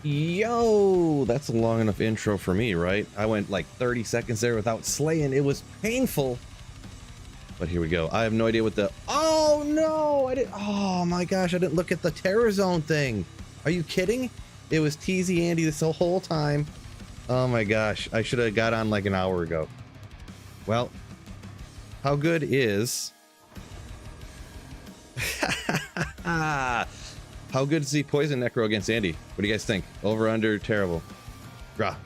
Yo, that's a long enough intro for me, right? I went like 30 seconds there without slaying. It was painful. But here we go. I have no idea what the... Oh, no! I didn't... Oh, my gosh. I didn't look at the terror zone thing. Are you kidding? It was TZ Andy this whole time. Oh, my gosh. I should have got on like an hour ago. Well, how good is... How good is the Poison Necro against Andy? What do you guys think? Over, under, terrible? Rah.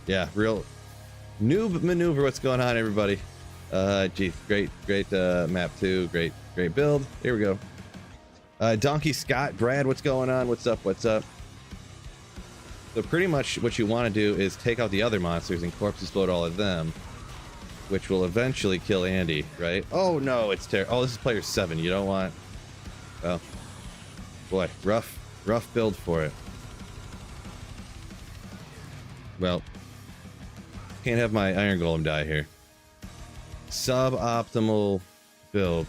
Yeah, real noob maneuver. What's going on, everybody? Gee, great map too. Great build. Here we go. Donkey Scott, Brad, what's going on? What's up? So pretty much what you want to do is take out the other monsters and corpse explode all of them, which will eventually kill Andy, right? Oh no, it's terrible. Oh, this is player 7. You don't want... Well, boy, rough build for it. Well, can't have my Iron Golem die here. Suboptimal build.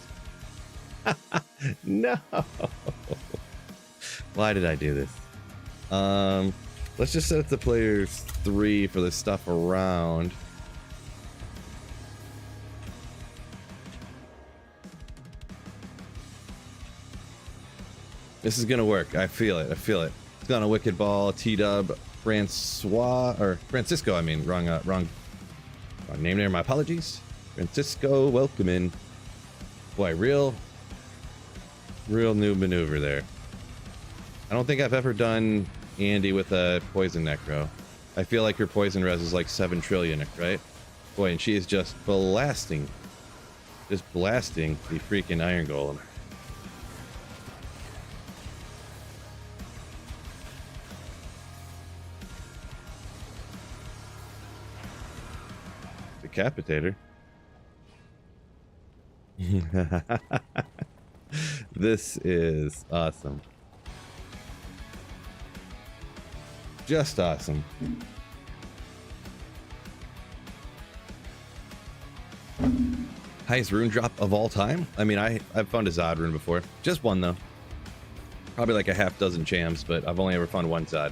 No. Why did I do this? Let's just set the players 3 for the stuff around. This is gonna work. I feel it. It's gonna Wicked Ball, T-Dub, Francisco. I mean, wrong name there. My apologies. Francisco, welcome in. Boy, real new maneuver there. I don't think I've ever done Andy with a Poison Necro. I feel like your Poison Res is like 7 trillion, right? Boy, and she is just blasting the freaking Iron Golem. Decapitator. This is awesome. Just awesome. Highest rune drop of all time? I mean, I've found a Zod rune before. Just one, though. Probably like a half dozen chams, but I've only ever found one Zod.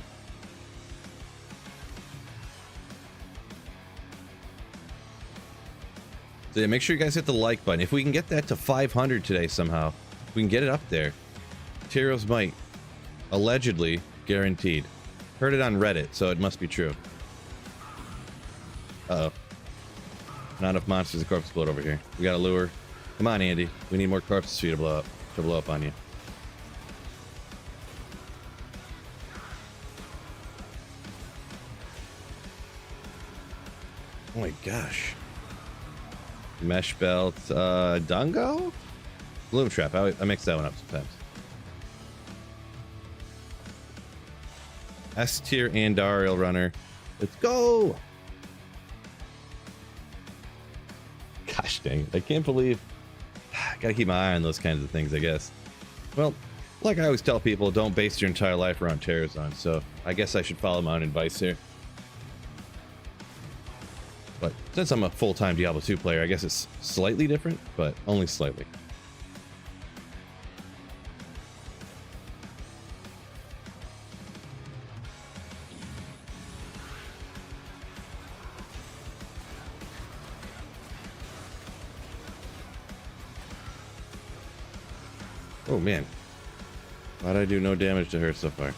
So yeah, make sure you guys hit the like button. If we can get that to 500 today somehow, if we can get it up there. Tyros might. Allegedly guaranteed. Heard it on Reddit, so it must be true. Uh-oh. Not enough monsters to corpse explode over here. We got a lure. Come on, Andy. We need more corpses for you to blow up on you. Oh my gosh. Mesh belt, Dungo? Gloom Trap. I mix that one up sometimes. S tier Andariel runner. Let's go! Gosh dang it. I can't believe... I gotta keep my eye on those kinds of things, I guess. Well, like I always tell people, don't base your entire life around Terror Zone, so I guess I should follow my own advice here. But since I'm a full-time Diablo 2 player, I guess it's slightly different, but only slightly. Oh man, why'd I do no damage to her so far?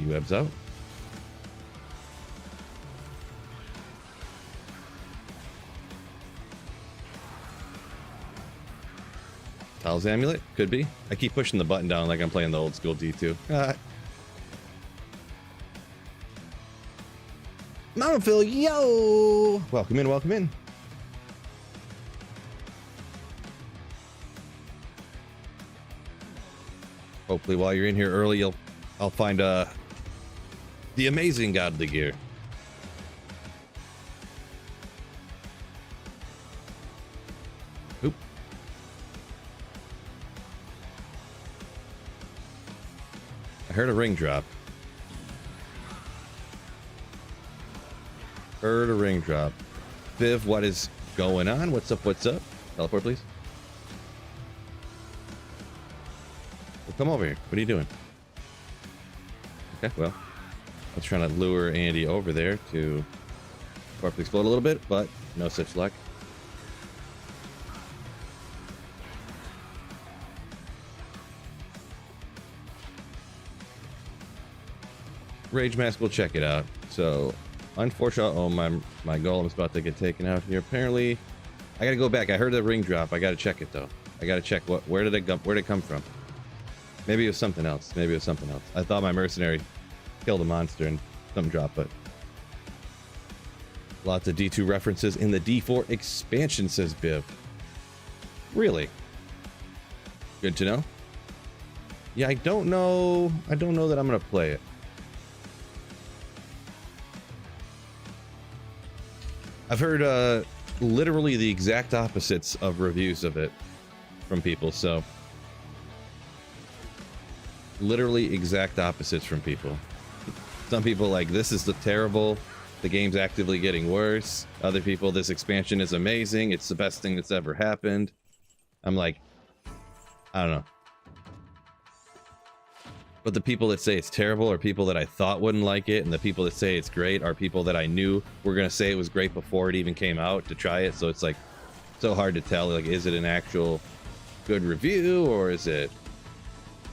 Webs out. Tal's Amulet? Could be. I keep pushing the button down like I'm playing the old school D2. Mountain Phil, yo! Welcome in. Hopefully while you're in here early, I'll find the amazing godly gear. Oop. I heard a ring drop. Viv, what is going on? What's up? Teleport, please. come over here. What are you doing? Okay, well, I was trying to lure Andy over there to corpse explode a little bit, but no such luck. Rage Mask will check it out. So, unfortunately, oh, my golem's about to get taken out here. Apparently, I gotta go back. I heard the ring drop. I gotta check it though. I gotta check where did it come from? Maybe it was something else. Maybe it was something else. I thought my mercenary killed a monster and something dropped, but lots of D2 references in the D4 expansion, says Biv. Really? Good to know. Yeah, I don't know that I'm gonna play it. I've heard literally the exact opposites of reviews of it from people, so literally exact opposites from people. Some people like, this is terrible, the game's actively getting worse. Other people, this expansion is amazing, it's the best thing that's ever happened. I'm like, I don't know. But the people that say it's terrible are people that I thought wouldn't like it, and the people that say it's great are people that I knew were gonna say it was great before it even came out to try it. So it's like so hard to tell, like, is it an actual good review or is it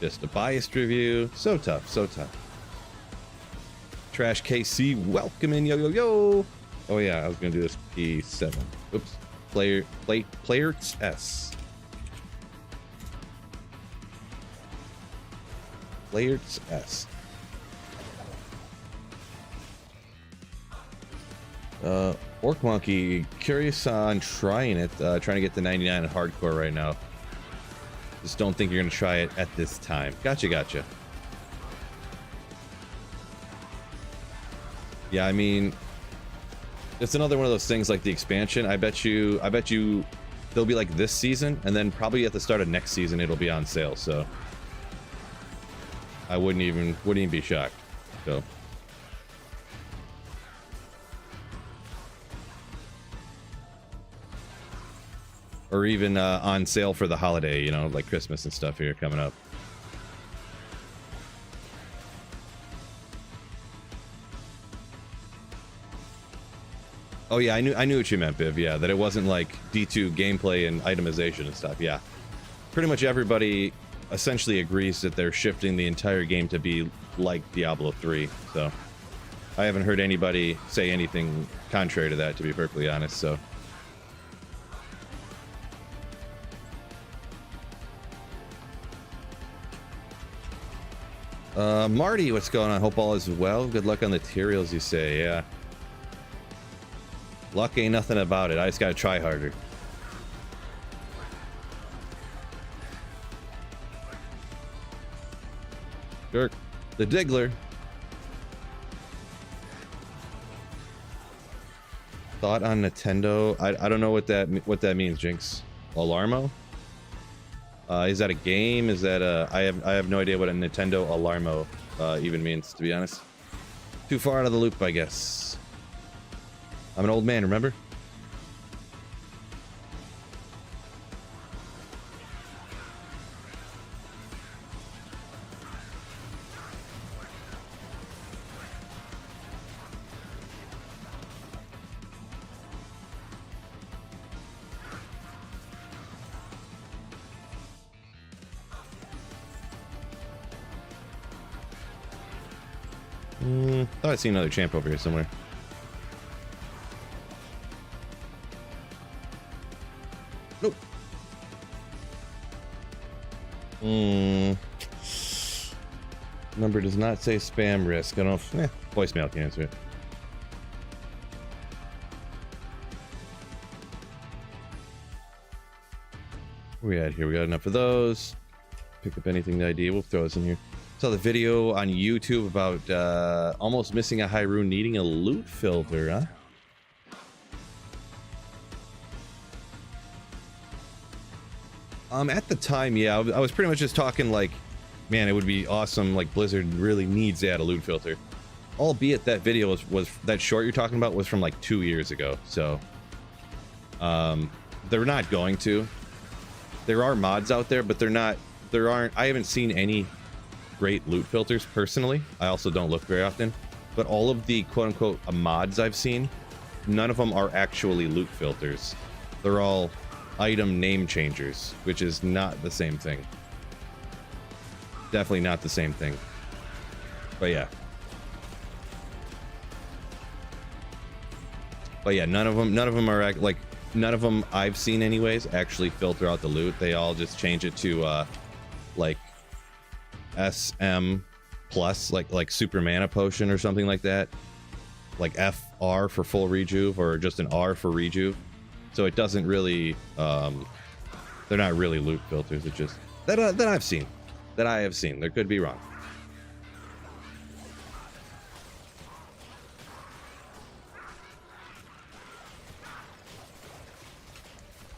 just a biased review? So tough, so tough. Trash KC, welcome in, yo yo yo. Oh yeah, I was gonna do this P7. Oops. Player S. Players S. Orc Monkey, curious on trying it, trying to get the 99 in hardcore right now. Just don't think you're gonna try it at this time. Gotcha. Yeah, I mean, it's another one of those things like the expansion. I bet you they'll be like this season, and then probably at the start of next season it'll be on sale, so I wouldn't even be shocked. So or even on sale for the holiday, you know, like Christmas and stuff here coming up. Oh yeah, I knew what you meant, Biv. Yeah, that it wasn't like D2 gameplay and itemization and stuff. Yeah, pretty much everybody essentially agrees that they're shifting the entire game to be like Diablo 3. So I haven't heard anybody say anything contrary to that, to be perfectly honest. So Marty, what's going on? Hope all is well. Good luck on the materials, you say. Yeah, luck ain't nothing about it. I just gotta try harder. Dirk, the Diggler. Thought on Nintendo? I don't know what that means, Jinx. Alarmo? Is that a game? Is that a? I have no idea what a Nintendo Alarmo even means, to be honest. Too far out of the loop, I guess. I'm an old man, remember? Thought I seen another champ over here somewhere. Nope. Number does not say spam risk. I don't know. Voicemail can answer it. Where we at here? We got enough of those. Pick up anything to ID. We'll throw this in here. Saw the video on YouTube about almost missing a high rune needing a loot filter, huh? At the time, yeah, I was pretty much just talking like, man, it would be awesome, like Blizzard really needs to add a loot filter. Albeit that video was that short you're talking about was from like 2 years ago, so they're not going to. There are mods out there, but they're there aren't, I haven't seen any great loot filters personally. I also don't look very often, but all of the quote-unquote mods I've seen, none of them are actually loot filters. They're all item name changers, which is not the same thing. Definitely not the same thing. But yeah. But yeah, none of them are like, none of them I've seen anyways actually filter out the loot. They all just change it to like SM plus, like super mana potion or something like that, like FR for full rejuve, or just an R for rejuve. So it doesn't really they're not really loot filters. It's just that I've seen, that I have seen. There could be wrong.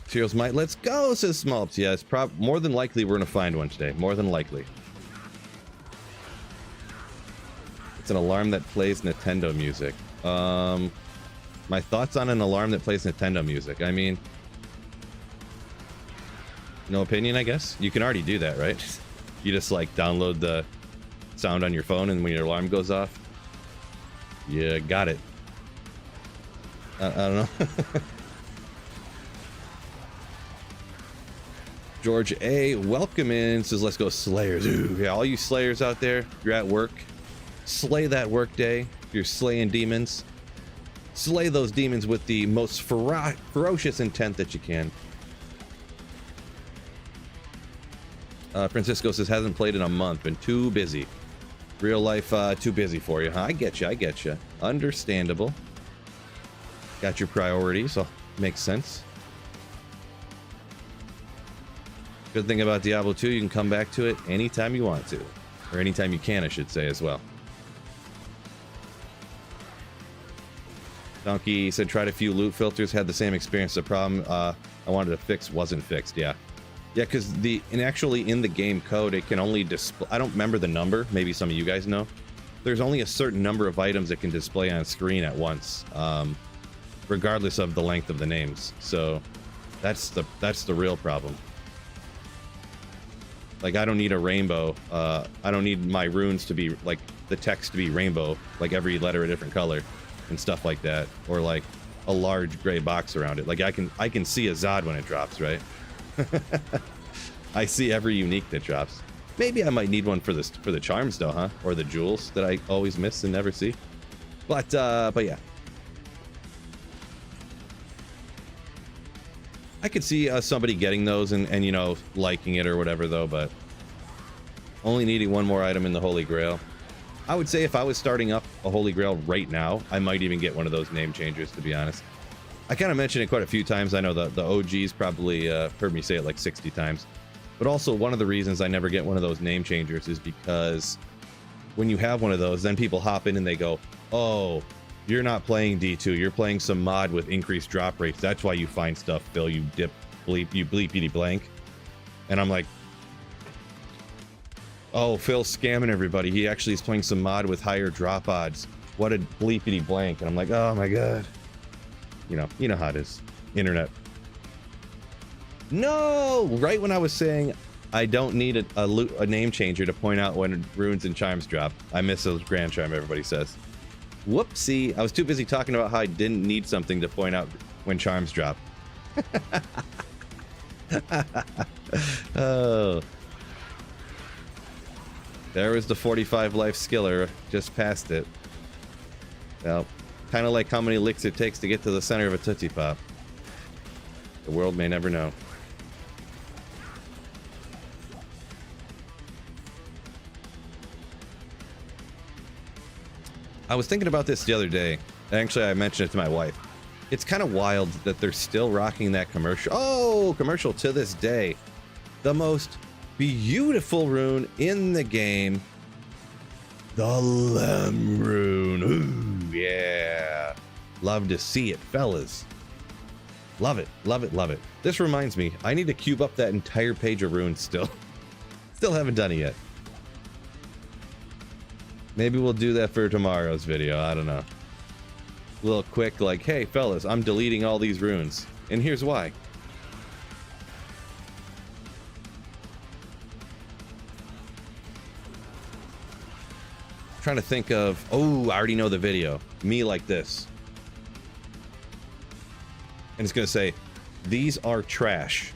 Teals might, let's go, says Smolps. Yeah, it's more than likely we're gonna find one today. More than likely. It's an alarm that plays Nintendo music. My thoughts on an alarm that plays Nintendo music. I mean, no opinion, I guess. You can already do that, right? You just like download the sound on your phone, and when your alarm goes off, you got it. I don't know. George A, welcome in, says let's go Slayers. Ooh, yeah, all you Slayers out there, you're at work, slay that work day. You're slaying demons. Slay those demons with the most ferocious intent that you can. Francisco says hasn't played in a month, been too busy. Real life too busy for you, huh? I get you. Understandable. Got your priorities, so makes sense. Good thing about Diablo 2, you can come back to it anytime you want to. Or anytime you can, I should say, as well. Donkey said tried a few loot filters, had the same experience. The problem I wanted to fix wasn't fixed. Yeah, because actually in the game code it can only display. I don't remember the number. Maybe some of you guys know. There's only a certain number of items it can display on screen at once, regardless of the length of the names. So that's the real problem. Like, I don't need a rainbow. I don't need my runes to be like the text to be rainbow, like every letter a different color and stuff like that, or like a large gray box around it. Like I can see a Zod when it drops, right? I see every unique that drops. Maybe I might need one for the charms though, huh? Or the jewels that I always miss and never see. But yeah. I could see somebody getting those and you know, liking it or whatever though, but only needing one more item in the Holy Grail. I would say if I was starting up a Holy Grail right now, I might even get one of those name changers, to be honest. I kind of mentioned it quite a few times. I know the OGs probably heard me say it like 60 times. But also one of the reasons I never get one of those name changers is because when you have one of those, then people hop in and they go, oh, you're not playing D2, you're playing some mod with increased drop rates. That's why you find stuff, Phil, you bleepity blank. And I'm like, oh, Phil's scamming everybody. He actually is playing some mod with higher drop odds. What a bleepity blank. And I'm like, oh my god. You know how it is. Internet. No! Right when I was saying I don't need a name changer to point out when runes and chimes drop. I miss those grand chime, everybody says. Whoopsie. I was too busy talking about how I didn't need something to point out when charms drop. Oh. There was the 45 life skiller, just past it. Well, kind of like how many licks it takes to get to the center of a Tootsie Pop. The world may never know. I was thinking about this the other day. Actually, I mentioned it to my wife. It's kind of wild that they're still rocking that commercial. Oh, commercial to this day. The most beautiful rune in the game. The Lem rune. Ooh, yeah. Love to see it, fellas. Love it, love it, love it. This reminds me, I need to cube up that entire page of runes still. Still haven't done it yet. Maybe we'll do that for tomorrow's video, I don't know. A little quick, like, hey fellas, I'm deleting all these runes. And here's why. trying to think of, oh, I already know the video. Me like this. And it's going to say, these are trash.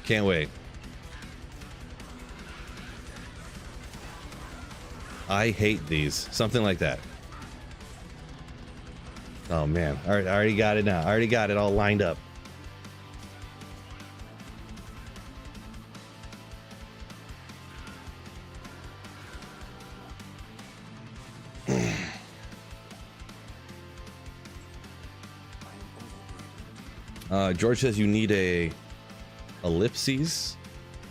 Can't wait. I hate these. Something like that. Oh man, I already got it now. I already got it all lined up. George says you need a ellipses.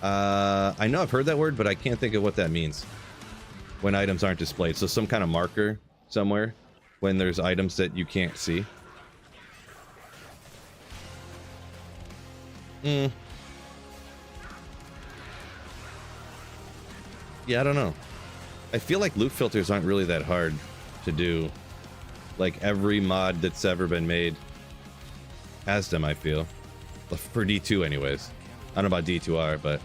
I know I've heard that word, but I can't think of what that means when items aren't displayed. So some kind of marker somewhere when there's items that you can't see. Yeah, I don't know. I feel like loot filters aren't really that hard to do. Like every mod that's ever been made has them, I feel. For D2 anyways. I don't know about D2R, but...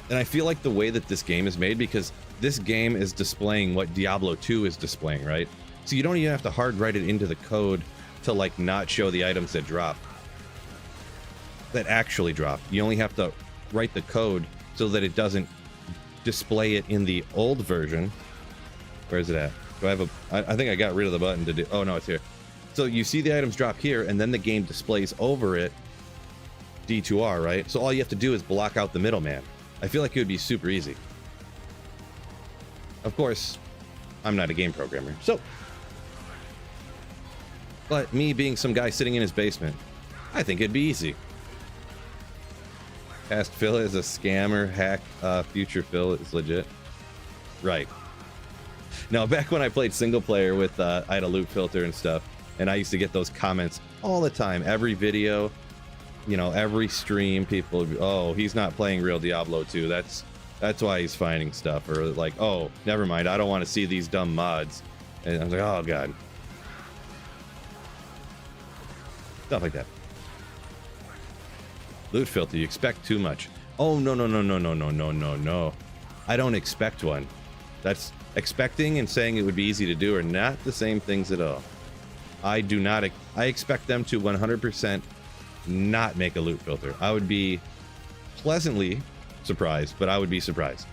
And I feel like the way that this game is made, because this game is displaying what Diablo 2 is displaying, right? So you don't even have to hard write it into the code to, like, not show the items that drop. That actually drop. You only have to write the code so that it doesn't display it in the old version. Where is it at? Do I have a... I think I got rid of the button to do... Oh, no, it's here. So you see the items drop here, and then the game displays over it D2R, right? So all you have to do is block out the middleman. I feel like it would be super easy. Of course, I'm not a game programmer, so... But me being some guy sitting in his basement, I think it'd be easy. Past Phil is a scammer, hack, future Phil is legit. Right. Now, back when I played single player with, I had a loot filter and stuff, and I used to get those comments all the time. Every video, you know, every stream, people would be, oh, he's not playing real Diablo 2. That's why he's finding stuff. Or like, oh, never mind, I don't want to see these dumb mods. And I was like, oh, God. Stuff like that. Loot filter, you expect too much. Oh, no, no, no, no, no, no, no, no, no. I don't expect one. That's expecting and saying it would be easy to do are not the same things at all. I do not. I expect them to 100% not make a loot filter. I would be pleasantly surprised, but I would be surprised.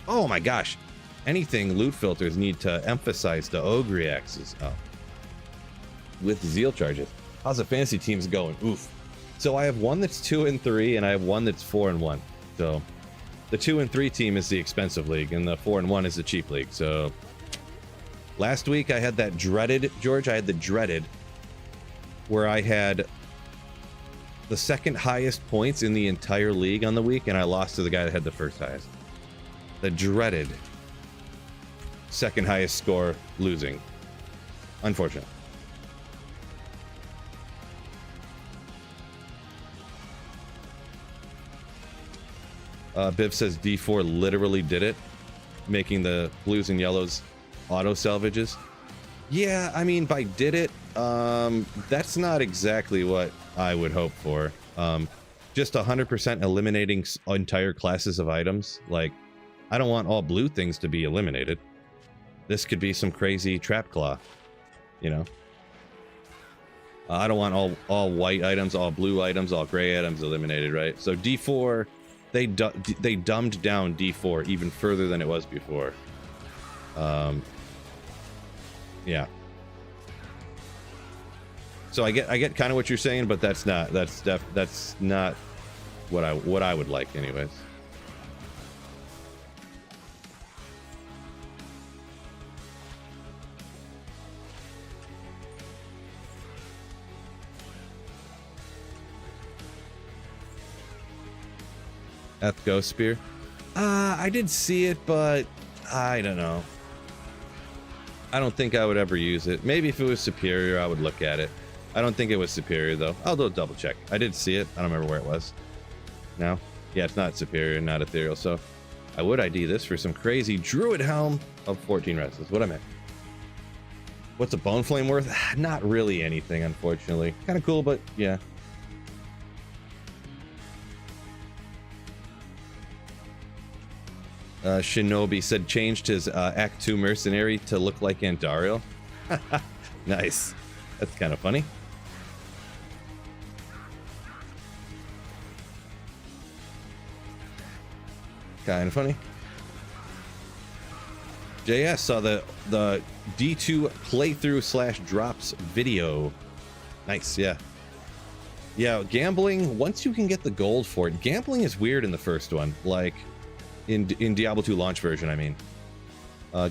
Oh my gosh. Anything loot filters need to emphasize the ogre axes. Oh. With zeal charges. How's the fantasy teams going? Oof. So I have one that's 2 and 3, and I have one that's 4 and 1. So the 2 and 3 team is the expensive league, and the 4 and 1 is the cheap league. So last week I had that dreaded, George, I had the dreaded, where I had the second highest points in the entire league on the week, and I lost to the guy that had the first highest. The dreaded second highest score losing. Unfortunate. Biv says D4 literally did it, making the blues and yellows auto salvages. Yeah, I mean, by did it, that's not exactly what I would hope for. Just 100% eliminating entire classes of items. Like, I don't want all blue things to be eliminated. This could be some crazy trap claw, you know? I don't want all white items, all blue items, all gray items eliminated, right? So D4, they dumbed down D4 even further than it was before. Yeah. So I get kind of what you're saying, but that's not what I would like anyways. F Ghost Spear. I did see it, but I don't know. I don't think I would ever use it. Maybe if it was superior, I would look at it. I don't think it was superior, though. I'll do a double check. I did see it. I don't remember where it was. No? Yeah, it's not superior, not ethereal, so... I would ID this for some crazy druid helm of 14 reds. That's what I meant. What's a bone flame worth? Not really anything, unfortunately. Kind of cool, but yeah. Shinobi said changed his Act 2 mercenary to look like Andariel. Nice. That's kind of funny. Kind of funny. JS saw the D2 playthrough / drops video. Nice, yeah. Yeah, gambling, once you can get the gold for it, gambling is weird in the first one. Like, in Diablo 2 launch version, I mean.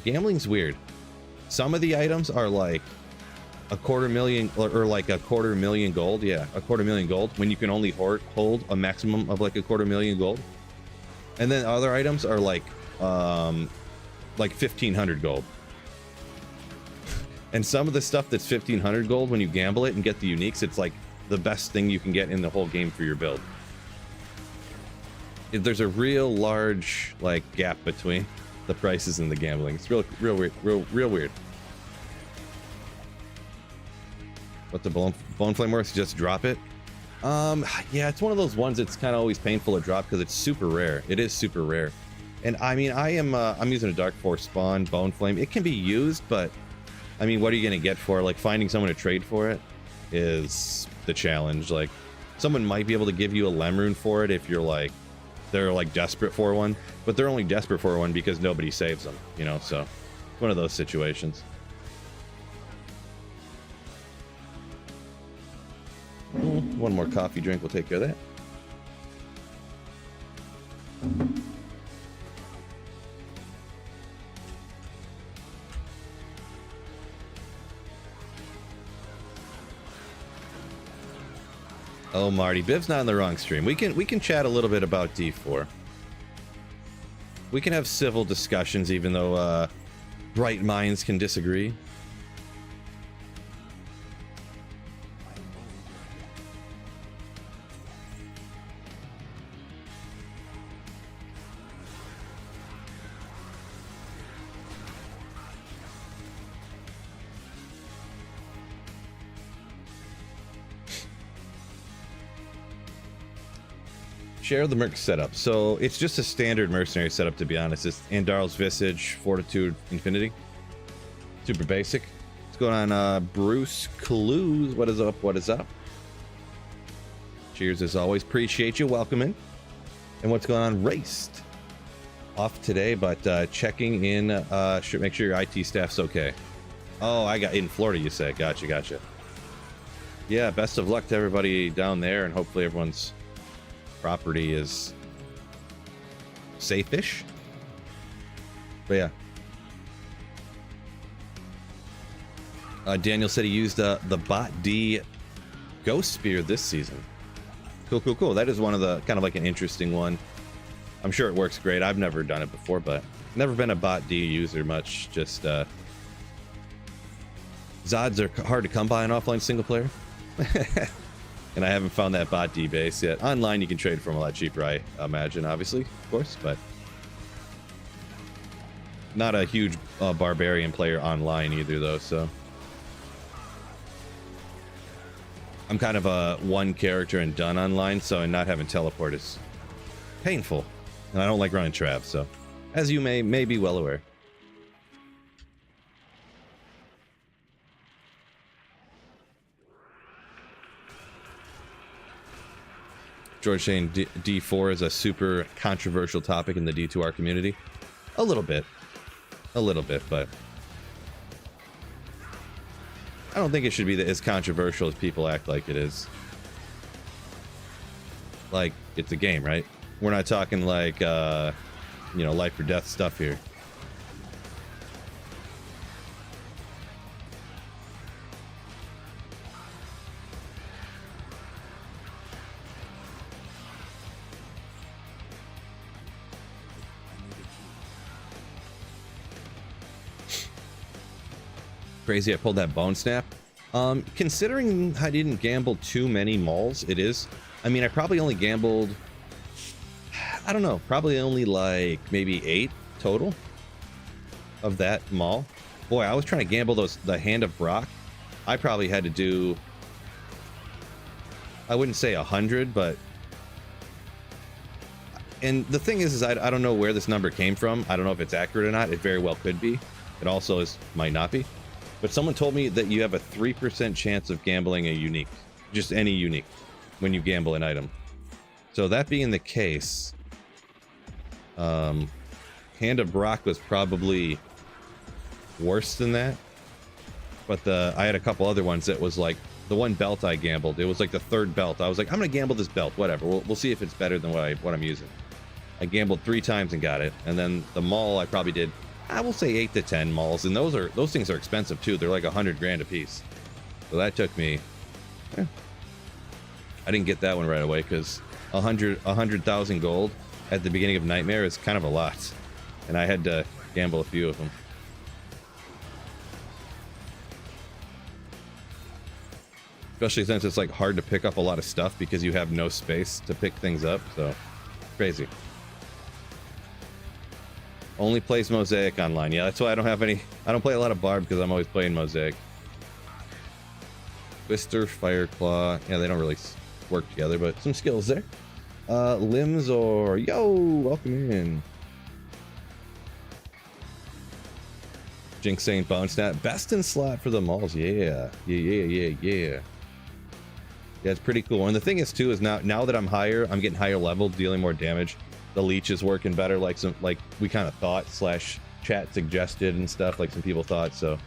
Gambling's weird. Some of the items are like a $250,000 or like a $250,000 gold. Yeah, a $250,000 gold when you can only hold a maximum of like a $250,000 gold. And then other items are like 1,500 gold. And some of the stuff that's 1,500 gold, when you gamble it and get the uniques, it's like the best thing you can get in the whole game for your build. There's a real large like gap between the prices and the gambling. It's real weird, real weird. What the bone flame works? Just drop it. Yeah, it's one of those ones that's kind of always painful to drop because it's super rare. It is super rare. And I mean, I'm using a Dark Force spawn, Bone Flame. It can be used, but I mean, what are you going to get for it? Like, finding someone to trade for it is the challenge. Like, someone might be able to give you a Lemrune for it if you're like, they're like desperate for one, but they're only desperate for one because nobody saves them, you know? So it's one of those situations. One more coffee drink will take care of that. Oh, Marty, Biv's not in the wrong stream. We can chat a little bit about D4. We can have civil discussions, even though bright minds can disagree. Share the merc setup. So it's just a standard mercenary setup, to be honest. It's Andariel's Visage, Fortitude, Infinity. Super basic. What's going on, Bruce Clues? What is up? What is up? Cheers as always. Appreciate you. Welcome in. And what's going on? Raced. Off today, but checking in. Make sure your IT staff's okay. Oh, I got in Florida, you say. Gotcha. Yeah, best of luck to everybody down there, and hopefully everyone's property is safe-ish. But yeah. Daniel said he used the Bot D Ghost Spear this season. Cool. That is one of the kind of like an interesting one. I'm sure it works great. I've never done it before, but never been a Bot D user much. Just Zods are hard to come by in offline single player. And I haven't found that Bot D base yet. Online, you can trade for them a lot cheaper, I imagine, obviously, of course, but not a huge barbarian player online either, though, so. I'm kind of a one character and done online, so not having teleport is painful. And I don't like running traps, so as you may be well aware. George saying D4 is a super controversial topic in the D2R community. A little bit, but I don't think it should be as controversial as people act like it is. Like, it's a game, right? We're not talking like, you know, life or death stuff here. Crazy, I pulled that bone snap. Considering I didn't gamble too many mauls, it is. I mean, I probably only gambled I don't know, probably only like maybe 8 total of that mall. Boy, I was trying to gamble the Hand of Brock. I probably had to do, I wouldn't say 100, but, and the thing is I don't know where this number came from. I don't know if it's accurate or not. It very well could be. It also might not be. But someone told me that you have a 3% chance of gambling a unique, just any unique, when you gamble an item. So that being the case, Hand of Brock was probably worse than that. But I had a couple other ones that was like, the one belt I gambled, it was like the 3rd belt. I was like, I'm gonna gamble this belt, whatever. We'll see if it's better than what I'm using. I gambled 3 times and got it. And then the mall, I probably did, I will say 8 to 10 malls, and those things are expensive too. They're like 100 grand a piece. So that took me, I didn't get that one right away because 100,000 gold at the beginning of Nightmare is kind of a lot, and I had to gamble a few of them. Especially since it's like hard to pick up a lot of stuff because you have no space to pick things up. So crazy. Only plays Mosaic online. Yeah, that's why I don't have any. I don't play a lot of Barb because I'm always playing Mosaic. Twister, Fireclaw. Yeah, they don't really work together, but some skills there. Limbs or yo, welcome in. Jinx saying bone snap. Best in slot for the malls. Yeah. Yeah, it's pretty cool. And the thing is too is now that I'm higher, I'm getting higher level, dealing more damage. The leech is working better, like we kind of thought / chat suggested and stuff, like some people thought. So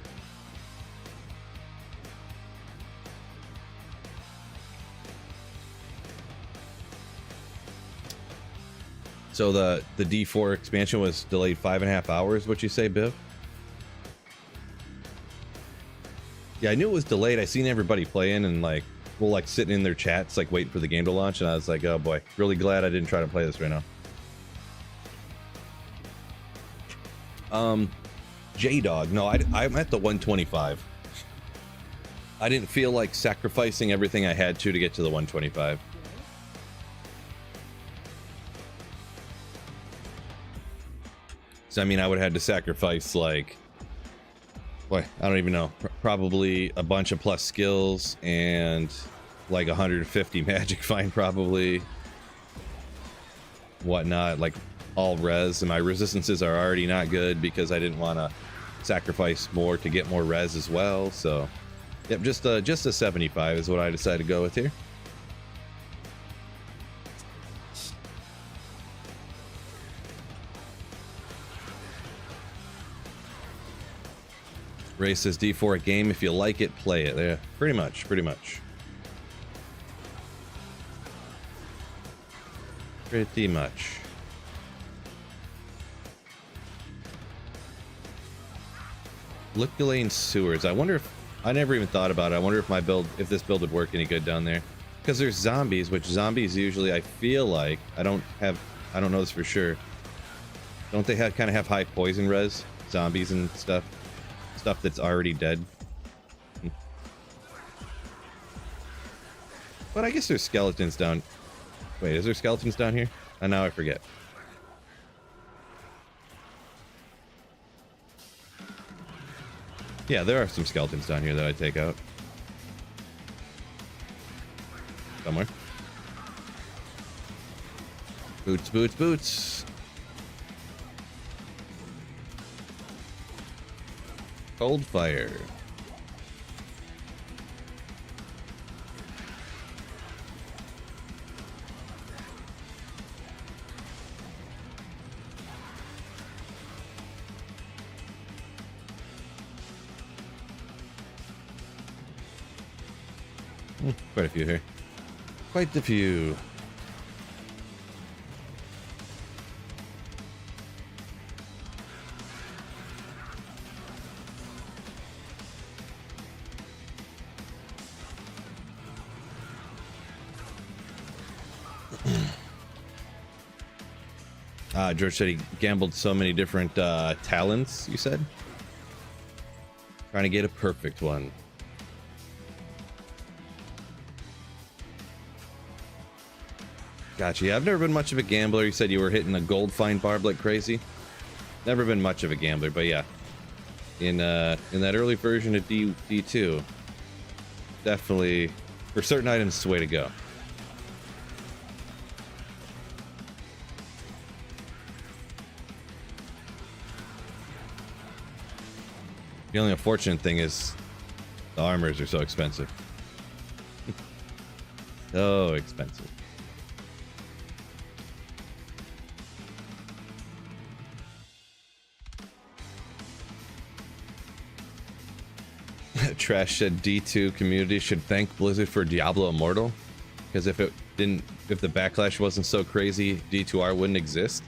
the D4 expansion was delayed 5.5 hours. What you say, Biv? Yeah, I knew it was delayed. I seen everybody playing and like sitting in their chats, like waiting for the game to launch, and I was like, oh boy, really glad I didn't try to play this right now. J-Dog. No, I'm at the 125. I didn't feel like sacrificing everything I had to get to the 125. So I mean, I would have had to sacrifice like, boy, I don't even know, probably a bunch of plus skills and like 150 magic find, probably whatnot, like all res, and my resistances are already not good because I didn't want to sacrifice more to get more res as well. So yep, just a 75 is what I decided to go with here. Ray says D4 a game, if you like it, play it. Yeah, pretty much. Pretty much. Liculane Sewers. I wonder if, I never even thought about it. I wonder if this build would work any good down there. Because there's zombies, which zombies usually, I feel like, I don't know this for sure. Don't they kind of have high poison res? Zombies and stuff that's already dead. But I guess there's skeletons down. Wait, is there skeletons down here? Oh, now I forget. Yeah, there are some skeletons down here that I take out. Somewhere. Boots, boots, boots. Cold fire. Quite a few here. Quite a few. George said he gambled so many different talents, you said? Trying to get a perfect one. Gotcha. Yeah, I've never been much of a gambler. You said you were hitting a gold find barb like crazy. Never been much of a gambler, but yeah. In that early version of D2, definitely, for certain items, it's the way to go. The only unfortunate thing is the armors are so expensive. So expensive. Trash said D2 community should thank Blizzard for Diablo Immortal, because if the backlash wasn't so crazy, D2R wouldn't exist.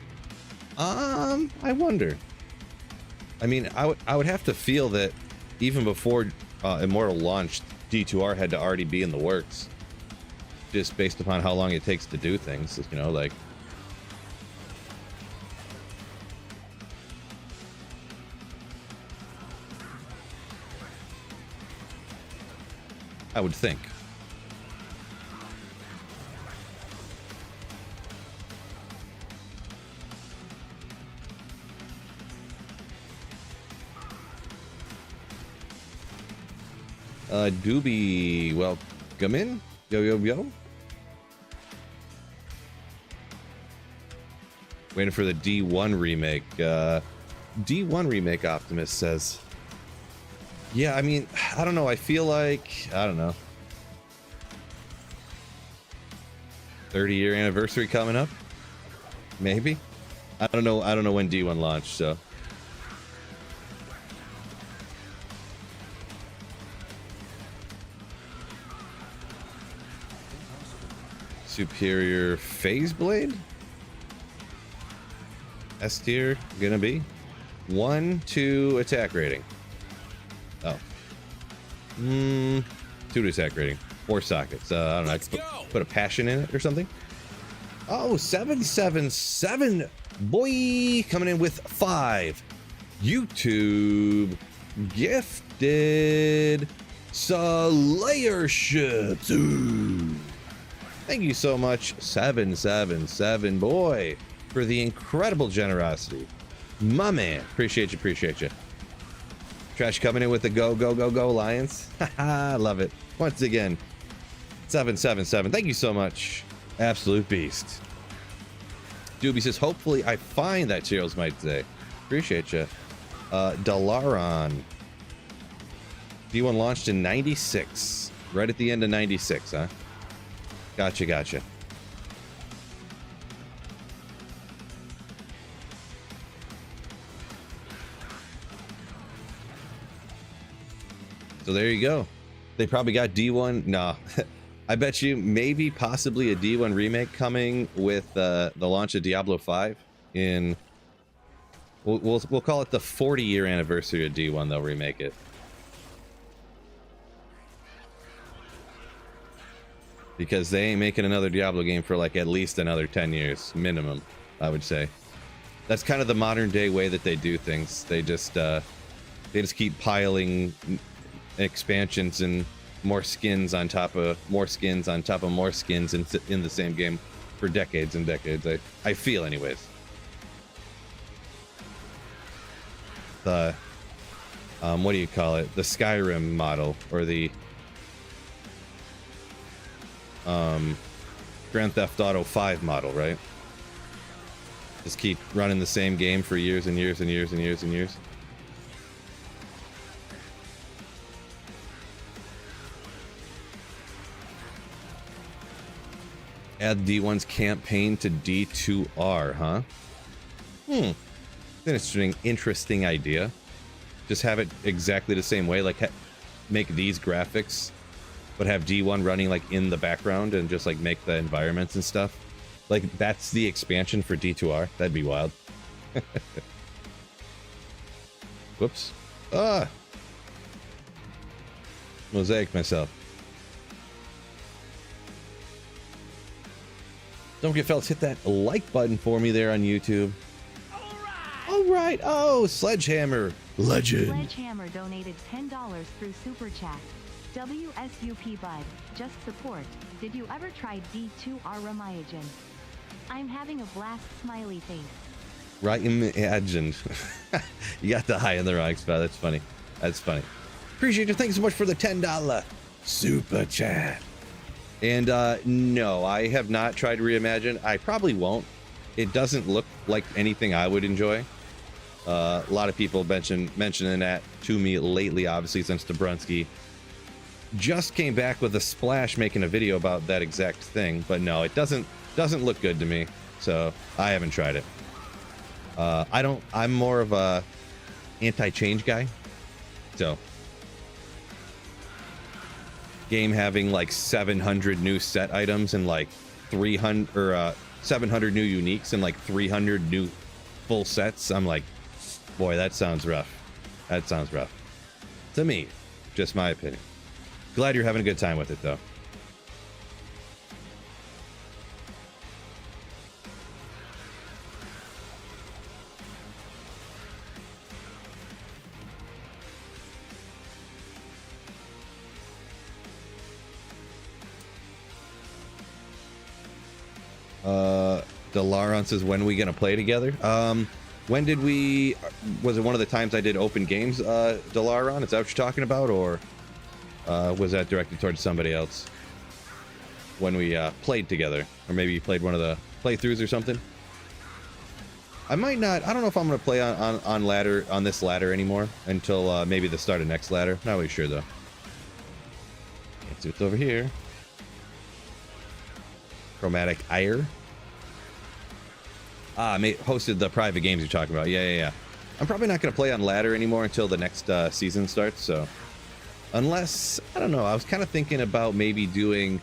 I wonder. I mean, I would have to feel that even before Immortal launched, D2R had to already be in the works, just based upon how long it takes to do things. You know, like. I would think. Doobie, welcome in. Yo. Waiting for the D1 remake. D1 remake, Optimus says. Yeah, I mean, I don't know. I feel like, I don't know. 30-year anniversary coming up? Maybe? I don't know when D1 launched, so. Superior phase blade? S tier gonna be 1-2 attack rating. Oh. 2 to attack rating. 4 sockets. I don't know. I put a passion in it or something. Oh, 777. Boy, coming in with 5. YouTube gifted Slayership. Ooh. Thank you so much, 777 boy, for the incredible generosity. My man. Appreciate you. Trash coming in with the go, Lions. Haha, love it. Once again, 777. Thank you so much. Absolute beast. Doobie says, hopefully I find that Cheerios Might today. Appreciate you. Dalaron. D1 launched in 96. Right at the end of 96, huh? Gotcha. So there you go. They probably got D1. Nah, I bet you maybe possibly a D1 remake coming with the launch of Diablo 5 in. We'll call it the 40-year anniversary of D1. They'll remake it. Because they ain't making another Diablo game for like at least another 10 years minimum, I would say. That's kind of the modern day way that they do things. They just keep piling expansions and more skins on top of more skins on top of more skins in the same game for decades and decades. I feel, anyways. The what do you call it? The Skyrim model, or the Grand Theft Auto 5 model, right? Just keep running the same game for years and years and years and years and years. Add D1's campaign to D2R, huh? It's an interesting idea. Just have it exactly the same way, like make these graphics, but have D1 running like in the background and just like make the environments and stuff. Like that's the expansion for D2R. That'd be wild. Whoops. Mosaic myself. Don't forget, fellas, hit that like button for me there on YouTube. All right. Oh, Sledgehammer Legend. Sledgehammer donated $10 through Super Chat. WSUP Bud, just support. Did you ever try D2R Ramayagen? I'm having a blast, smiley face. Right, imagined. You got the high in the wrong spot. That's funny. That's funny. Appreciate you. Thanks so much for the $10 super chat. And no, I have not tried Reimagine. I probably won't. It doesn't look like anything I would enjoy. A lot of people mentioning that to me lately, obviously, since Dabrunski just came back with a splash making a video about that exact thing. But no, it doesn't look good to me. So I haven't tried it. I'm more of a anti-change guy. So game having like 700 new set items and like 300 or 700 new uniques and like 300 new full sets. I'm like, boy, that sounds rough. That sounds rough to me. Just my opinion. Glad you're having a good time with it though. Delaron says, when are we gonna play together? When did we, was it one of the times I did open games, Delaron? Is that what you're talking about? Or was that directed towards somebody else? When we played together? Or maybe you played one of the playthroughs or something? I might not, I don't know if I'm gonna play on this ladder anymore until maybe the start of next ladder. Not really sure though. Let's see what's over here. Chromatic Ire. Hosted the private games you're talking about. Yeah. I'm probably not going to play on ladder anymore until the next season starts. So, unless, I don't know, I was kind of thinking about maybe doing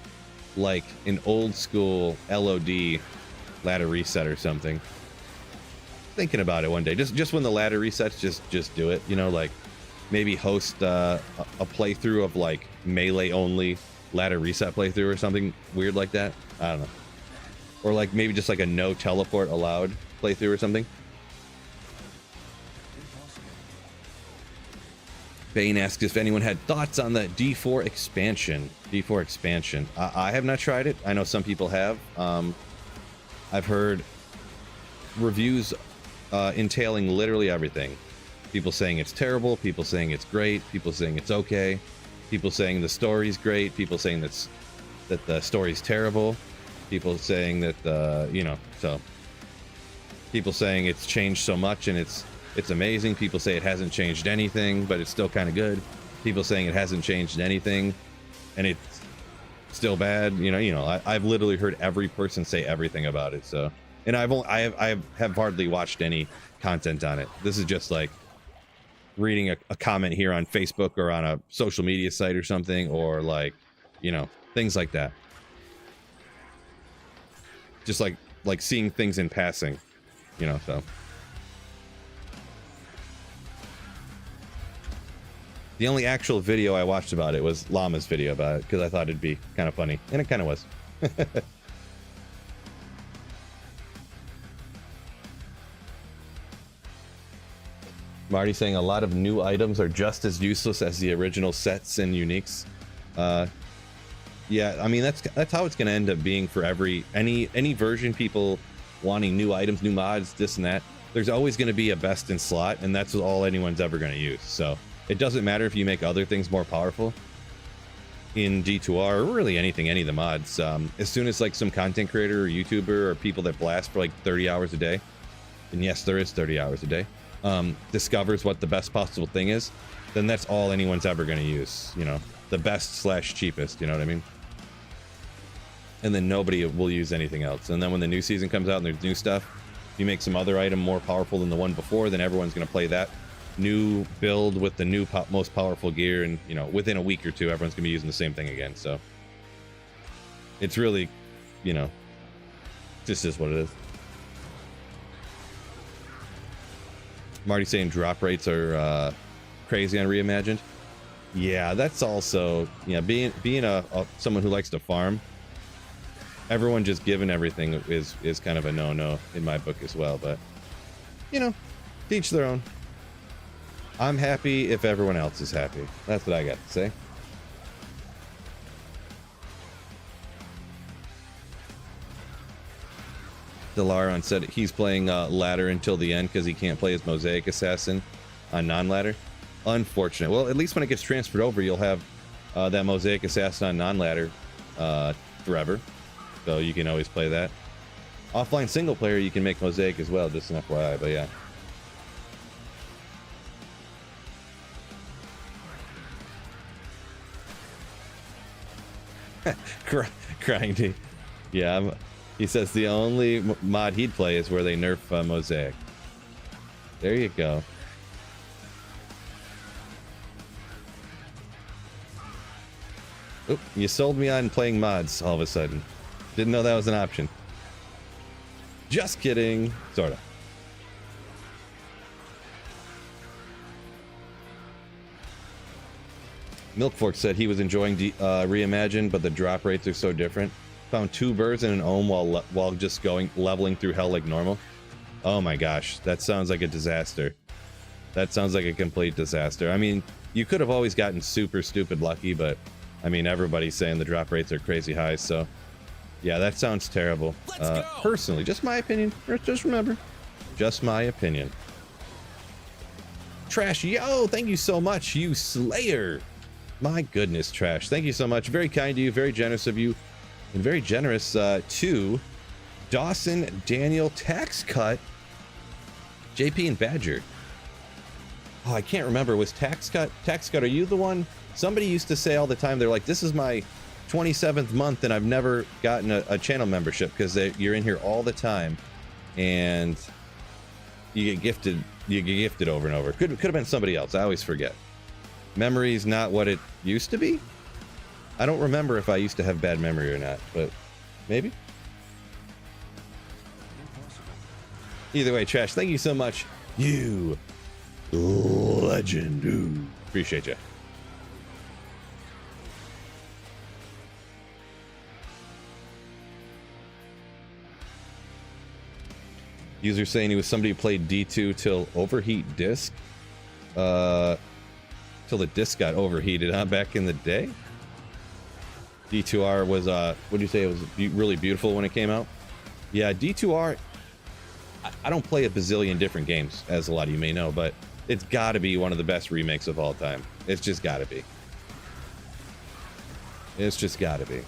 like an old school LOD ladder reset or something. Thinking about it one day. Just when the ladder resets, just do it. You know, like maybe host a playthrough of like melee only ladder reset playthrough or something weird like that. I don't know. Or like maybe just like a no teleport allowed playthrough or something. Bane asks if anyone had thoughts on the D4 expansion. I have not tried it. I know some people have. I've heard reviews entailing literally everything. People saying it's terrible. People saying it's great. People saying it's okay. People saying the story's great. People saying that the story's terrible. People saying that so people saying it's changed so much and it's amazing. People say it hasn't changed anything, but it's still kind of good. People saying it hasn't changed anything and it's still bad. I've literally heard every person say everything about it. So, and I have hardly watched any content on it. This is just like reading a comment here on Facebook or on a social media site or something, or like, things like that. Just like seeing things in passing, so. The only actual video I watched about it was Llama's video about it, because I thought it'd be kind of funny, and it kind of was. Marty saying a lot of new items are just as useless as the original sets and uniques. Yeah, I mean that's how it's going to end up being for any version. People wanting new items, new mods, this and that. There's always going to be a best in slot, and that's all anyone's ever going to use. So it doesn't matter if you make other things more powerful in D2R or really anything, any of the mods. As soon as like some content creator or YouTuber or people that blast for like 30 hours a day, and yes, there is 30 hours a day, discovers what the best possible thing is, then that's all anyone's ever going to use. The best / cheapest. You know what I mean? And then nobody will use anything else. And then when the new season comes out and there's new stuff, if you make some other item more powerful than the one before, then everyone's going to play that new build with the new most powerful gear, and within a week or two everyone's going to be using the same thing again. So it's really, this is what it is. Marty saying drop rates are crazy on Reimagined. Yeah, that's also, being someone who likes to farm, everyone just giving everything is kind of a no in my book as well. But teach their own. I'm happy if everyone else is happy. That's what I got to say. Delaron said he's playing ladder until the end because he can't play his Mosaic Assassin on non-ladder. Unfortunate. Well, at least when it gets transferred over, you'll have that Mosaic Assassin on non-ladder forever. So you can always play that. Offline single player, you can make Mosaic as well, just an FYI, but yeah. Grindy. Yeah, he says the only mod he'd play is where they nerf Mosaic. There you go. Oop, you sold me on playing mods all of a sudden. Didn't know that was an option. Just kidding. Sorta. Milkfork said he was enjoying Reimagined, but the drop rates are so different. Found 2 birds and an ohm while just leveling through hell like normal. Oh my gosh, that sounds like a disaster. That sounds like a complete disaster. I mean, you could have always gotten super stupid lucky, but I mean, everybody's saying the drop rates are crazy high, so yeah, that sounds terrible. Personally, just my opinion. Just remember, just my opinion. Trash, yo, thank you so much, you slayer. My goodness, Trash, thank you so much. Very kind to you, very generous of you, and very generous to Dawson, Daniel, Tax Cut, JP, and Badger. Oh, I can't remember. Was Tax Cut, are you the one? Somebody used to say all the time, they're like, this is my 27th month and I've never gotten a channel membership because you're in here all the time and you get gifted over and over. Could have been somebody else. I always forget. Memory's not what it used to be. I don't remember if I used to have bad memory or not, but maybe. Either way, Trash, thank you so much. You legend. Ooh, appreciate you. User saying he was somebody who played D2 till overheat disk. Till the disc got overheated, huh? Back in the day. D2R was what do you say? It was really beautiful when it came out. Yeah, D2R. I don't play a bazillion different games, as a lot of you may know, but it's got to be one of the best remakes of all time. It's just got to be. It's just got to be.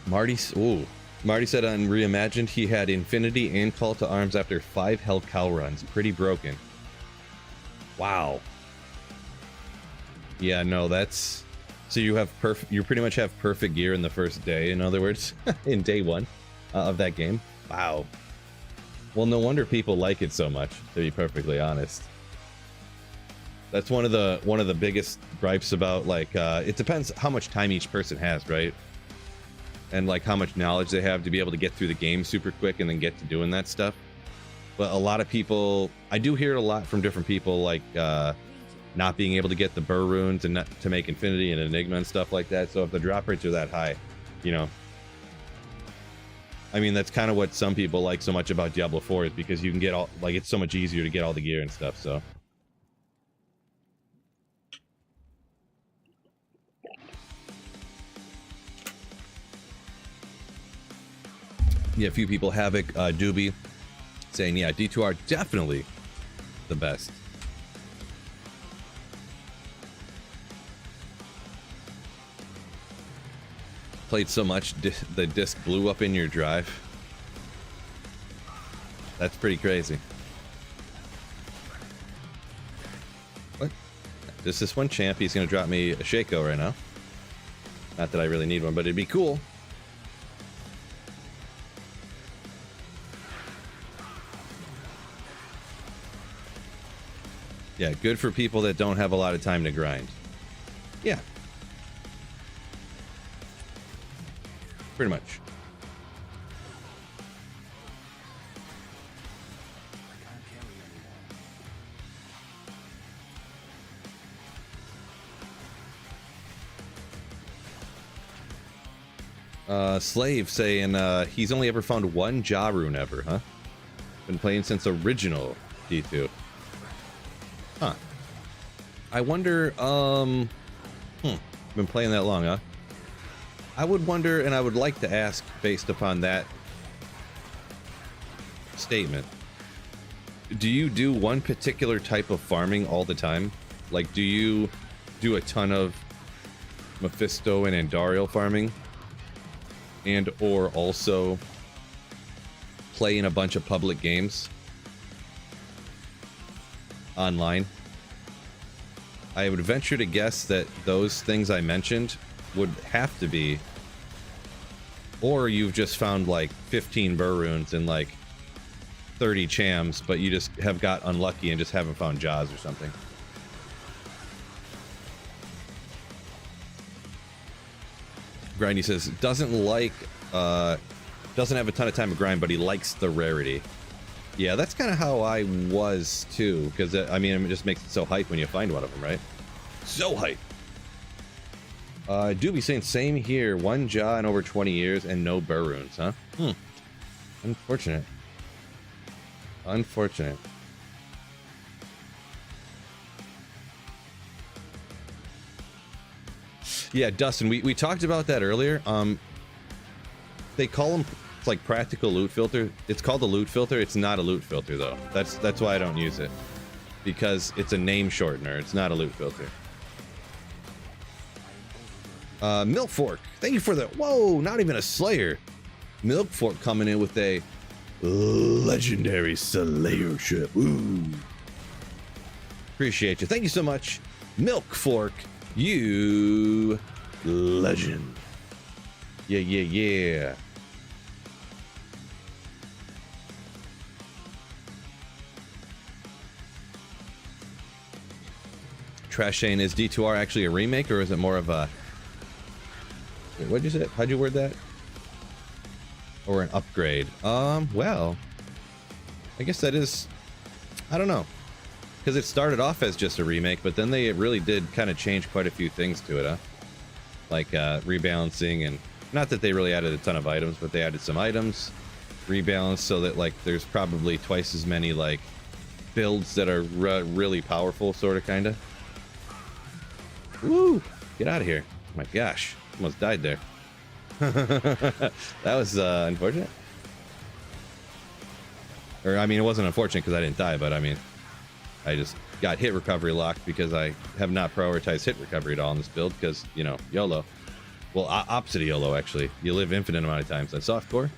Marty said on Reimagined he had Infinity and Call to Arms after 5 Hell Cow runs. Pretty broken. Wow. Yeah, no, that's... So you have you pretty much have perfect gear in the first day, in other words, in day 1 of that game. Wow. Well, no wonder people like it so much, to be perfectly honest. That's one of the biggest gripes about, like, it depends how much time each person has, right? And like how much knowledge they have to be able to get through the game super quick and then get to doing that stuff. But a lot of people, I do hear it a lot from different people, like not being able to get the Burr runes and not to make Infinity and Enigma and stuff like that. So if the drop rates are that high, you know, I mean, that's kind of what some people like so much about Diablo 4 is because you can get all, like, it's so much easier to get all the gear and stuff. So yeah, a few people, Havoc, Doobie, saying, yeah, D2R definitely the best. Played so much, the disc blew up in your drive. That's pretty crazy. What? Just this one champ, he's going to drop me a Shaco right now. Not that I really need one, but it'd be cool. Yeah, good for people that don't have a lot of time to grind. Yeah. Pretty much. Slave saying he's only ever found one Ja rune ever, huh? Been playing since original D2. Huh. I wonder, been playing that long, huh? I would wonder, and I would like to ask, based upon that statement, do you do one particular type of farming all the time? Like, do you do a ton of Mephisto and Andariel farming? And or also play in a bunch of public games online? I would venture to guess that those things I mentioned would have to be, or you've just found like 15 burr runes and like 30 chams, but you just have got unlucky and just haven't found Jaws or something. Grindy says doesn't have a ton of time to grind, but he likes the rarity. Yeah, that's kind of how I was too, because I mean, it just makes it so hype when you find one of them, right? So hype. Doobie saying same here. One jaw in over 20 years and no burr runes, huh? Unfortunate. Unfortunate. Yeah, Dustin, we talked about that earlier. They call them, it's like practical loot filter. It's called a loot filter. It's not a loot filter though. That's why I don't use it, because it's a name shortener. It's not a loot filter. Milk Fork, thank you for the, whoa, not even a Slayer. Milk Fork coming in with a legendary Slayership. Ooh. Appreciate you. Thank you so much, Milk Fork. You legend. Yeah. Trash saying, is D2R actually a remake, or is it more of a, what'd you say? How'd you word that? Or an upgrade? Well, I guess that is, I don't know, because it started off as just a remake, but then they really did kind of change quite a few things to it, huh? Like rebalancing, and not that they really added a ton of items, but they added some items, rebalanced so that like there's probably twice as many like builds that are really powerful, sort of, kind of. Woo! Get out of here! Oh my gosh, almost died there. That was unfortunate. Or I mean, it wasn't unfortunate because I didn't die, but I mean, I just got hit recovery locked because I have not prioritized hit recovery at all in this build, because, you know, YOLO. Well, opposite of YOLO, actually. You live infinite amount of times. That's softcore.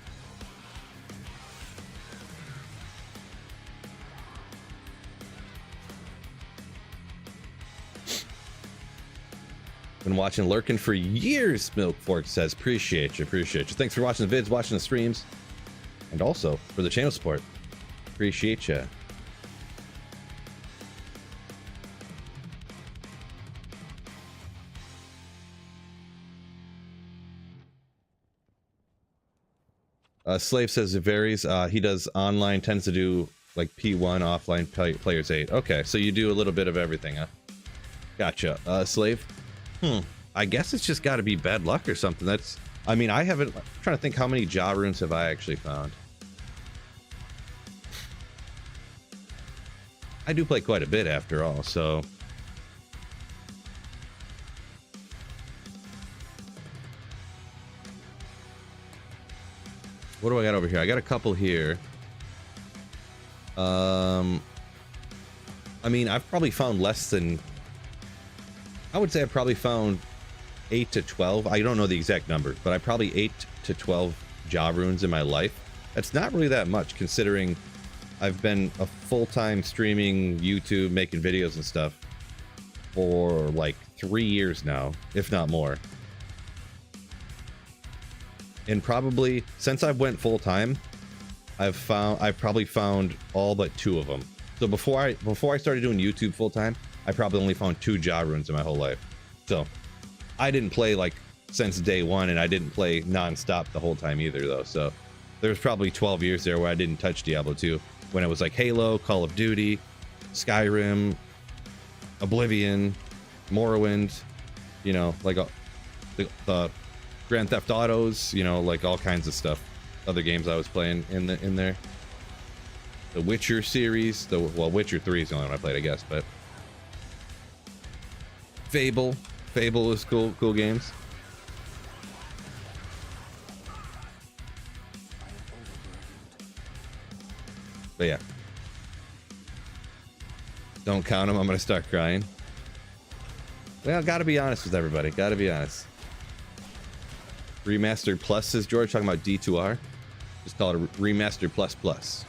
Been watching Lurkin for years, Milk Fork says. Appreciate you. Thanks for watching the vids, watching the streams, and also for the channel support. Appreciate you. Slave says it varies. He does online, tends to do like P1, offline players 8. Okay, so you do a little bit of everything, huh? Gotcha. Slave? I guess it's just got to be bad luck or something. That's, I mean, I haven't, I'm trying to think how many Ja runes have I actually found. I do play quite a bit after all, so. What do I got over here? I got a couple here. I mean, I've probably found less than, I would say I probably found 8 to 12. I don't know the exact number, but I probably 8 to 12 Ja runes in my life. That's not really that much, considering I've been a full-time streaming YouTube, making videos and stuff for like 3 years now, if not more. And probably since I've went full-time, I've probably found all but 2 of them. So before I started doing YouTube full-time, I probably only found 2 Ja runes in my whole life. So I didn't play like since day one, and I didn't play non-stop the whole time either though. So there's probably 12 years there where I didn't touch Diablo 2, when it was like Halo, Call of Duty, Skyrim, Oblivion, Morrowind, you know, like the Grand Theft Autos, you know, like all kinds of stuff. Other games I was playing in there. The Witcher series, well, Witcher 3 is the only one I played, I guess, but Fable was cool games. But yeah, don't count them. I'm gonna start crying. Well, gotta be honest with everybody. Gotta be honest. Remastered Plus, says George, talking about D2R. Just call it a Remastered Plus Plus.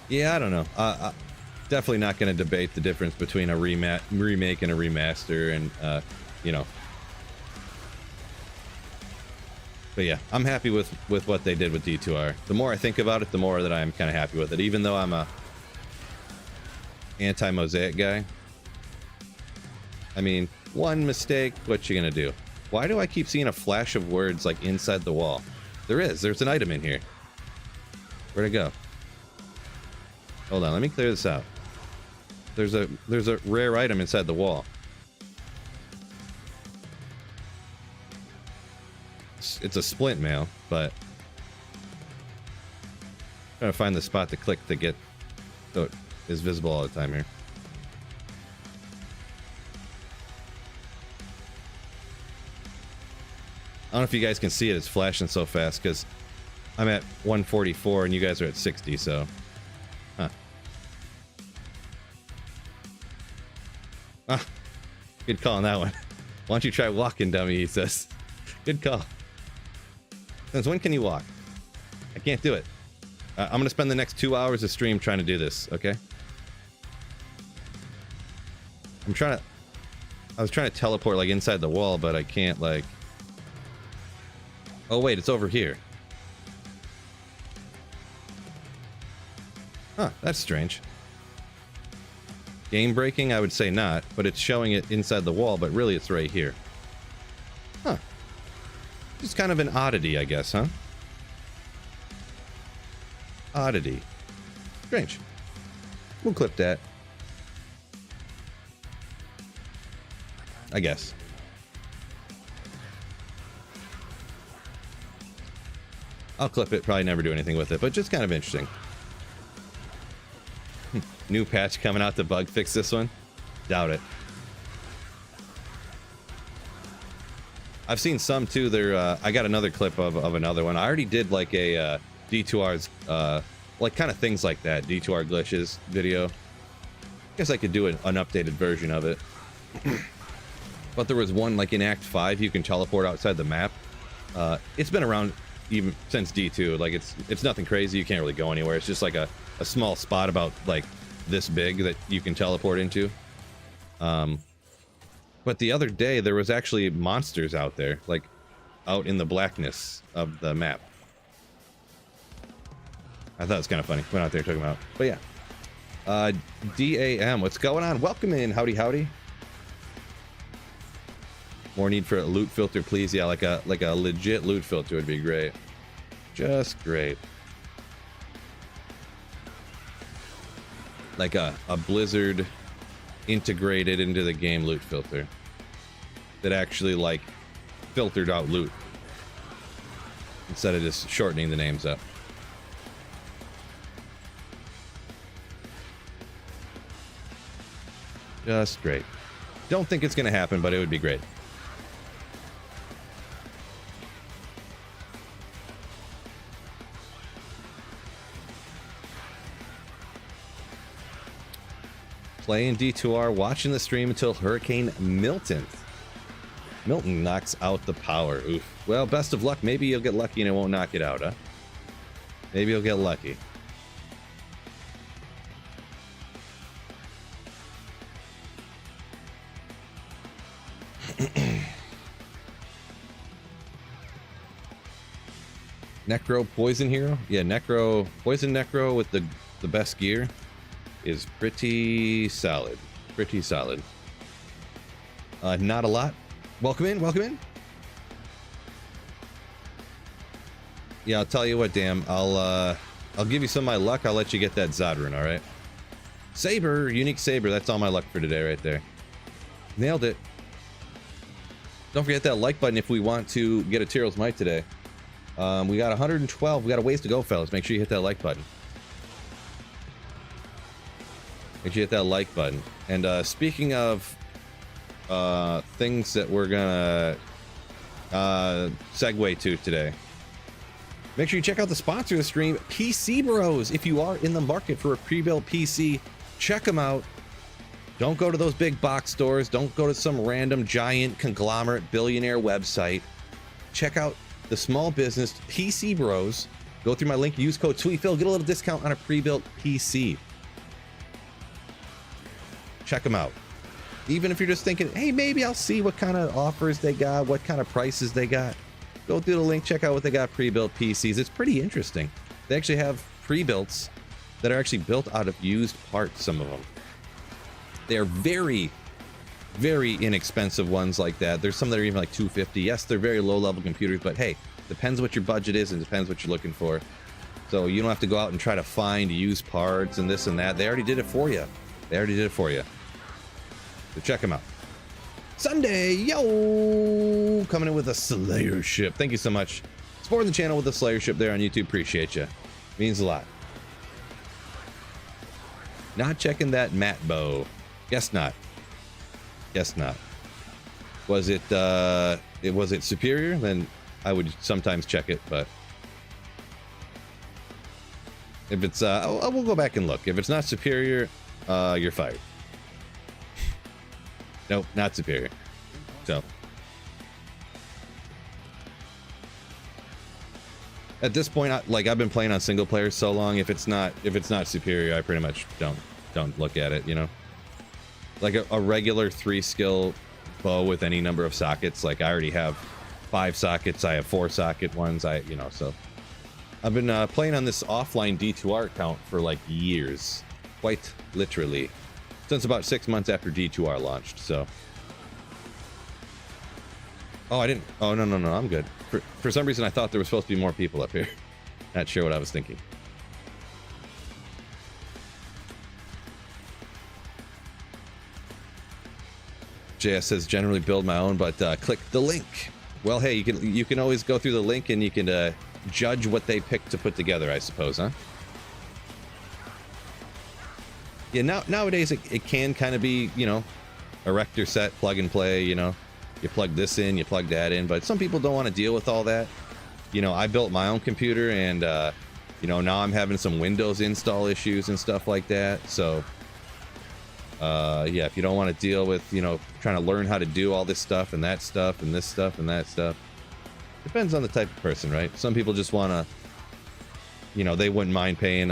Yeah, I don't know. Definitely not going to debate the difference between a remake and a remaster, and you know. But yeah, I'm happy with what they did with D2R. The more I think about it, the more that I'm kind of happy with it. Even though I'm a anti-mosaic guy. I mean, one mistake, what you gonna do? Why do I keep seeing a flash of words like inside the wall? There's an item in here. Where'd it go? Hold on, let me clear this out. There's a rare item inside the wall. It's a splint mail, but I'm trying to find the spot to click to get so it is visible all the time here. I don't know if you guys can see it, it's flashing so fast because I'm at 144 and you guys are at 60, so huh. Ah, good call on that one. Why don't you try walking, dummy, he says. Good call. Since when can you walk? I can't do it. I'm gonna spend the next 2 hours of stream trying to do this, okay? I was trying to teleport like inside the wall, but I can't like... Oh wait, it's over here. Huh, that's strange. Game breaking, I would say not, but it's showing it inside the wall, but really it's right here. Huh. Just kind of an oddity, I guess, huh? Oddity. Strange. We'll clip that. I guess. I'll clip it, probably never do anything with it, but just kind of interesting. New patch coming out to bug fix this one? Doubt it. I've seen some too. I got another clip of another one. I already did like a D2R's, like kind of things like that. D2R glitches video. Guess I could do an updated version of it. But there was one like in Act 5, you can teleport outside the map. It's been around even since D2. Like it's nothing crazy. You can't really go anywhere. It's just like a small spot about like this big that you can teleport into. But the other day there was actually monsters out there, like out in the blackness of the map. I thought it was kind of funny. Went out there talking about, but yeah. DAM, what's going on? Welcome in, howdy howdy. More need for a loot filter, please. Yeah, like a legit loot filter would be great. Just great. Like a Blizzard integrated into the game loot filter that actually like filtered out loot instead of just shortening the names up. Just great. Don't think it's gonna happen, but it would be great. Playing D2R, watching the stream until Hurricane Milton knocks out the power. Oof. Well, best of luck. Maybe you'll get lucky and it won't knock it out, huh? Maybe you'll get lucky. Necro Poison Hero? Yeah, Necro Poison Necro with the best gear is pretty solid. Pretty solid. Not a lot. Welcome in, welcome in. Yeah, I'll tell you what, damn. I'll give you some of my luck. I'll let you get that Zod rune, all right? Saber, unique saber. That's all my luck for today right there. Nailed it. Don't forget that like button if we want to get a Tyro's Might today. We got 112. We got a ways to go, fellas. Make sure you hit that like button. Make sure you hit that like button. And speaking of things that we're gonna segue to today, make sure you check out the sponsor of the stream, PC Bros. If you are in the market for a pre-built PC, check them out. Don't go to those big box stores. Don't go to some random giant conglomerate billionaire website. Check out the small business PC Bros. Go through my link, use code SweetPhil, get a little discount on a pre-built PC. Check them out. Even if you're just thinking, hey, maybe I'll see what kind of offers they got, what kind of prices they got. Go through the link, check out what they got pre-built PCs. It's pretty interesting. They actually have pre-builts that are actually built out of used parts, some of them. They're very, very inexpensive ones like that. There's some that are even like $250. Yes, they're very low-level computers, but hey, depends what your budget is and depends what you're looking for. So you don't have to go out and try to find used parts and this and that. They already did it for you. They already did it for you. So check them out. Sunday, yo, coming in with a Slayer ship. Thank you so much. Supporting the channel with the Slayer ship there on YouTube. Appreciate you. Means a lot. Not checking that mat bow. Guess not. Guess not. Was it superior? Then I would sometimes check it, but if it's we'll go back and look. If it's not superior, you're fired. Nope, not superior. So at this point, I've been playing on single player so long. If it's not superior, I pretty much don't look at it. You know, like a regular 3-skill bow with any number of sockets. Like I already have 5 sockets. I have 4 socket ones. So I've been playing on this offline D2R account for like years, quite literally. Since about 6 months after D2R launched, so. Oh, I didn't. Oh, no, I'm good. For some reason, I thought there was supposed to be more people up here. Not sure what I was thinking. JS says generally build my own, but click the link. Well, hey, you can always go through the link and you can judge what they pick to put together, I suppose, huh? Yeah, nowadays it can kind of be, you know, a Rector set, plug and play, you know. You plug this in, you plug that in, but some people don't want to deal with all that. You know, I built my own computer and, you know, now I'm having some Windows install issues and stuff like that. So, yeah, if you don't want to deal with, you know, trying to learn how to do all this stuff and that stuff and this stuff and that stuff, depends on the type of person, right? Some people just want to, you know, they wouldn't mind paying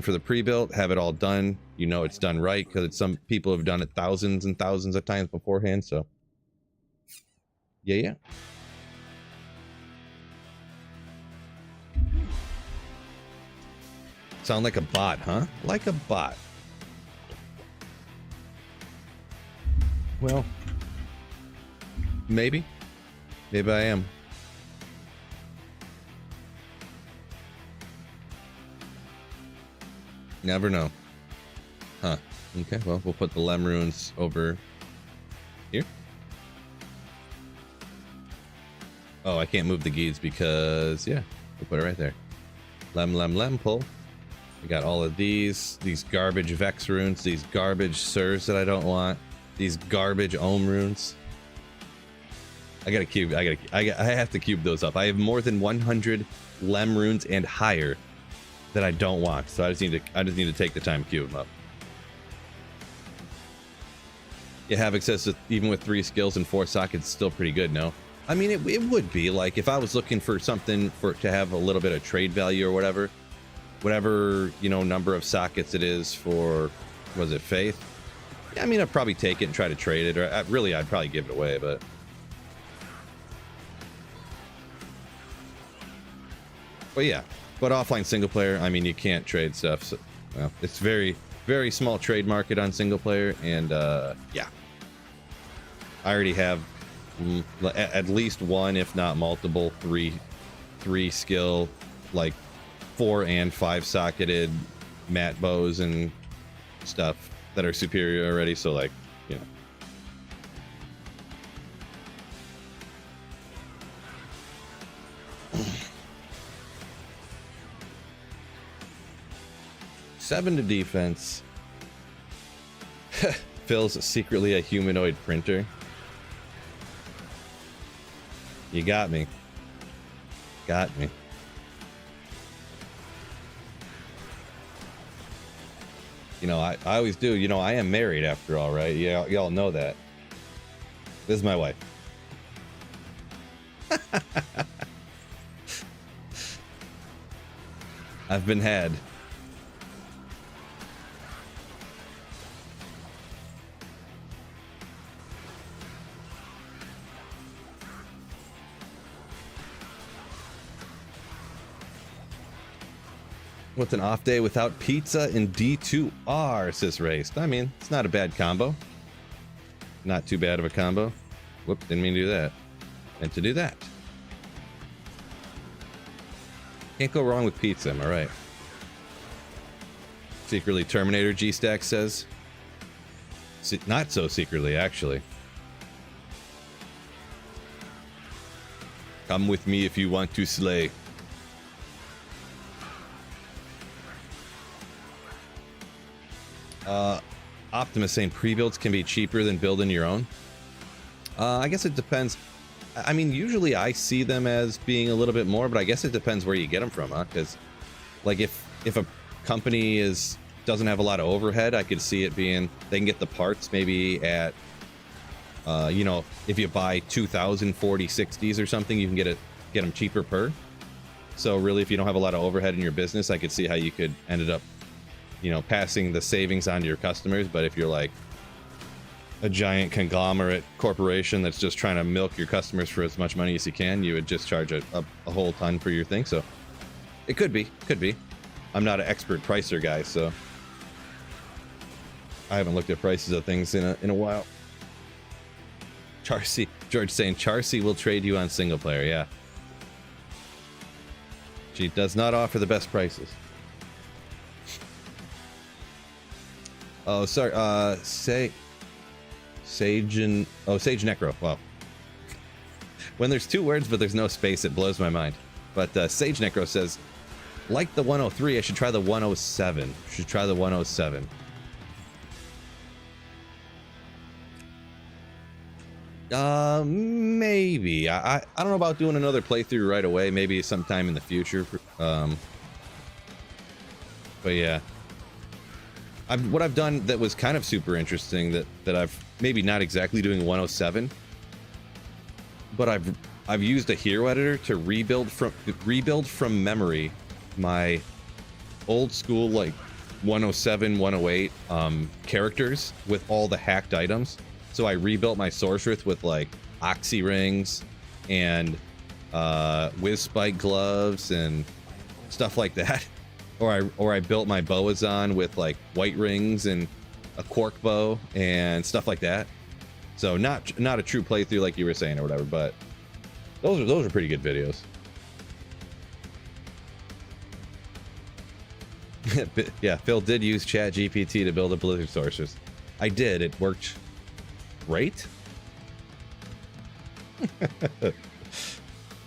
for the pre-built, have it all done. You know it's done right because some people have done it thousands and thousands of times beforehand. So, yeah. Sound like a bot, huh? Like a bot. Well, maybe I am. Never know. Huh. Okay, well, we'll put the Lem runes over here. Oh, I can't move the Geeds because, yeah, we'll put it right there. Lem, pull. We got all of these garbage Vex runes, these garbage Sirs that I don't want, these garbage Ohm runes. I have to cube those up. I have more than 100 Lem runes and higher that I don't want, so I just need to take the time to cube them up. Yeah, Havoc says that even with 3 skills and 4 sockets, it's still pretty good. No, I mean it would be like if I was looking for something to have a little bit of trade value or whatever, you know, number of sockets it is for, was it Faith? Yeah, I mean I'd probably take it and try to trade it, or I'd probably give it away, but. But yeah. But offline single player, I mean, you can't trade stuff. So, well, it's very, very small trade market on single player, and yeah, I already have at least one, if not multiple, three skill like 4 and 5 socketed matte bows and stuff that are superior already. So like, you know. Seven to defense. Phil's secretly a humanoid printer. You got me. Got me. You know, I always do. You know, I am married after all, right? Yeah, y'all know that. This is my wife. I've been had. What's an off day without pizza and D2R, says Raced. I mean, it's not a bad combo. Not too bad of a combo. Whoop, didn't mean to do that. And to do that. Can't go wrong with pizza, am I right? Secretly Terminator G-Stack says. Not so secretly, actually. Come with me if you want to slay. Optimus saying pre-builds can be cheaper than building your own. I guess it depends. I mean, usually I see them as being a little bit more, but I guess it depends where you get them from, huh? Because, like, if a company doesn't have a lot of overhead, I could see it being they can get the parts maybe at, you know, if you buy 2,000 4060s or something, you can get them cheaper per. So really, if you don't have a lot of overhead in your business, I could see how you could end up, you know, passing the savings on to your customers. But if you're like a giant conglomerate corporation that's just trying to milk your customers for as much money as you can, you would just charge a whole ton for your thing. So it could be. I'm not an expert pricer guy, so I haven't looked at prices of things in a while. George saying Charcy will trade you on single player. Yeah, she does not offer the best prices. Oh, sorry. Sage Necro. Wow. When there's two words but there's no space, it blows my mind. But Sage Necro says, like the 103, I should try the 107. Should try the 107. Maybe. I don't know about doing another playthrough right away. Maybe sometime in the future. But yeah. What I've done that was kind of super interesting that I've maybe not exactly doing 107, but I've used a hero editor to rebuild from memory my old school like 107, 108 characters with all the hacked items. So I rebuilt my Sorceress with like Oxy rings and Whiz Spike gloves and stuff like that. Or I built my Boazon with like white rings and a quark bow and stuff like that. So not a true playthrough like you were saying or whatever, but those are pretty good videos. Yeah, Phil did use ChatGPT to build a Blizzard Sorceress. I did. It worked great.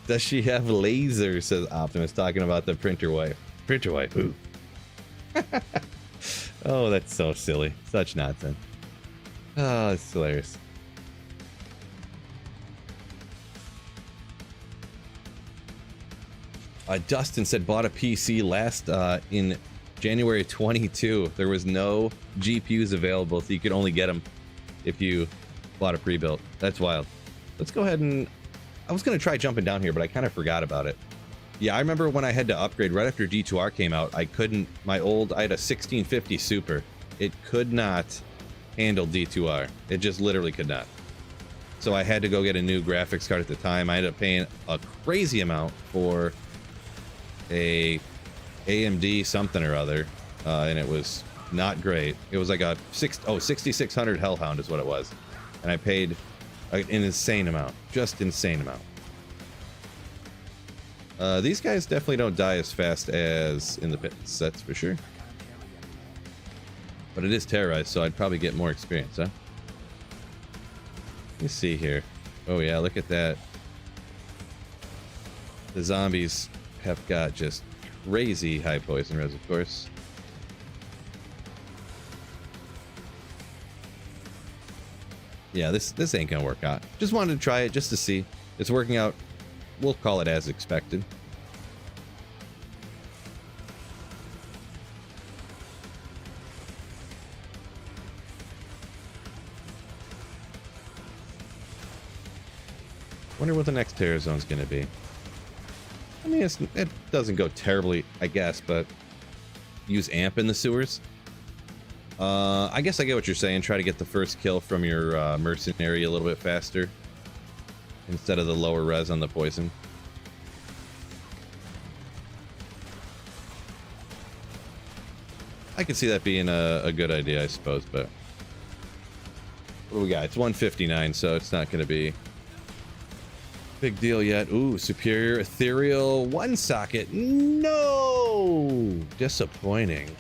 Does she have lasers? Says Optimus, talking about the printer wife. Printer wife. Ooh. Oh, that's so silly. Such nonsense. Oh, it's hilarious. Dustin said bought a PC last in January 22. There was no GPUs available, so you could only get them if you bought a pre-built. That's wild. Let's go ahead and... I was going to try jumping down here, but I kind of forgot about it. Yeah, I remember when I had to upgrade right after D2R came out, I couldn't... I had a 1650 Super. It could not handle D2R. It just literally could not. So I had to go get a new graphics card at the time. I ended up paying a crazy amount for a AMD something or other, and it was not great. It was like a 6600 Hellhound is what it was, and I paid an insane amount, just insane amount. These guys definitely don't die as fast as in the pits, that's for sure. But it is terrorized, so I'd probably get more experience, huh? Let me see here. Oh yeah, look at that. The zombies have got just crazy high poison res, of course. Yeah, this ain't gonna work out. Just wanted to try it just to see. It's working out. We'll call it as expected. Wonder what the next terror zone's gonna be. I mean, it doesn't go terribly, I guess, but use amp in the sewers. I guess I get what you're saying. Try to get the first kill from your mercenary a little bit faster instead of the lower res on the poison. I could see that being a good idea, I suppose, but what do we got? It's 159, so it's not going to be big deal yet. Ooh, superior ethereal one socket. No, disappointing.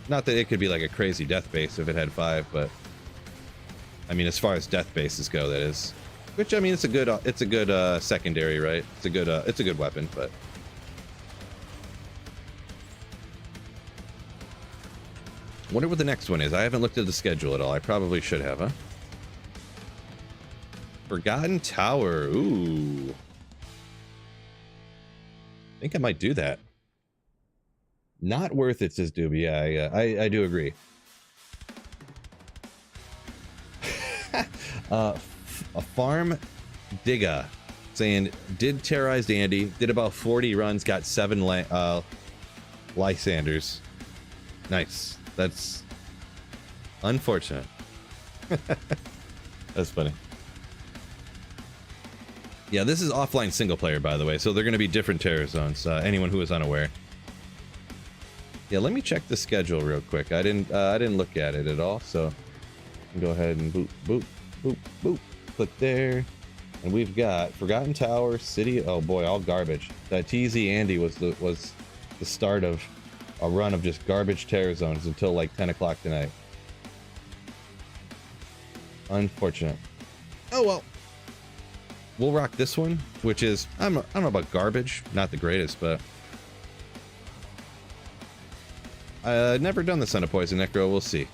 Not that it could be like a crazy death base if it had 5, but I mean, as far as death bases go, that is. Which I mean, it's a good secondary, right? It's a good weapon, but. Wonder what the next one is. I haven't looked at the schedule at all. I probably should have, huh? Forgotten Tower. Ooh. I think I might do that. Not worth it, says Doobie. Yeah, I do agree. A farm digga saying did terrorized Andy, did about 40 runs, got 7 Lysanders. Nice. That's unfortunate. That's funny. Yeah, this is offline single player, by the way, so they're going to be different terror zones. Anyone who is unaware. Yeah, let me check the schedule real quick. I didn't look at it at all, so go ahead and boop, boop, boop, boop. Click there, and we've got Forgotten Tower, City. Oh boy, all garbage. That TZ Andy was the start of a run of just garbage terror zones until like 10 o'clock tonight. Unfortunate. Oh well. We'll rock this one, which is I don't know about garbage, not the greatest, but never done this on a poison necro. We'll see.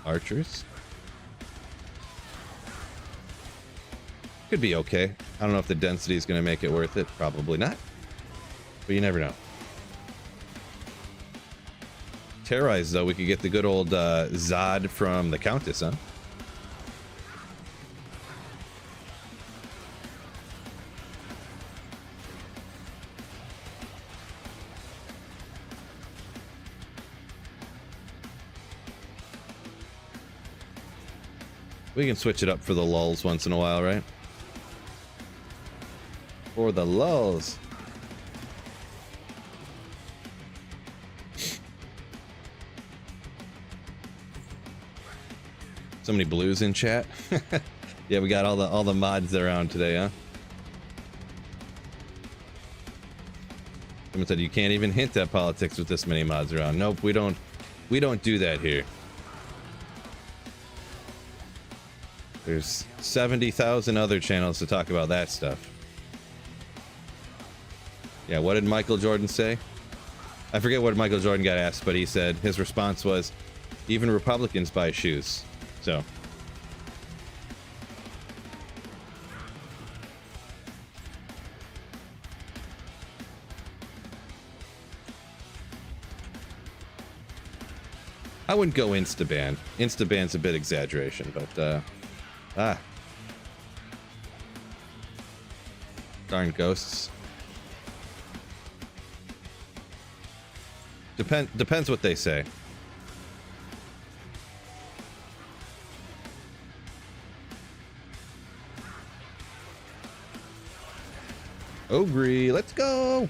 Archers could be okay. I don't know if the density is going to make it worth it. Probably not, but you never know. Terrorize though, we could get the good old Zod from the Countess, huh? We can switch it up for the lulls once in a while, right? For the lulls. So many blues in chat. Yeah, we got all the mods around today, huh? Someone said you can't even hint at politics with this many mods around. Nope, we don't do that here. There's 70,000 other channels to talk about that stuff. Yeah, what did Michael Jordan say? I forget what Michael Jordan got asked, but he said his response was, even Republicans buy shoes. So. I wouldn't go insta-ban. Insta-ban's a bit exaggeration, but darn ghosts. Depends what they say. Ogre, let's go.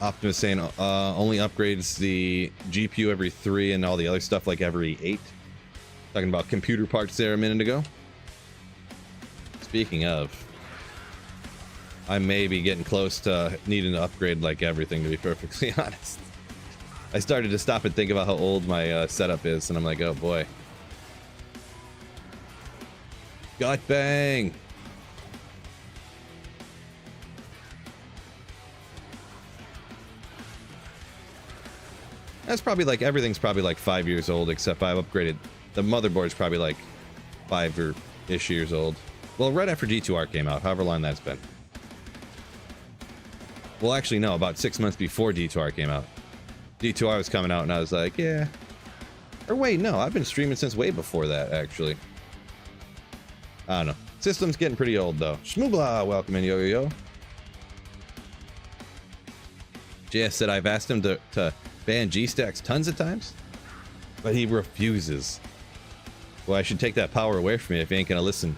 Optimus saying only upgrades the GPU every 3 and all the other stuff like every 8. Talking about computer parts there a minute ago. Speaking of, I may be getting close to needing to upgrade like everything, to be perfectly honest. I started to stop and think about how old my setup is, and I'm like, oh boy. Gut bang! That's probably like, everything's probably like 5 years old, except I've upgraded. The motherboard's probably like 5-ish years old. Well, right after D2R came out, however long that's been. Well, actually, no, about 6 months before D2R came out. D2R was coming out, and I was like, yeah. Or wait, no, I've been streaming since way before that, actually. I don't know. System's getting pretty old, though. Shmoobla, welcome in, yo. JS said I've asked him to ban G-Stacks tons of times, but he refuses. Well, I should take that power away from me if he ain't gonna listen.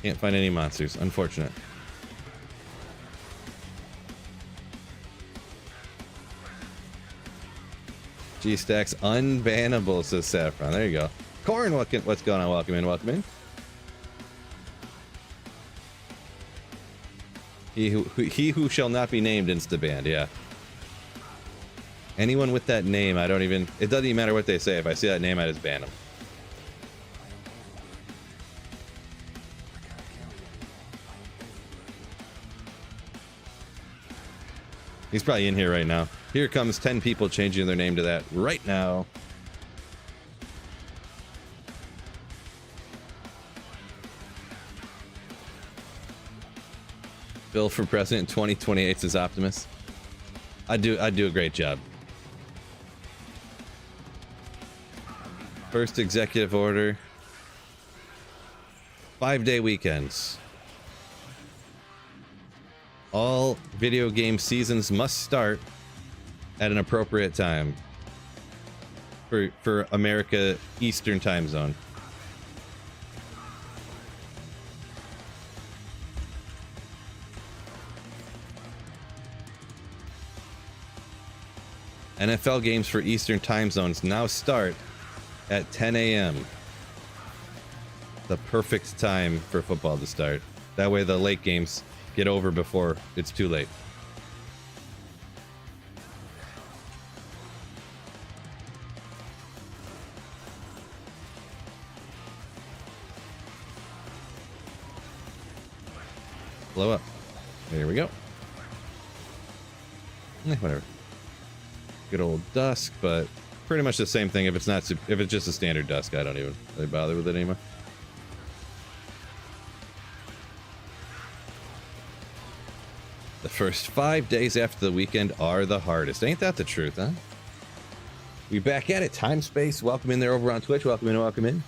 Can't find any monsters. Unfortunate. G-Stacks unbannable, says Saffron. There you go. Corn, what's going on? Welcome in, welcome in. He who shall not be named insta-banned, yeah. Anyone with that name, I don't even... It doesn't even matter what they say. If I see that name, I just ban them. He's probably in here right now. Here comes 10 people changing their name to that right now. Bill for president in 2028 says Optimus. I do a great job. First executive order. 5-day weekends. All video game seasons must start at an appropriate time for America Eastern time zone. NFL games for Eastern time zones now start at 10 a.m. The perfect time for football to start. That way the late games get over before it's too late. Blow up. There we go. Whatever. Good old dusk, but pretty much the same thing. If it's just a standard dusk, I don't even really bother with it anymore. The first 5 days after the weekend are the hardest. Ain't that the truth, huh? We back at it. Time Space, welcome in there over on Twitch. Welcome in, welcome in.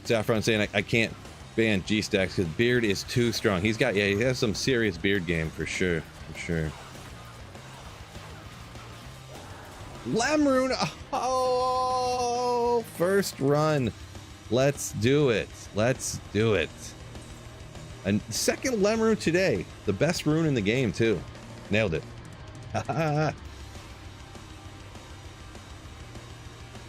Saffron saying I can't ban G-Stacks because Beard is too strong. He has some serious Beard game for sure. For sure. Lamroon! Oh! First run. Let's do it. Let's do it. And second Lemrune today. The best rune in the game, too. Nailed it.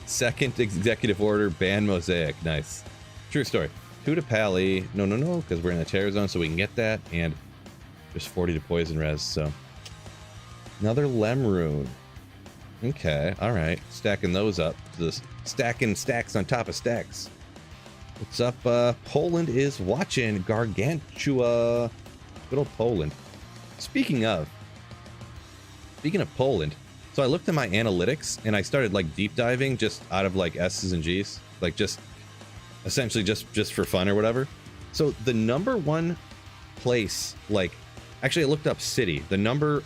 Second executive order, ban Mosaic. Nice. True story. 2 to Pally. No, because we're in the terror zone, so we can get that. And just 40 to poison res, so. Another Lemrune. Okay, alright. Stacking those up. Just stacking stacks on top of stacks. What's up? Poland is watching. Gargantua. Good old Poland. Speaking of Poland, so I looked at my analytics and I started like deep diving just out of like S's and G's, like just essentially just for fun or whatever. So the number one place, like actually I looked up city, the number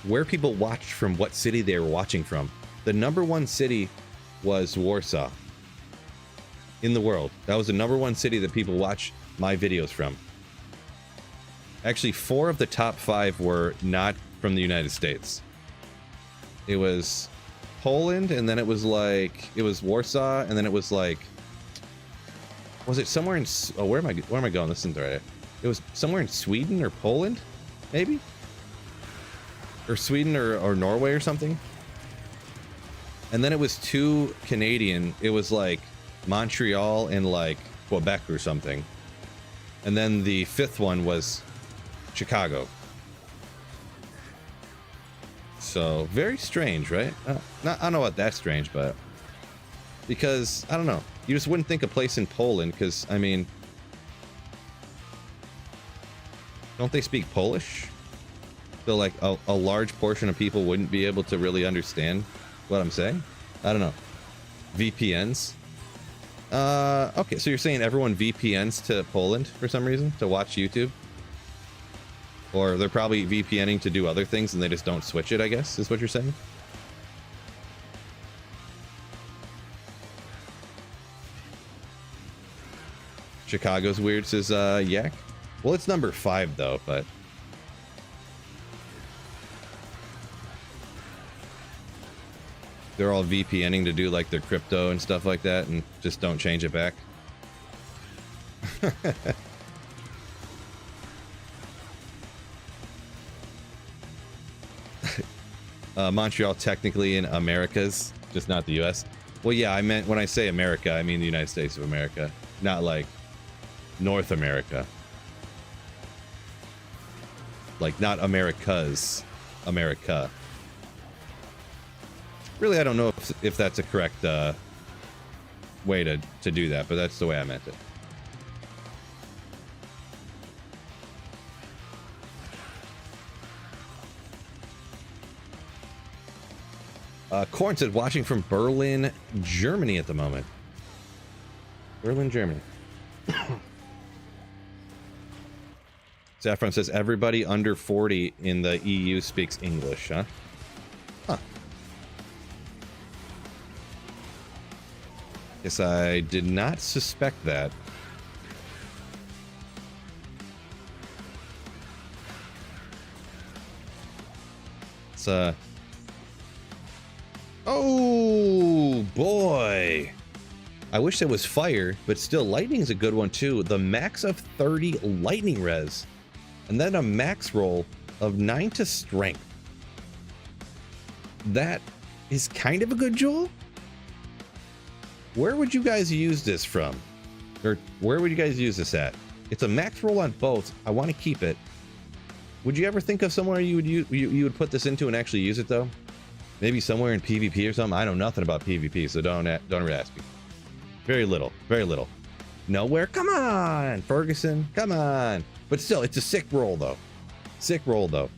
where people watched from what city they were watching from. The number one city was Warsaw. In the world. That was the number one city that people watch my videos from. Actually, 4 of the top 5 were not from the United States. It was Poland, and then it was like it was Warsaw, and then it was like, was it somewhere in? Oh, where am I going? This isn't right. It was somewhere in Sweden or Poland, maybe, or Sweden or Norway or something. And then it was 2 Canadian. It was like Montreal and like Quebec or something. And then the 5th one was Chicago. So very strange, right? I don't know what that's strange, but because I don't know, you just wouldn't think a place in Poland, because I mean, don't they speak Polish? So like a large portion of people wouldn't be able to really understand what I'm saying. I don't know. VPNs. Okay, so you're saying everyone VPNs to Poland for some reason to watch YouTube? Or they're probably VPNing to do other things and they just don't switch it, I guess, is what you're saying? Chicago's weird, says Yak. Well, it's number 5 though, but they're all VPNing to do like their crypto and stuff like that and just don't change it back. Montreal technically in Americas, just not the US. Well, yeah, I meant when I say America, I mean the United States of America, not like North America. Like not Americas, America. Really, I don't know if that's a correct way to do that, but that's the way I meant it. Corn said watching from Berlin, Germany at the moment. Berlin, Germany. Saffron says everybody under 40 in the EU speaks English, huh? Huh. Guess I did not suspect that. It's oh boy, I wish there was fire, but still lightning's a good one too. The max of 30 lightning res, and then a max roll of 9 to strength. That is kind of a good jewel. Where would you guys use this from? Or where would you guys use this at? It's a max roll on both. I want to keep it. Would you ever think of somewhere you would put this into and actually use it though? Maybe somewhere in PvP or something. I know nothing about PvP, so don't really ask me. Very little, very little. Nowhere. Come on, Ferguson. Come on. But still, it's a sick roll though. Sick roll though.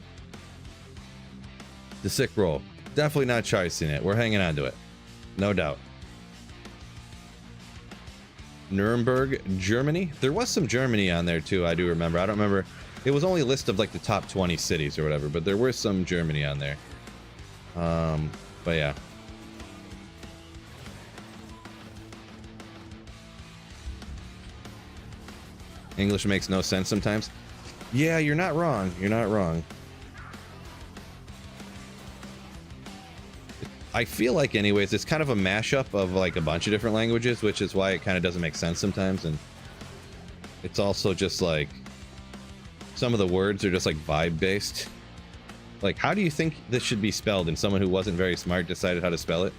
The sick roll. Definitely not chasing it. We're hanging on to it, no doubt. Nuremberg, Germany. There was some Germany on there too. I do remember. I don't remember. It was only a list of like the top 20 cities or whatever, but there were some Germany on there. But yeah. English makes no sense sometimes. Yeah, you're not wrong. You're not wrong. I feel like anyways, it's kind of a mashup of like a bunch of different languages, which is why it kind of doesn't make sense sometimes. And it's also just like some of the words are just like vibe based. Like, how do you think this should be spelled? And someone who wasn't very smart decided how to spell it.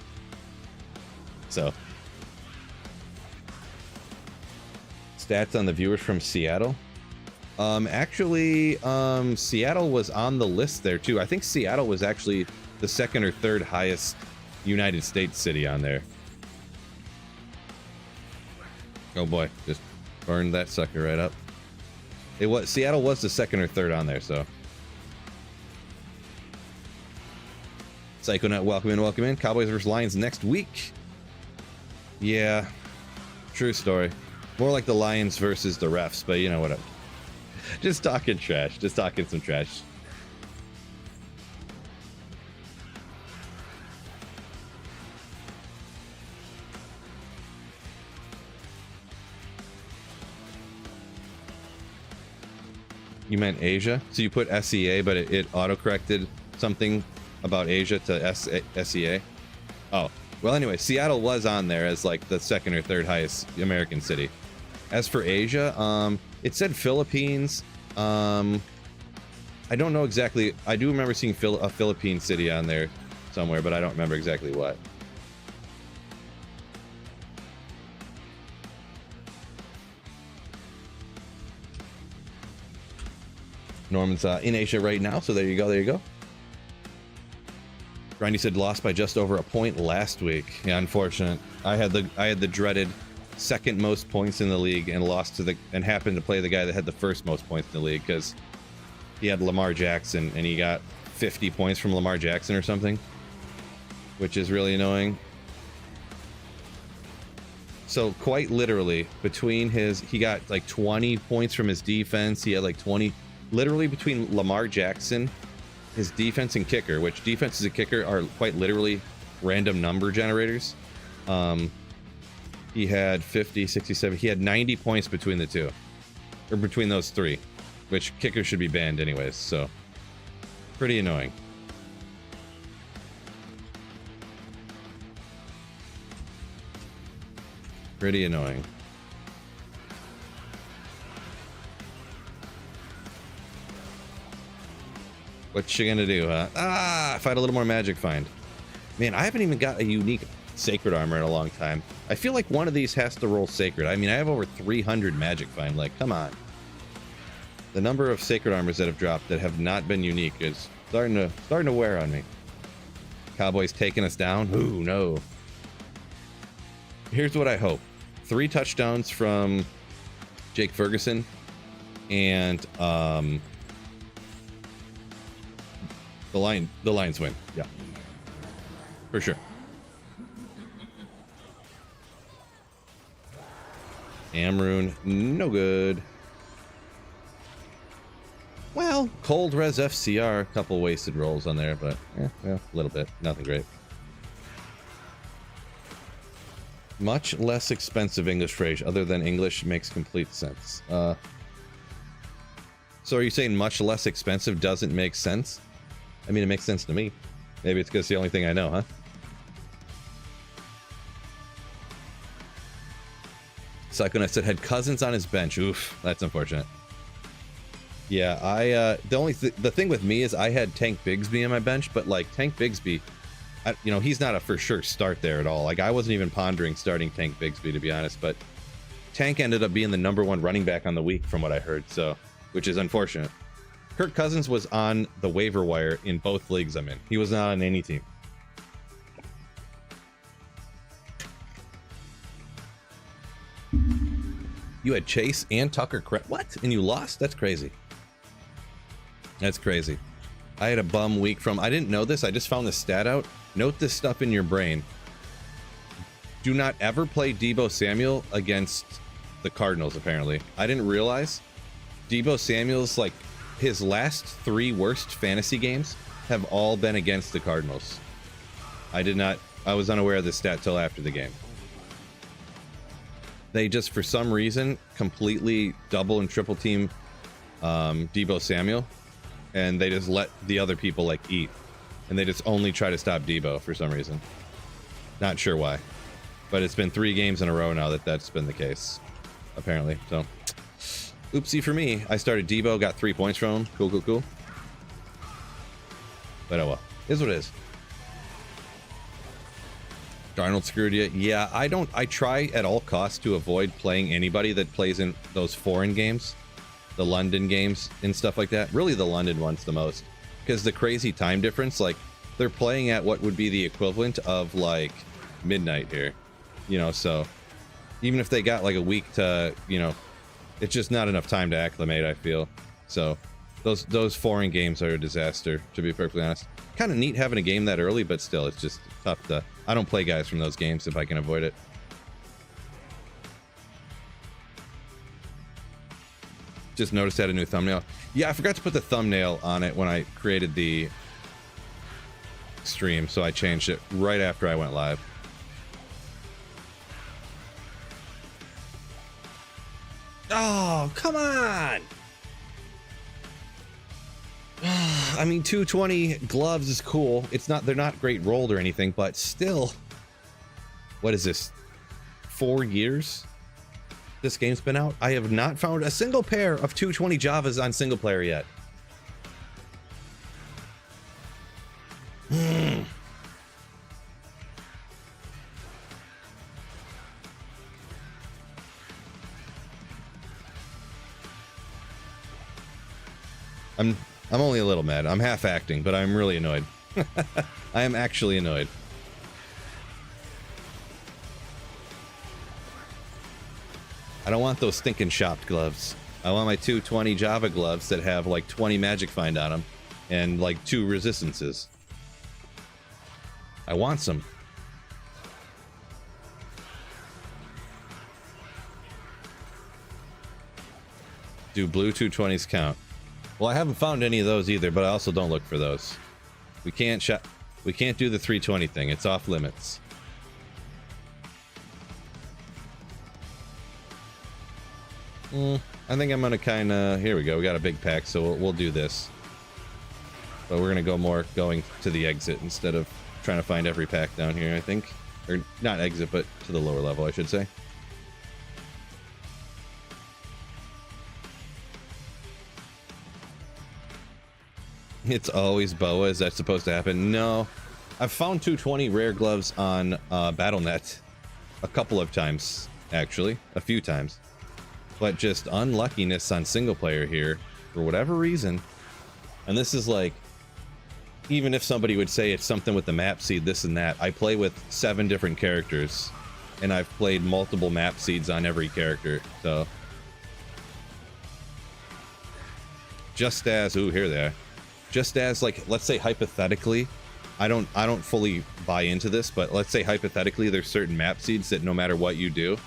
So, stats on the viewers from Seattle. Actually, Seattle was on the list there too. I think Seattle was actually the 2nd or 3rd highest United States city on there. Oh boy, just burned that sucker right up. Seattle was the 2nd or 3rd on there, so. Psychonet, welcome in, welcome in. Cowboys versus Lions next week. Yeah, true story. More like the Lions versus the refs, but you know what? Just talking trash. Just talking some trash. You meant Asia? So you put SEA, but it auto-corrected something about Asia to SEA? Oh, well, anyway, Seattle was on there as like the second or third highest American city. As for Asia, it said Philippines. I don't know exactly. I do remember seeing a Philippine city on there somewhere, but I don't remember exactly what. Norman's in Asia right now, so there you go, there you go. Grindy said lost by just over a point last week. Yeah, unfortunate. I had the dreaded second most points in the league and lost to and happened to play the guy that had the first most points in the league because he had Lamar Jackson and he got 50 points from Lamar Jackson or something, which is really annoying. So quite literally between he got like 20 points from his defense. He had like 20. Literally between Lamar Jackson, his defense and kicker, which defenses and kicker are quite literally random number generators. He had 50, 67. He had 90 points between the two, or between those three, which kicker should be banned anyways. So pretty annoying. Pretty annoying. What you gonna do, huh? Fight a little more magic find. Man, I haven't even got a unique sacred armor in a long time. I feel like one of these has to roll sacred. I mean, I have over 300 magic find. Like, come on. The number of sacred armors that have dropped that have not been unique is starting to wear on me. Cowboys taking us down? Ooh, no. Here's what I hope. 3 touchdowns from Jake Ferguson and the Lions win. Yeah. For sure. Amrune, no good. Well, Cold Res FCR, a couple wasted rolls on there, but yeah, a little bit. Nothing great. Much less expensive English phrase other than English makes complete sense. So are you saying much less expensive doesn't make sense? I mean, it makes sense to me. Maybe it's because it's the only thing I know, huh? Psychonaut said had Cousins on his bench. Oof, that's unfortunate. Yeah, the thing with me is I had Tank Bigsby on my bench, but like Tank Bigsby, he's not a for sure start there at all. Like I wasn't even pondering starting Tank Bigsby to be honest, but Tank ended up being the #1 running back on the week from what I heard, so which is unfortunate. Kirk Cousins was on the waiver wire in both leagues I'm in. He was not on any team. You had Chase and Tucker. What? And you lost? That's crazy. That's crazy. I had a bum week from... I didn't know this. I just found this stat out. Note this stuff in your brain. Do not ever play Deebo Samuel against the Cardinals, apparently. I didn't realize. Deebo Samuel's, like, his last 3 worst fantasy games have all been against the Cardinals. I was unaware of this stat till after the game. They just, for some reason, completely double and triple team Deebo Samuel, and they just let the other people, like, eat. And they just only try to stop Deebo for some reason. Not sure why. But it's been 3 games in a row now that's been the case, apparently. So, oopsie for me. I started Deebo, got 3 points from him. Cool. But oh well. Is what it is. Darnold screwed you. Yeah, I try at all costs to avoid playing anybody that plays in those foreign games. The London games and stuff like that. Really the London ones the most. Because the crazy time difference, like, they're playing at what would be the equivalent of, like, midnight here. So even if they got, like, a week to, it's just not enough time to acclimate, I feel. So those foreign games are a disaster, to be perfectly honest. Kind of neat having a game that early, but still, it's just tough to... I don't play guys from those games if I can avoid it. Just noticed I had a new thumbnail. Yeah, I forgot to put the thumbnail on it when I created the stream, so I changed it right after I went live. Oh, come on! I mean, 220 gloves is cool. They're not great rolled or anything, but still, what is this? 4 years this game's been out? I have not found a single pair of 220 Javas on single player yet. I'm only a little mad. I'm half acting, but I'm really annoyed. I am actually annoyed. I don't want those stinking shopped gloves. I want my 220 Java gloves that have like 20 magic find on them and like 2 resistances. I want some. Do blue 220s count? Well, I haven't found any of those either, but I also don't look for those. We can't do the 320 thing. It's off limits. I think I'm gonna kind of... Here we go. We got a big pack, so we'll do this. But we're gonna go more going to the exit instead of trying to find every pack down here, I think. Or not exit, but to the lower level, I should say. It's always boa. Is that supposed to happen? No. I've found 220 rare gloves on Battle.net a couple of times, actually. A few times. But just unluckiness on single player here, for whatever reason. And this is like, even if somebody would say it's something with the map seed, this and that, I play with 7 different characters, and I've played multiple map seeds on every character, so. Just as, ooh, here they are. Just as, like, let's say hypothetically, I don't fully buy into this, but let's say hypothetically there's certain map seeds that no matter what you do,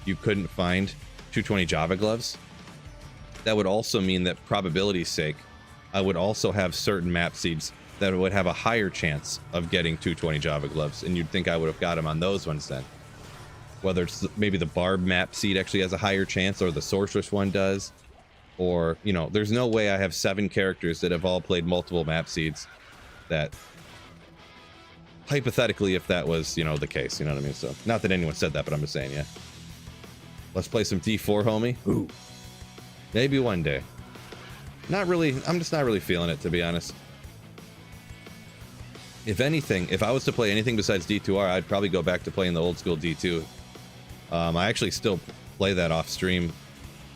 you couldn't find 220 Java gloves. That would also mean that, probability's sake, I would also have certain map seeds that would have a higher chance of getting 220 Java gloves, and you'd think I would have got them on those ones then. Whether it's maybe the Barb map seed actually has a higher chance, or the Sorceress one does, or, you know, there's no way I have 7 characters that have all played multiple map seeds that, hypothetically, if that was, you know, the case, you know what I mean? So, not that anyone said that, but I'm just saying, yeah. Let's play some D4, homie. Ooh. Maybe one day. Not really, I'm just not really feeling it, to be honest. If anything, if I was to play anything besides D2R, I'd probably go back to playing the old school D2. I actually still play that off stream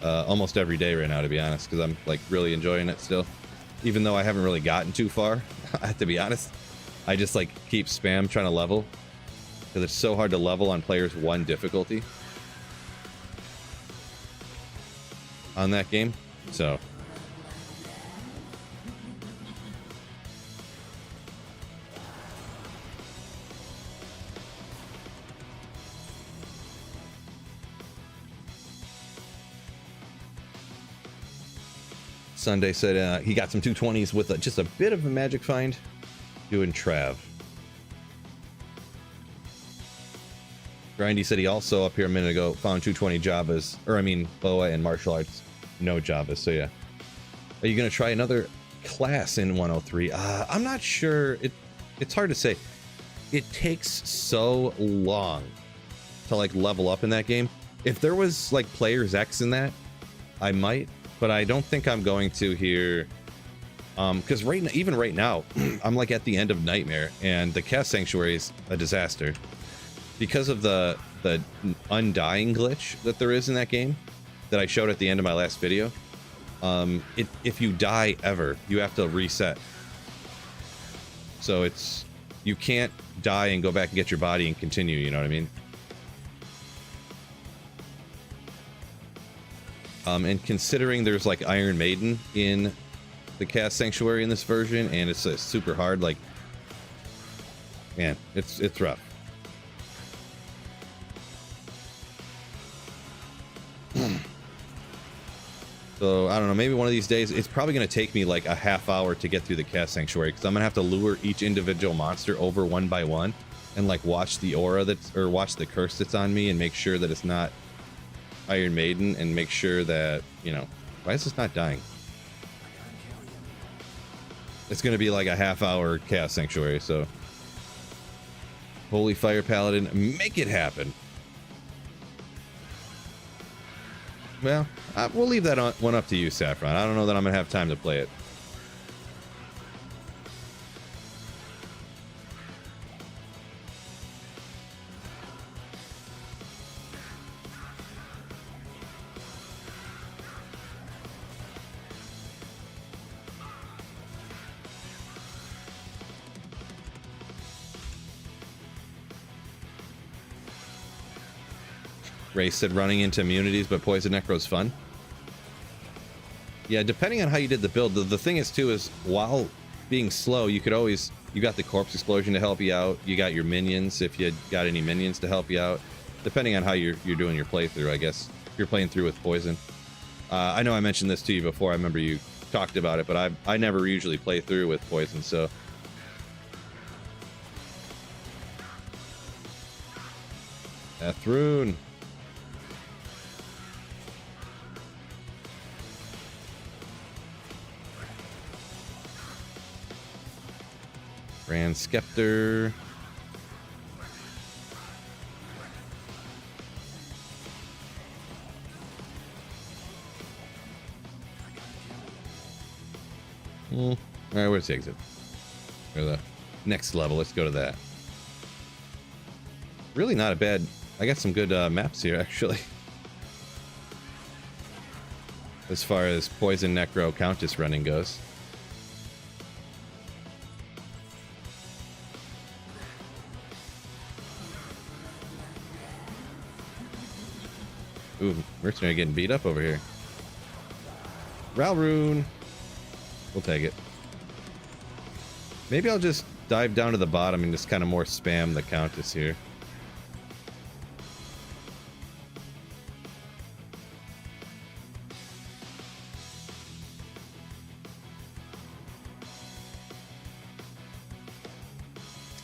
almost every day right now, to be honest, because I'm like really enjoying it still. Even though I haven't really gotten too far, to be honest. I just like keep spam trying to level, because it's so hard to level on players 1 difficulty on that game. So Sunday said he got some 220s with just a bit of a magic find doing Trav. Grindy said he also, up here a minute ago, found 220 Javas, or I mean Boa and martial arts, no Javas, so yeah. Are you going to try another class in 103? I'm not sure. It's hard to say. It takes so long to like level up in that game. If there was like Players X in that, I might, but I don't think I'm going to here. Because even right now, I'm like at the end of Nightmare, and the Cast Sanctuary is a disaster because of the undying glitch that there is in that game that I showed at the end of my last video. If you die ever, you have to reset. So you can't die and go back and get your body and continue, you know what I mean? And considering there's like Iron Maiden in the Cast Sanctuary in this version, and it's super hard, like, man, it's rough. So I don't know, maybe one of these days, it's probably going to take me like a half hour to get through the Cast Sanctuary, because I'm gonna have to lure each individual monster over one by one and like watch the aura watch the curse that's on me and make sure that it's not Iron Maiden, and make sure that, you know, why is this not dying? It's going to be like a half-hour Chaos Sanctuary, so... Holy Fire Paladin, make it happen. Well, we'll leave that one up to you, Saffron. I don't know that I'm going to have time to play it. Ray said running into immunities, but Poison Necro's fun. Yeah, depending on how you did the build. The thing is, too, is while being slow, you could always... You got the Corpse Explosion to help you out. You got your minions, if you got any minions to help you out. Depending on how you're doing your playthrough, I guess. If you're playing through with Poison. I know I mentioned this to you before. I remember you talked about it, but I never usually play through with Poison, so... Ethrune. Grand Scepter. All right, where's the exit? Or the next level. Let's go to that. Really not a bad... I got some good maps here, actually. As far as Poison Necro Countess running goes. Ooh, Mercenary getting beat up over here. Ralrune. We'll take it. Maybe I'll just dive down to the bottom and just kind of more spam the Countess here.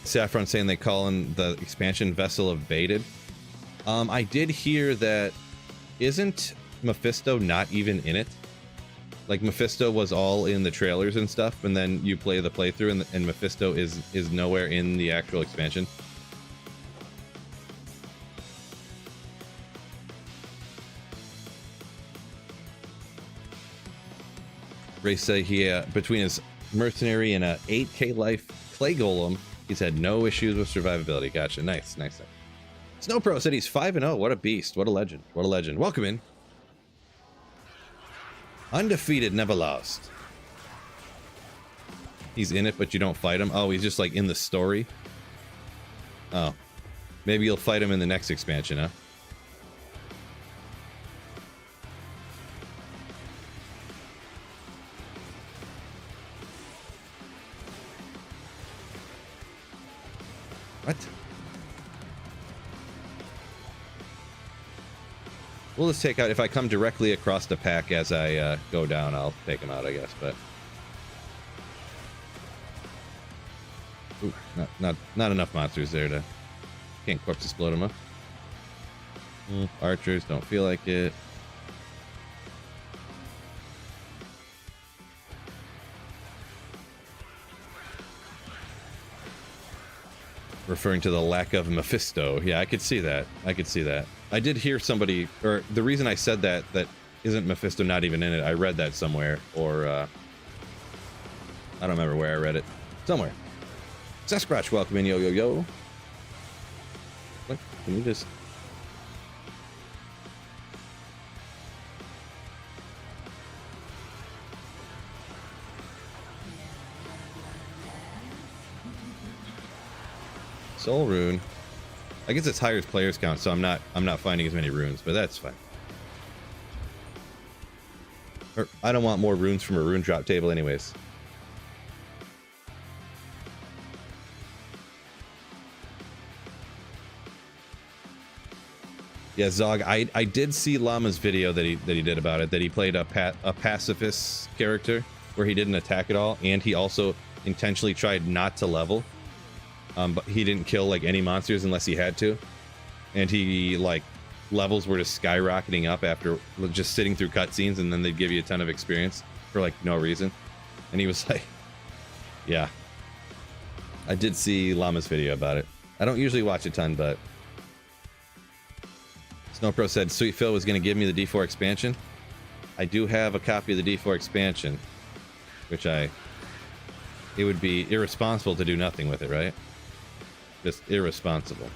Saffron saying they call in the expansion Vessel of Baited. I did hear that... Isn't Mephisto not even in it? Like, Mephisto was all in the trailers and stuff, and then you play the playthrough, and Mephisto is nowhere in the actual expansion. Ray say he, between his Mercenary and a 8k life Clay Golem, he's had no issues with survivability. Gotcha. Nice, nice. Snowpro said he's 5-0. What a beast. What a legend. What a legend. Welcome in. Undefeated, never lost. He's in it, but you don't fight him. Oh, he's just like in the story. Oh. Maybe you'll fight him in the next expansion, huh? What? We'll just take out, if I come directly across the pack as I go down, I'll take him out, I guess, but... Ooh, not enough monsters there to... Can't corpse explode them, huh? Archers, don't feel like it. Referring to the lack of Mephisto. Yeah, I could see that. I could see that. I did hear somebody, or the reason I said that isn't Mephisto not even in it. I read that somewhere, or I don't remember where I read it. Somewhere. Sasquatch, welcome in, yo, yo, yo. What? Can you just... Soul Rune. I guess it's higher players count, so I'm not finding as many runes, but that's fine. Or I don't want more runes from a rune drop table anyways. Yeah, Zog, I did see Llama's video that he did about it, that he played a pacifist character where he didn't attack at all, and he also intentionally tried not to level. But he didn't kill like any monsters unless he had to, and he like levels were just skyrocketing up after just sitting through cutscenes, and then they'd give you a ton of experience for like no reason. And he was like, Yeah. I did see Llama's video about it. I don't usually watch a ton, but Snowpro said Sweet Phil was going to give me the D4 expansion. I do have a copy of the D4 expansion, which it would be irresponsible to do nothing with it, right? Just irresponsible.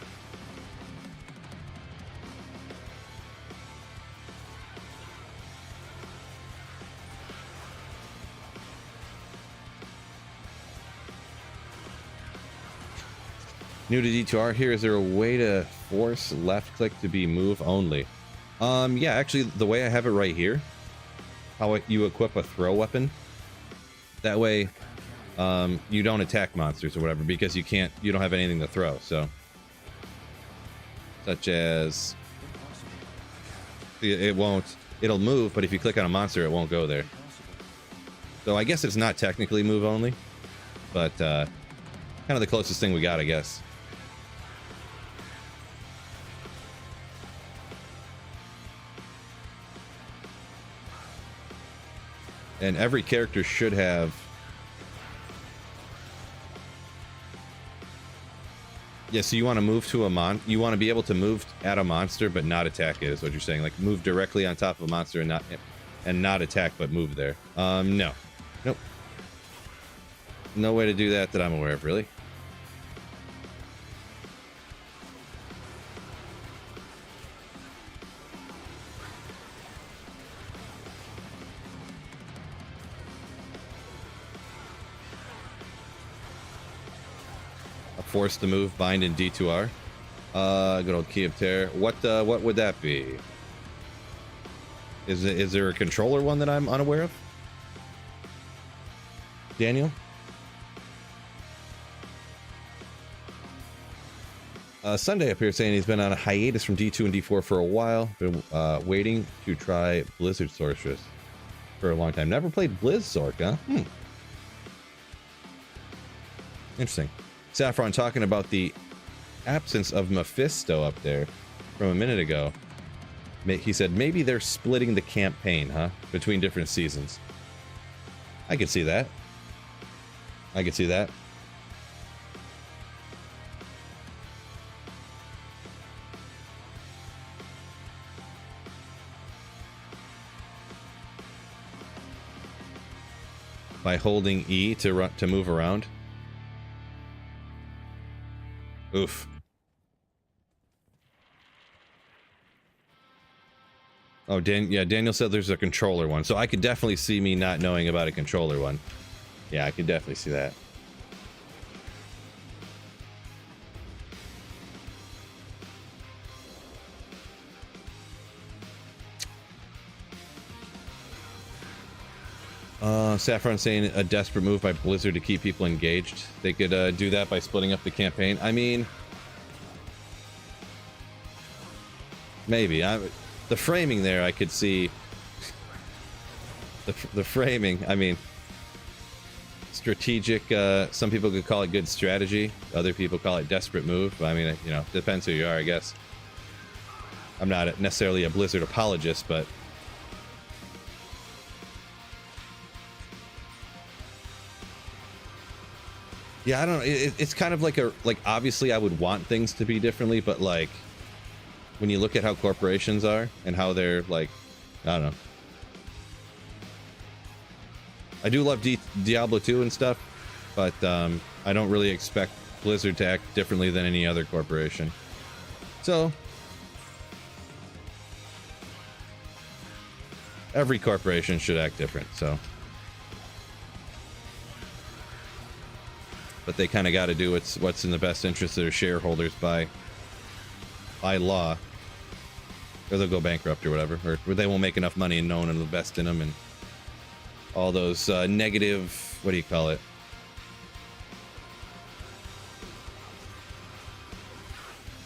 New to D2R here, is there a way to force left click to be move only? Yeah, actually the way I have it right here, how you equip a throw weapon, that way you don't attack monsters or whatever because you don't have anything to throw. So such as it'll move, but if you click on a monster it won't go there. So I guess it's not technically move only, but kind of the closest thing we got, I guess. And every character should have... Yeah, so you want to move to you want to be able to move at a monster but not attack it, is what you're saying. Like move directly on top of a monster and not attack but move there. No. Nope. No way to do that I'm aware of, really. Force to move, bind in D2R. Good old Key of Terror. What would that be? Is there a controller one that I'm unaware of? Daniel? Sunday up here saying he's been on a hiatus from D2 and D4 for a while. Been waiting to try Blizzard Sorceress for a long time. Never played Blizz Sorc, huh? Interesting. Saffron talking about the absence of Mephisto up there from a minute ago. He said maybe they're splitting the campaign, huh? Between different seasons. I could see that. I could see that. By holding E to move around. Oof. Oh, yeah, Daniel said there's a controller one, so I could definitely see me not knowing about a controller one. Yeah, I could definitely see that. Saffron saying a desperate move by Blizzard to keep people engaged. They could do that by splitting up the campaign. I mean, maybe. The framing there, I could see. The framing, I mean, strategic. Some people could call it good strategy. Other people call it desperate move. I mean, you know, depends who you are, I guess. I'm not necessarily a Blizzard apologist, but yeah, I don't know. It's kind of like obviously I would want things to be differently, but like when you look at how corporations are and how they're like, I don't know. I do love Diablo 2 and stuff, but I don't really expect Blizzard to act differently than any other corporation. So every corporation should act different, so. But they kind of got to do what's in the best interest of their shareholders by law, or they'll go bankrupt or whatever, or they won't make enough money and no one will invest in them, and all those negative, what do you call it?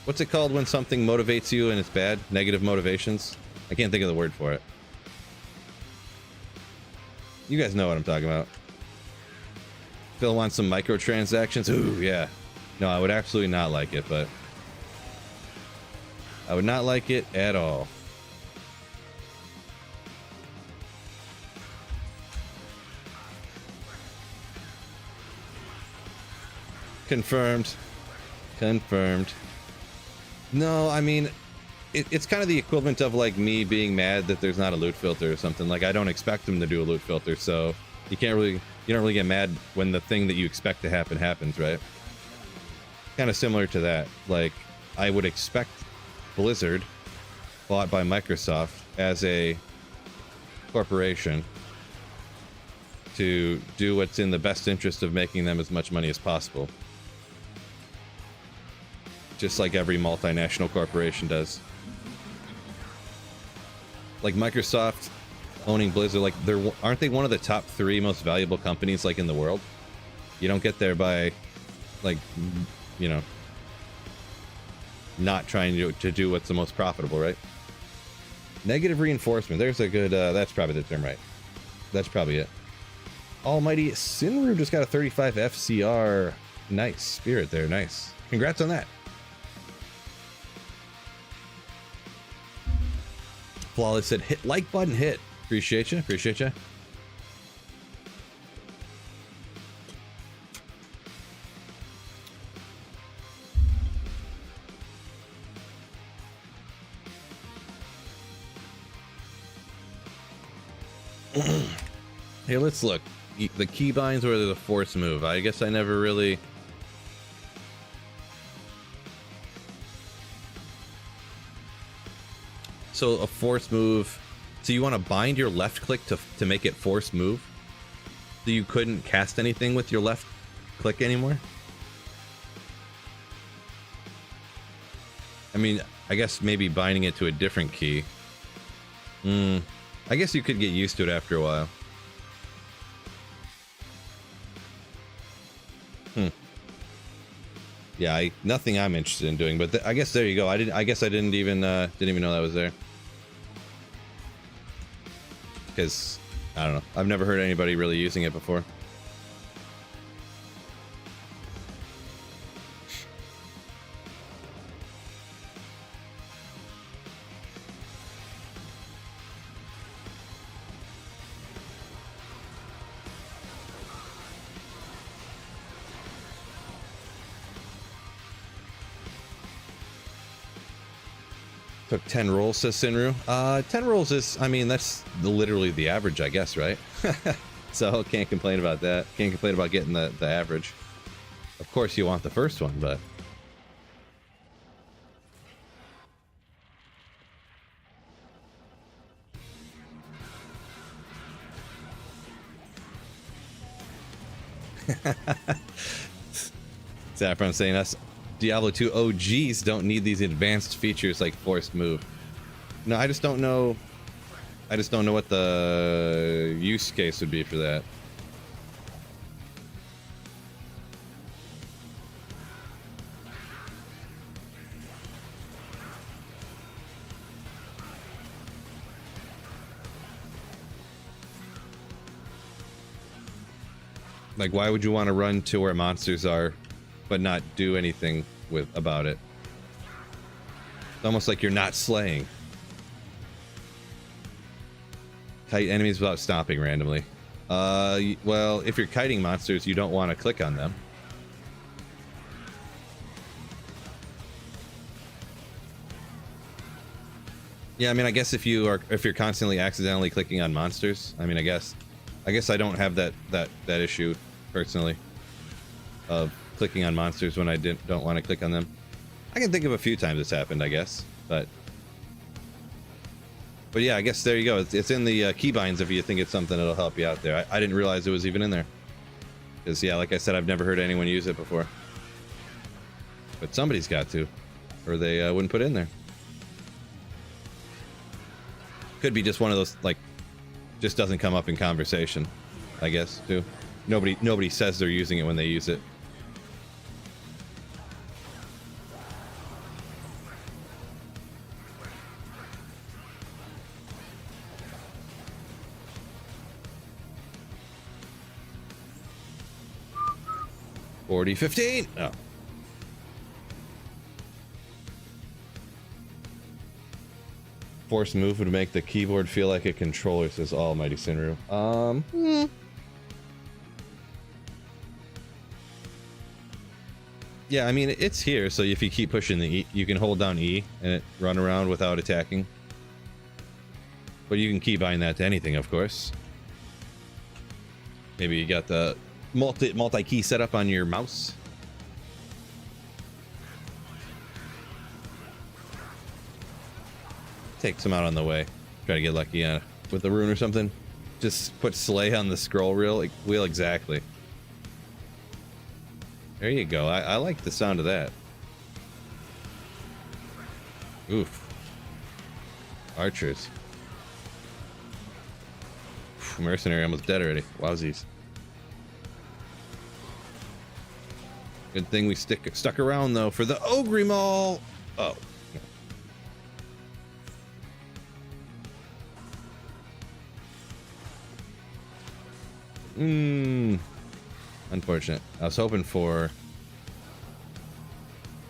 What's it called when something motivates you and it's bad? Negative motivations? I can't think of the word for it. You guys know what I'm talking about. Phil wants some microtransactions. Ooh, yeah. No, I would absolutely not like it, but I would not like it at all. Confirmed. Confirmed. No, I mean, it's kind of the equivalent of like me being mad that there's not a loot filter or something. Like I don't expect them to do a loot filter, so you don't really get mad when the thing that you expect to happen happens, right? Kind of similar to that. Like I would expect Blizzard, bought by Microsoft as a corporation, to do what's in the best interest of making them as much money as possible. Just like every multinational corporation does. Like Microsoft owning Blizzard, like aren't they one of the top 3 most valuable companies like in the world? You don't get there by like, you know, not trying to do what's the most profitable, right? Negative reinforcement. There's a good, that's probably the term, right? That's probably it. Almighty Sinru just got a 35 FCR. Nice spirit there. Nice. Congrats on that. Flawless said, hit like button, hit. Appreciate you. Appreciate you. Hey, let's look. The keybinds or the force move? I guess I never really... So a force move... So you want to bind your left click to make it force move? So you couldn't cast anything with your left click anymore? I mean, I guess maybe binding it to a different key. I guess you could get used to it after a while. Yeah, nothing I'm interested in doing, but I guess there you go. I guess I didn't even know that was there. Because I don't know. I've never heard anybody really using it before. Took 10 rolls, says Sinru. 10 rolls is, I mean, that's literally the average, I guess, right? So can't complain about that. Can't complain about getting the average. Of course you want the first one, but... Saffron saying us Diablo 2 OGs don't need these advanced features like forced move. No, I just don't know. I just don't know what the use case would be for that. Like, why would you want to run to where monsters are, but not do anything about it? It's almost like you're not slaying. Kite enemies without stopping randomly. Well, if you're kiting monsters, you don't want to click on them. Yeah, I mean, I guess if you're constantly accidentally clicking on monsters, I mean, I guess I don't have that issue personally of clicking on monsters when I don't want to click on them. I can think of a few times it's happened, I guess, but yeah, I guess there you go. It's in the keybinds if you think it's something that'll help you out there. I didn't realize it was even in there, because yeah, like I said, I've never heard anyone use it before, but somebody's got to, or they wouldn't put it in there. Could be just one of those, like, just doesn't come up in conversation, I guess, too. Nobody says they're using it when they use it. $40.15. Oh. Force move would make the keyboard feel like a controller, says Almighty Sinru. Yeah, I mean, it's here, so if you keep pushing the E, you can hold down E and it run around without attacking. But you can key bind that to anything, of course. Maybe you got the multi-key setup on your mouse. Take some out on the way. Try to get lucky with the rune or something. Just put Slay on the scroll wheel exactly. There you go. I like the sound of that. Oof. Archers. Mercenary almost dead already. Wowsies. Good thing we stuck around though for the Ogre Maul. Oh. Unfortunate. I was hoping for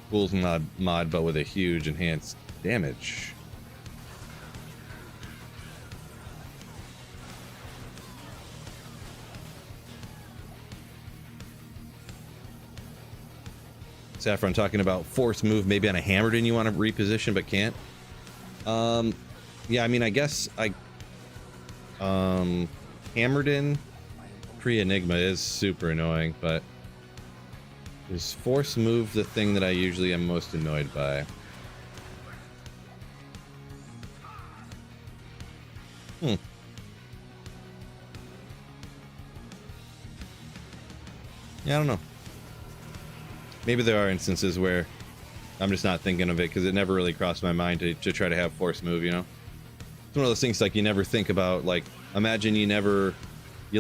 Fool's mod, but with a huge enhanced damage. Saffron talking about force move, maybe on a Hammerden you want to reposition but can't. Yeah, I mean, I guess Hammerden pre-Enigma is super annoying, but is force move the thing that I usually am most annoyed by? Yeah, I don't know. Maybe there are instances where I'm just not thinking of it because it never really crossed my mind to try to have force move, you know? It's one of those things like you never think about, like, imagine you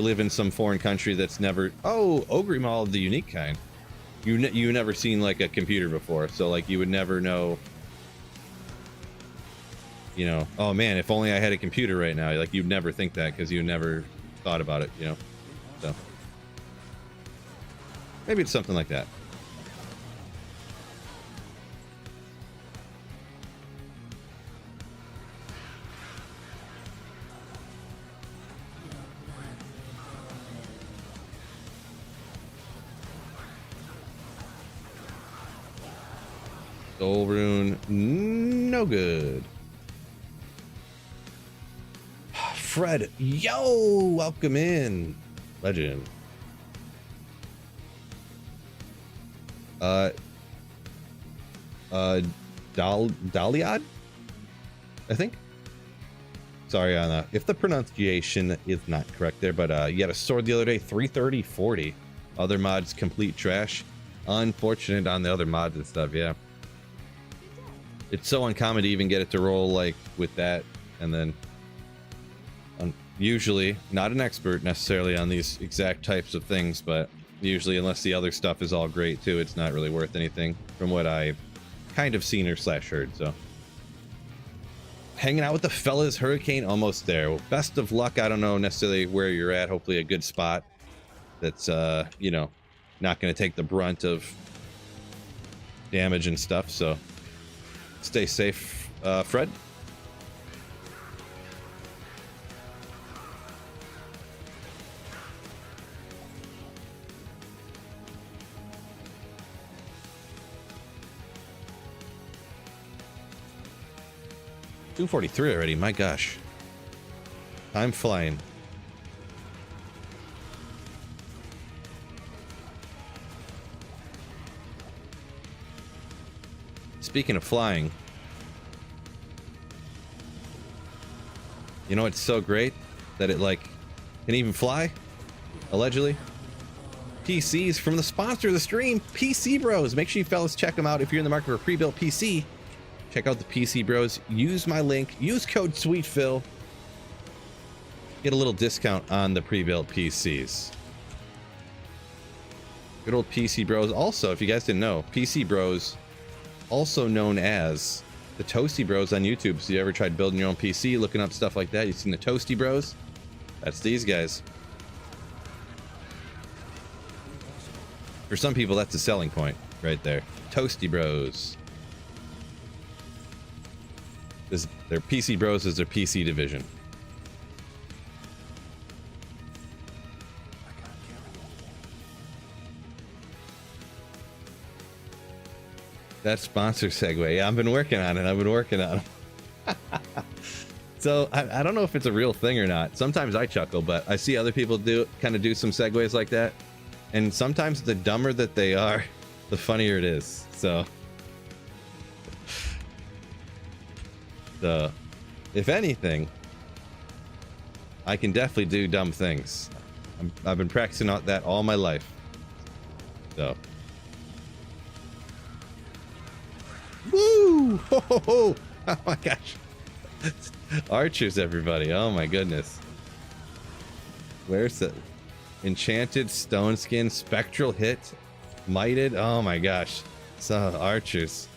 live in some foreign country that's never, oh, Ogre Maul of the unique kind. You never seen like a computer before, so like you would never know, you know, oh man, if only I had a computer right now. Like you'd never think that because you never thought about it, you know? So maybe it's something like that. Soul Rune, no good. Fred, yo, welcome in. Legend. Daliad? I think. Sorry on that. If the pronunciation is not correct there, but you had a sword the other day, 330-40. Other mods, complete trash. Unfortunate on the other mods and stuff, yeah. It's so uncommon to even get it to roll like with that, and then usually not an expert necessarily on these exact types of things, but usually unless the other stuff is all great too, it's not really worth anything from what I've kind of seen or slash heard. So hanging out with the fellas, Hurricane, almost there. Well, best of luck. I don't know necessarily where you're at. Hopefully a good spot that's you know, not going to take the brunt of damage and stuff, so stay safe, Fred. $243 already, my gosh. Time flying. Speaking of flying, you know it's so great that it like can even fly, allegedly. PCs from the sponsor of the stream, PC Bros. Make sure you fellas check them out if you're in the market for a pre-built PC. Check out the PC Bros. Use my link, use code SweetPhil. Get a little discount on the pre-built PCs. Good old PC Bros. Also, if you guys didn't know, PC Bros, also known as the Toasty Bros on YouTube. So you ever tried building your own PC, looking up stuff like that, you've seen the Toasty Bros? That's these guys. For some people, that's a selling point right there. Toasty Bros. Their PC Bros is their PC division. That sponsor segue. Yeah, I've been working on it. So I don't know if it's a real thing or not. Sometimes I chuckle, but I see other people do some segues like that. And sometimes the dumber that they are, the funnier it is. So if anything, I can definitely do dumb things. I've been practicing that all my life. So. Woo! Ho, ho, ho. Oh my gosh. Archers, everybody. Oh my goodness. Where's the enchanted stone skin spectral hit? Mighted? Oh my gosh. So archers.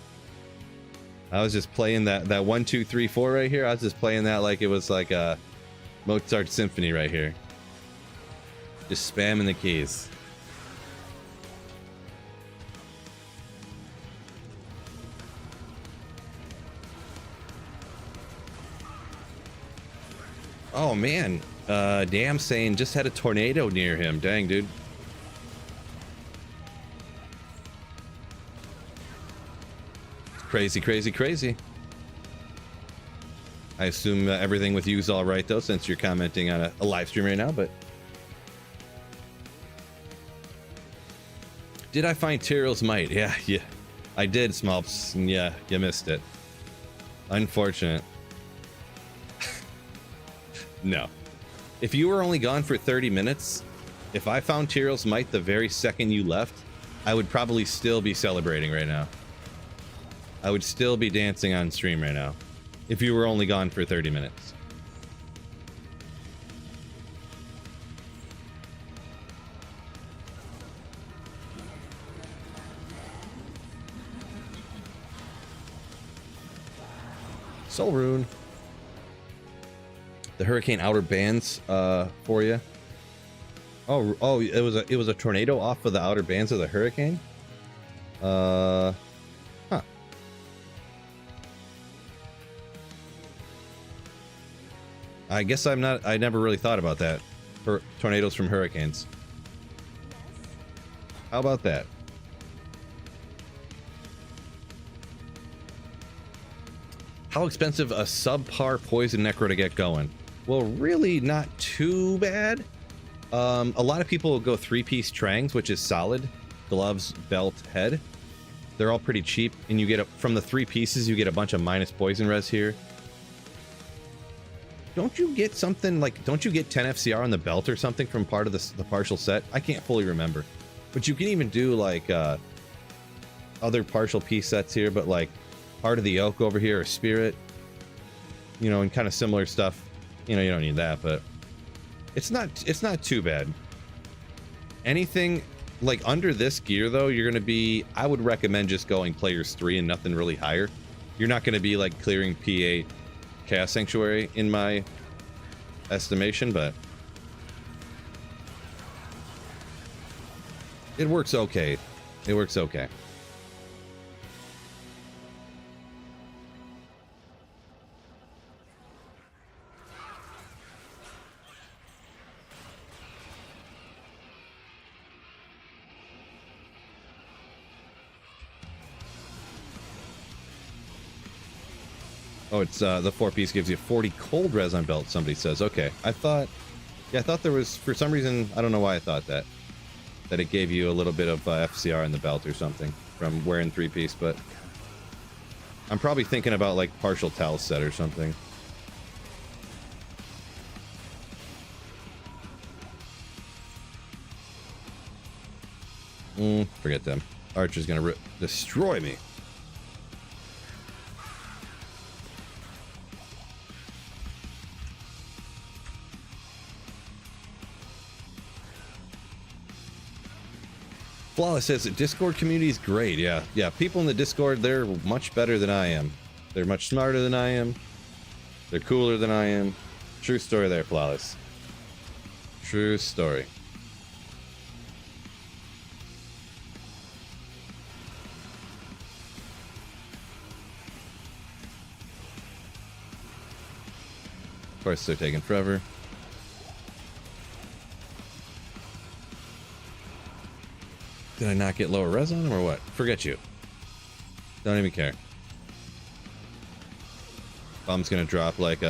I was just playing that 1, 2, 3, 4 right here. I was just playing that like it was like a Mozart symphony right here. Just spamming the keys. Oh man, damn saying just had a tornado near him. Dang, dude. Crazy, crazy, crazy. I assume everything with you is all right though, since you're commenting on a live stream right now, but. Did I find Tyrell's Might? Yeah, I did, Smulps. Yeah, you missed it. Unfortunate. No. If you were only gone for 30 minutes, if I found Tyrell's Might the very second you left, I would probably still be celebrating right now. I would still be dancing on stream right now. If you were only gone for 30 minutes. Soul Rune. The Hurricane Outer Bands for you. Oh, it was a tornado off of the outer bands of the hurricane. Huh. I guess I never really thought about that. For tornadoes from hurricanes. How about that? How expensive a subpar poison necro to get going? Well, really not too bad. A lot of people will go 3-piece trangs, which is solid. Gloves, belt, head. They're all pretty cheap, and you get from the 3 pieces, you get a bunch of minus poison res here. Don't you get something like, don't you get 10 FCR on the belt or something from part of the partial set? I can't fully remember. But you can even do like other partial piece sets here, but like Heart of the Oak over here, or Spirit. You know, and kind of similar stuff. You know, you don't need that, but it's not too bad. Anything like under this gear though, you're gonna be, I would recommend just going players 3 and nothing really higher. You're not gonna be like clearing P8 Chaos Sanctuary in my estimation, but it works okay. It works okay. Oh, it's the 4-piece gives you 40 cold res on belt, somebody says. Okay. I thought there was, for some reason, I don't know why I thought that it gave you a little bit of FCR in the belt or something from wearing 3-piece, but I'm probably thinking about like partial towel set or something. Forget them. Archer's gonna destroy me. Flawless says the Discord community is great. Yeah, people in the Discord, they're much better than I am. They're much smarter than I am. They're cooler than I am. True story there, Flawless. True story. Of course, they're taking forever. Did I not get lower res on them or what? Forget you. Don't even care. Bomb's gonna drop like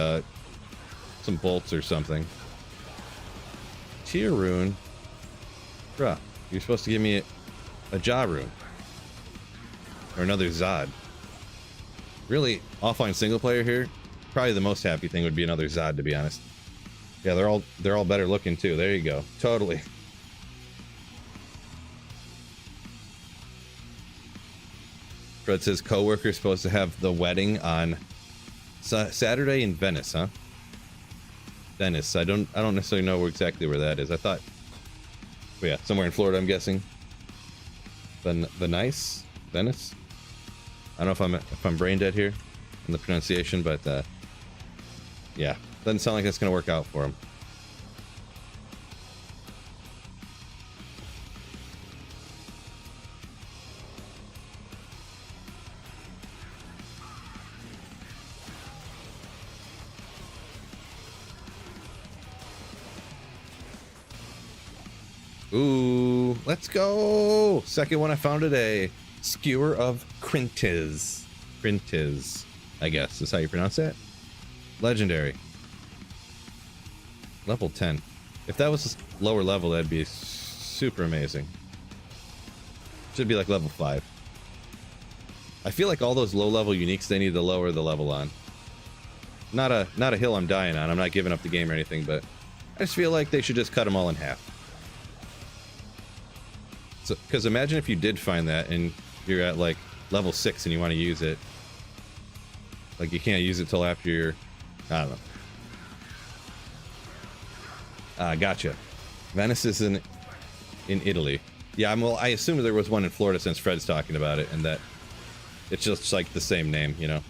some bolts or something. Tier rune? Bruh, you're supposed to give me a jaw rune. Or another Zod. Really, offline single player here, probably the most happy thing would be another Zod, to be honest. Yeah, they're all better looking too. There you go. Totally. Fred says co-worker's supposed to have the wedding on Saturday in Venice, huh? Venice. I don't necessarily know exactly where that is. I thought, oh yeah, somewhere in Florida, I'm guessing. Venice. I don't know if I'm brain dead here in the pronunciation, but yeah, doesn't sound like that's gonna work out for him. Ooh, let's go! Second one I found today. Skewer of Quintiz. Quintiz, I guess is how you pronounce that. Legendary. Level 10. If that was lower level, that'd be super amazing. Should be like level 5. I feel like all those low level uniques, they need to lower the level on. Not a hill I'm dying on. I'm not giving up the game or anything, but I just feel like they should just cut them all in half. So, because imagine if you did find that and you're at like level 6 and you want to use it. Like you can't use it till after you're, I don't know. Gotcha. Venice is in Italy. Yeah, well, I assume there was one in Florida since Fred's talking about it, and that it's just like the same name, you know.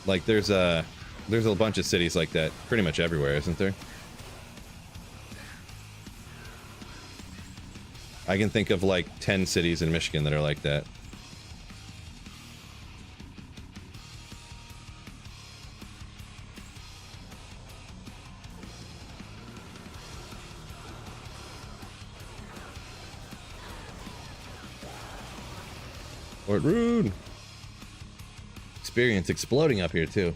Like there's a bunch of cities like that pretty much everywhere, isn't there? I can think of like 10 cities in Michigan that are like that. Fort Rude. Experience exploding up here too.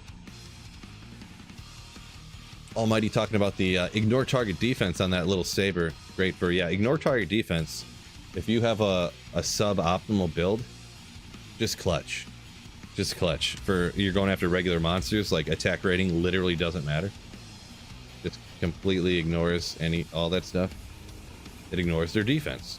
Almighty talking about the ignore target defense on that little saber. Great for, yeah, ignore target defense. If you have a suboptimal build, just clutch. Just clutch. For you're going after regular monsters, like attack rating literally doesn't matter. Just completely ignores all that stuff. It ignores their defense.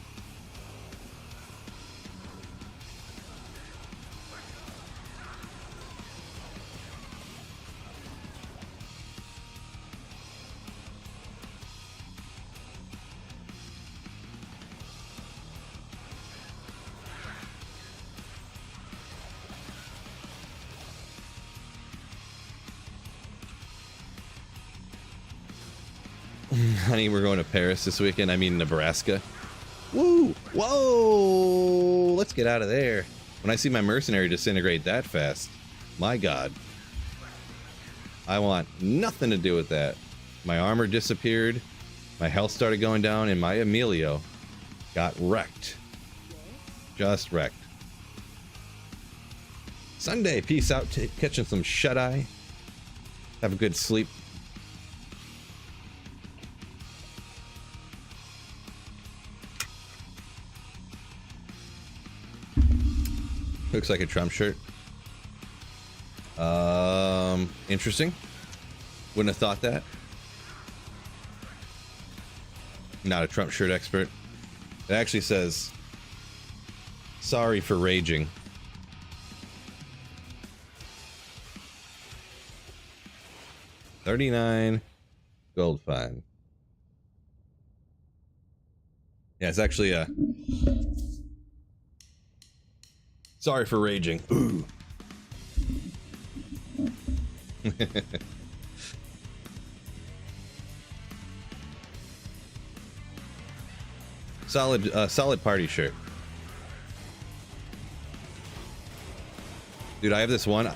Honey, we're going to Paris this weekend. I mean, Nebraska. Woo! Whoa! Let's get out of there. When I see my mercenary disintegrate that fast, my God. I want nothing to do with that. My armor disappeared. My health started going down, and my Emilio got wrecked. Just wrecked. Sunday, peace out. Catching some shut-eye. Have a good sleep. Looks like a Trump shirt. Interesting. Wouldn't have thought that. Not a Trump shirt expert. It actually says, sorry for raging. $39 gold fine. Yeah, it's actually a sorry for raging. Ooh. Solid party shirt. Dude, I have this one.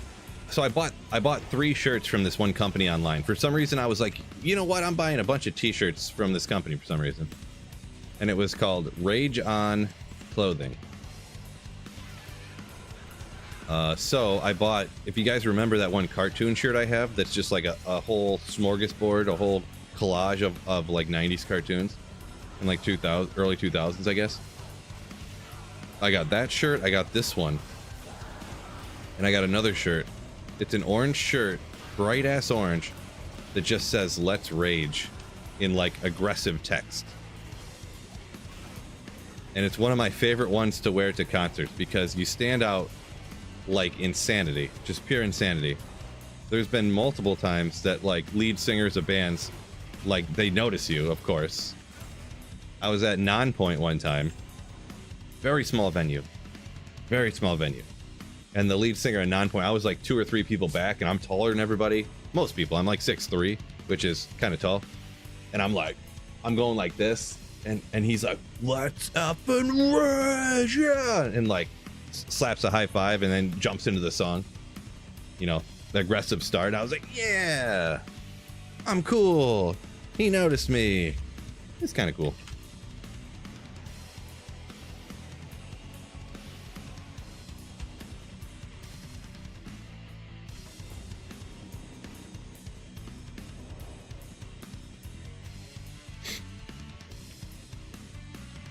So I bought 3 shirts from this one company online. For some reason I was like, you know what? I'm buying a bunch of t-shirts from this company for some reason. and it was called Rage On Clothing. So I bought, if you guys remember that one cartoon shirt I have, that's just like a whole smorgasbord, a whole collage of like 90s cartoons in like 2000, early 2000s, I guess. I got that shirt, I got this one, and I got another shirt. It's an orange shirt, bright ass orange, that just says "Let's Rage" in like aggressive text. And it's one of my favorite ones to wear to concerts because you stand out like insanity, just pure insanity. There's been multiple times that like lead singers of bands, like they notice you, of course. I was at Nonpoint one time, very small venue, and the lead singer at Nonpoint, I was like 2 or 3 people back, and I'm taller than everybody, most people. I'm like 6'3", which is kind of tall, and I'm going like this, and he's like, "Let's up and rage, yeah!" and like slaps a high five and then jumps into the song, you know, the aggressive start. I was like, yeah, I'm cool, he noticed me. It's kind of cool.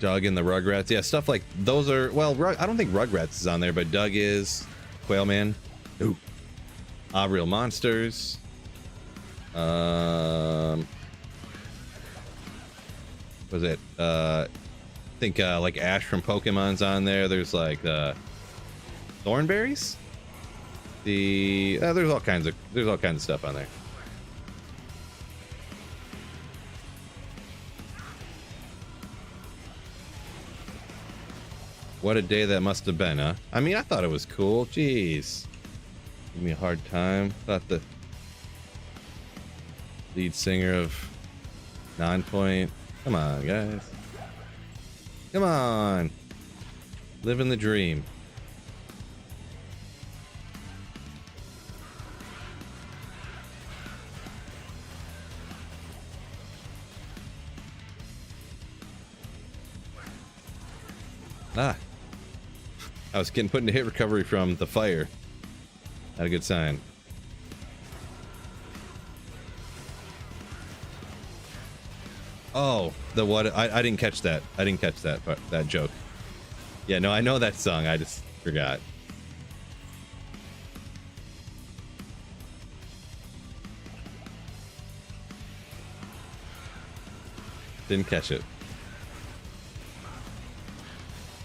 Doug and the Rugrats, yeah, stuff like those are, well, I don't think Rugrats is on there, but Doug is. Quailman, ooh, Real Monsters, was it I think like Ash from Pokemon's on there. There's like Thornberries, there's all kinds of stuff on there. What a day that must have been, huh? I mean, I thought it was cool. Jeez. Give me a hard time. Thought the lead singer of Nonpoint. Come on, guys. Come on. Living the dream. Ah. I was getting put into hit recovery from the fire. Not a good sign. Oh, the what? I didn't catch that. I didn't catch that joke. Yeah, no, I know that song. I just forgot. Didn't catch it.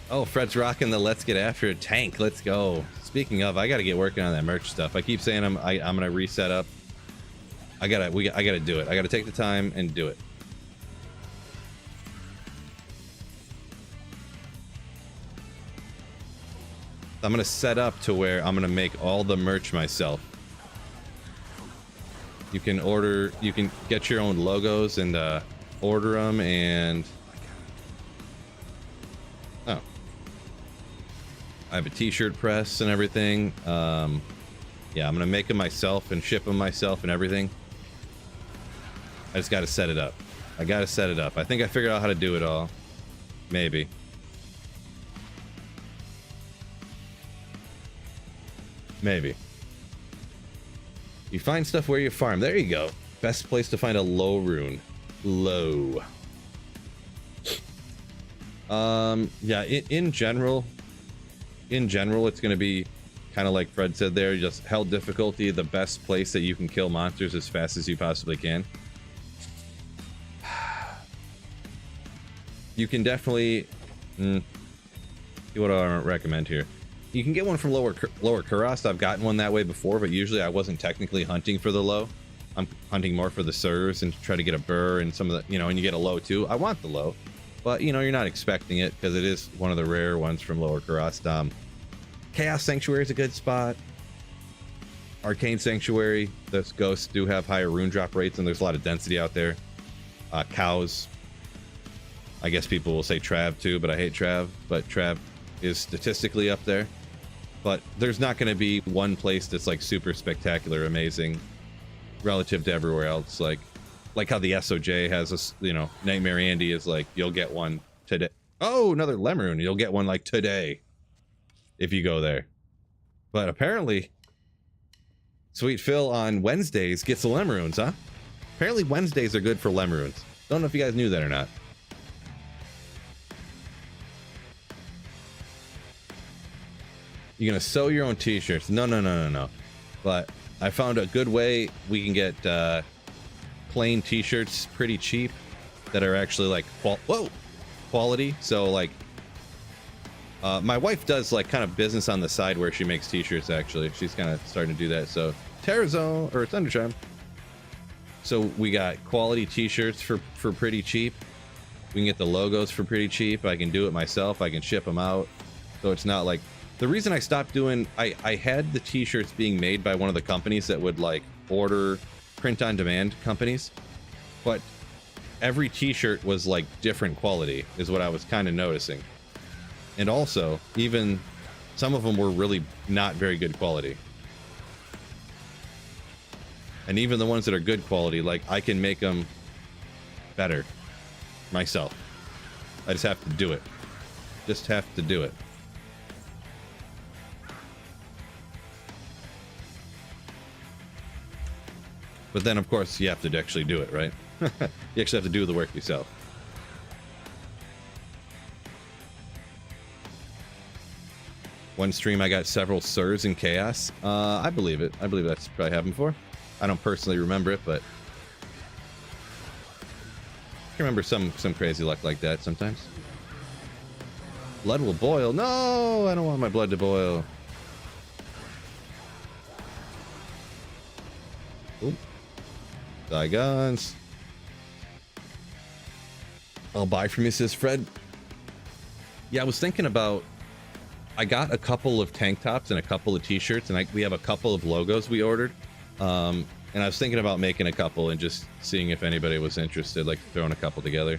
Oh, Fred's rocking the "Let's Get After It" tank. Let's go. Speaking of, I gotta get working on that merch stuff. I keep saying I'm gonna reset up. I gotta do it. I gotta take the time and do it. I'm gonna set up to where I'm gonna make all the merch myself. You can get your own logos and order them, and oh, I have a t-shirt press and everything. Yeah, I'm gonna make them myself and ship them myself and everything. I just gotta set it up. I gotta set it up. I think I figured out how to do it all. Maybe. Maybe. You find stuff where you farm. There you go. Best place to find a low rune. Low. Yeah, in general, it's going to be kind of like Fred said there, just hell difficulty, the best place that you can kill monsters as fast as you possibly can. You can definitely see what I recommend here. You can get one from lower Kurast. I've gotten one that way before, but usually I wasn't technically hunting for the low. I'm hunting more for the serves and try to get a burr and some of the, and you get a low too. I want the low, but you're not expecting it because it is one of the rare ones from lower Kurast. Chaos Sanctuary is a good spot. Arcane Sanctuary, those ghosts do have higher rune drop rates, and there's a lot of density out there. Cows, I guess people will say Trav too, but I hate Trav, but Trav is statistically up there. But there's not going to be one place that's like super spectacular amazing relative to everywhere else. Like how the SOJ has a, Nightmare Andy is like, you'll get one today. Oh, another Lemon. You'll get one like today if you go there. But apparently, Sweet Phil on Wednesdays gets the Lemon, huh? Apparently Wednesdays are good for Lemon. Don't know if you guys knew that or not. You're gonna sew your own t-shirts. No. But I found a good way we can get plain t-shirts pretty cheap that are actually like quality. So like my wife does like kind of business on the side where she makes t-shirts. Actually, she's kind of starting to do that. So Terrazone or Thundershine. So we got quality t-shirts for pretty cheap. We can get the logos for pretty cheap. I can do it myself. I can ship them out. So it's not like, the reason I stopped doing, I had the t-shirts being made by one of the companies that would like order print on demand companies, but every t-shirt was like different quality is what I was kind of noticing. And also, even some of them were really not very good quality. And even the ones that are good quality, like I can make them better myself. I just have to do it. Just have to do it. But then, of course, you have to actually do it, right? You actually have to do the work yourself. One stream, I got several Sirs in Chaos. I believe it. I believe that's probably happened before. I don't personally remember it, but I remember some crazy luck like that sometimes. Blood will boil. No, I don't want my blood to boil. Ooh. Digons. I'll buy from you, says Fred. Yeah, I was thinking about, I got a couple of tank tops and a couple of t-shirts, and we have a couple of logos we ordered. And I was thinking about making a couple and just seeing if anybody was interested, like throwing a couple together.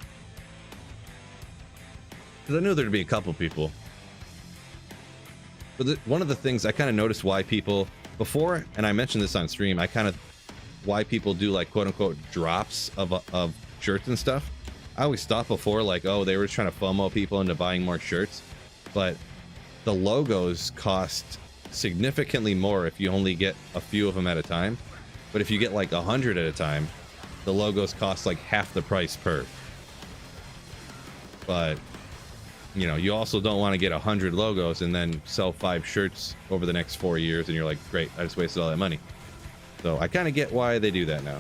Because I knew there'd be a couple people. But one of the things I kind of noticed why people, before, and I mentioned this on stream, why people do like quote unquote drops of shirts and stuff. I always thought before like, oh, they were just trying to FOMO people into buying more shirts. But the logos cost significantly more if you only get a few of them at a time. But if you get like 100 at a time, the logos cost like half the price per. But you know, you also don't want to get 100 logos and then sell 5 shirts over the next 4 years and you're like, great, I just wasted all that money. So I kind of get why they do that now.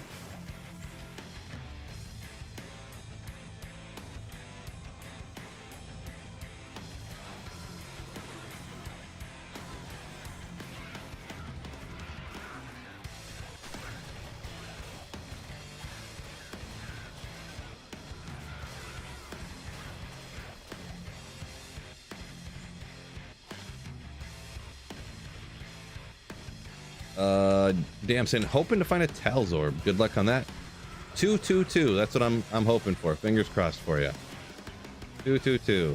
Damson, hoping to find a Talzorb. Good luck on that. 222. That's what I'm hoping for. Fingers crossed for you. 222.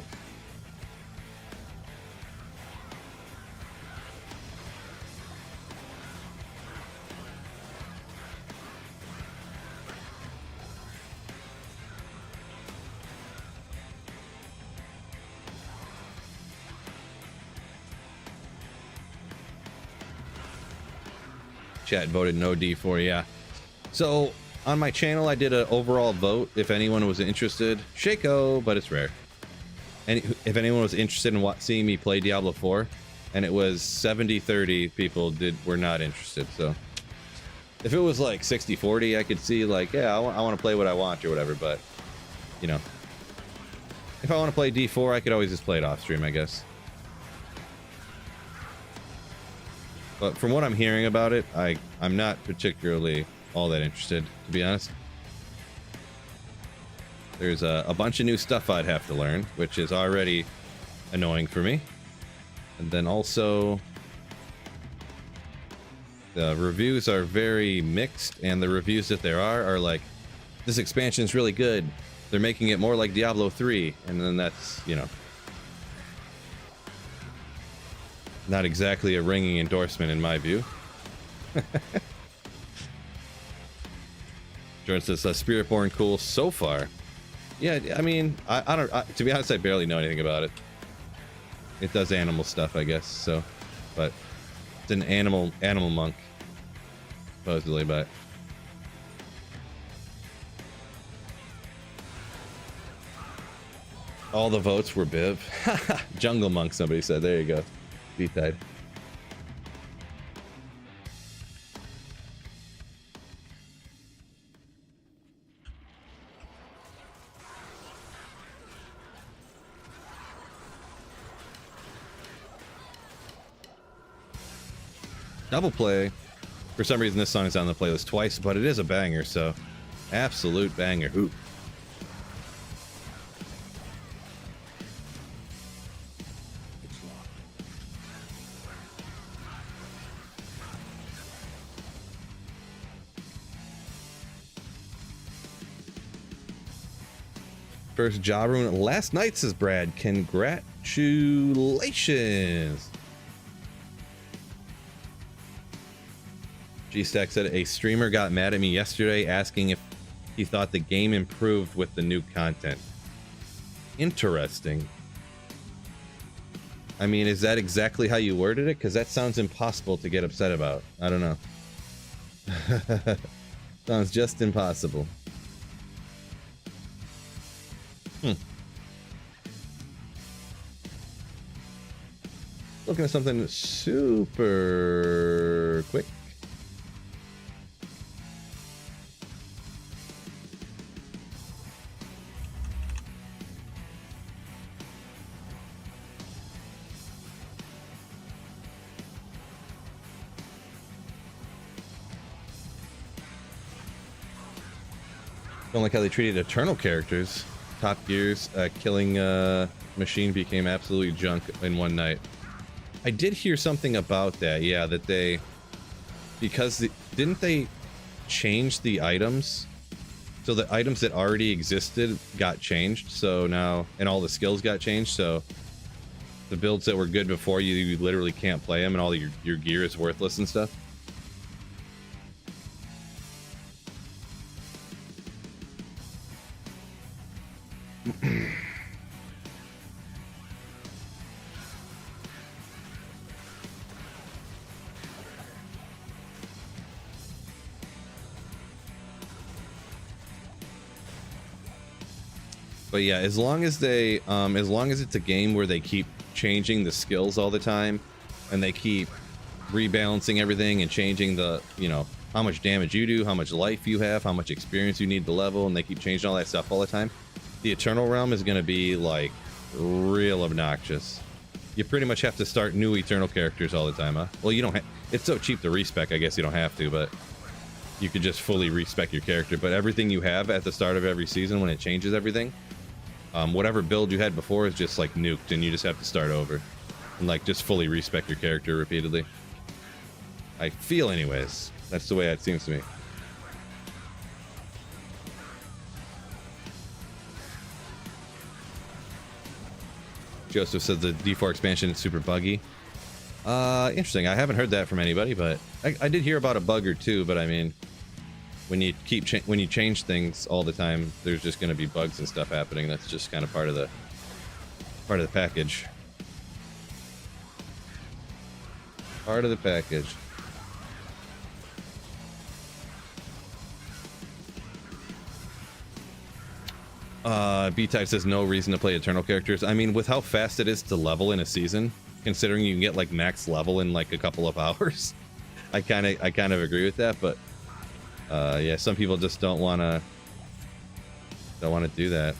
Chat voted no D4, yeah. So on my channel, I did an overall vote if anyone was interested. Shaco, but it's rare. And if anyone was interested in seeing me play Diablo 4, and it was 70-30 people were not interested. So if it was like 60-40, I could see like, yeah, I want to play what I want or whatever. But you know, if I want to play D4, I could always just play it off stream, I guess. But from what I'm hearing about it, I'm not particularly all that interested, to be honest. There's a bunch of new stuff I'd have to learn, which is already annoying for me. And then also, the reviews are very mixed, and the reviews that there are like, this expansion is really good. They're making it more like Diablo 3, and then that's, you know, not exactly a ringing endorsement in my view. Jordan says, Spiritborn cool so far. Yeah, I mean, I don't. To be honest, I barely know anything about it. It does animal stuff, I guess. So, but it's an animal monk, supposedly. But all the votes were Biv. Jungle monk, somebody said. There you go. Beat that. Double play. For some reason, this song is on the playlist twice, but it is a banger, so absolute banger. Ooh. First job rune last night, says Brad. Congratulations. G-Stack said a streamer got mad at me yesterday asking if he thought the game improved with the new content. Interesting. I mean, is that exactly how you worded it? Because that sounds impossible to get upset about. I don't know. Sounds just impossible. Looking at something super quick. Don't like how they treated Eternal characters. Top Gear's killing machine became absolutely junk in one night. I did hear something about that. Yeah, that they, because didn't they change the items? So the items that already existed got changed. So now, and all the skills got changed. So the builds that were good before, you literally can't play them, and all your gear is worthless and stuff. But yeah, as long as they, as long as it's a game where they keep changing the skills all the time, and they keep rebalancing everything and changing the, you know, how much damage you do, how much life you have, how much experience you need to level, and they keep changing all that stuff all the time, the Eternal Realm is going to be like real obnoxious. You pretty much have to start new Eternal characters all the time, huh? Well, you don't have, it's so cheap to respec, I guess you don't have to, but you could just fully respec your character. But everything you have at the start of every season, when it changes everything, whatever build you had before is just like nuked, and you just have to start over and like just fully respec your character repeatedly. I feel, anyways. That's the way it seems to me. Joseph says the D4 expansion is super buggy. Interesting. I haven't heard that from anybody, but I did hear about a bug or two. But I mean, when you when you change things all the time, there's just going to be bugs and stuff happening. That's just kind of part of the package. Part of the package. B-Type says no reason to play Eternal characters. I mean, with how fast it is to level in a season, considering you can get like max level in like a couple of hours, I kind of agree with that. But yeah, some people just don't want to do that.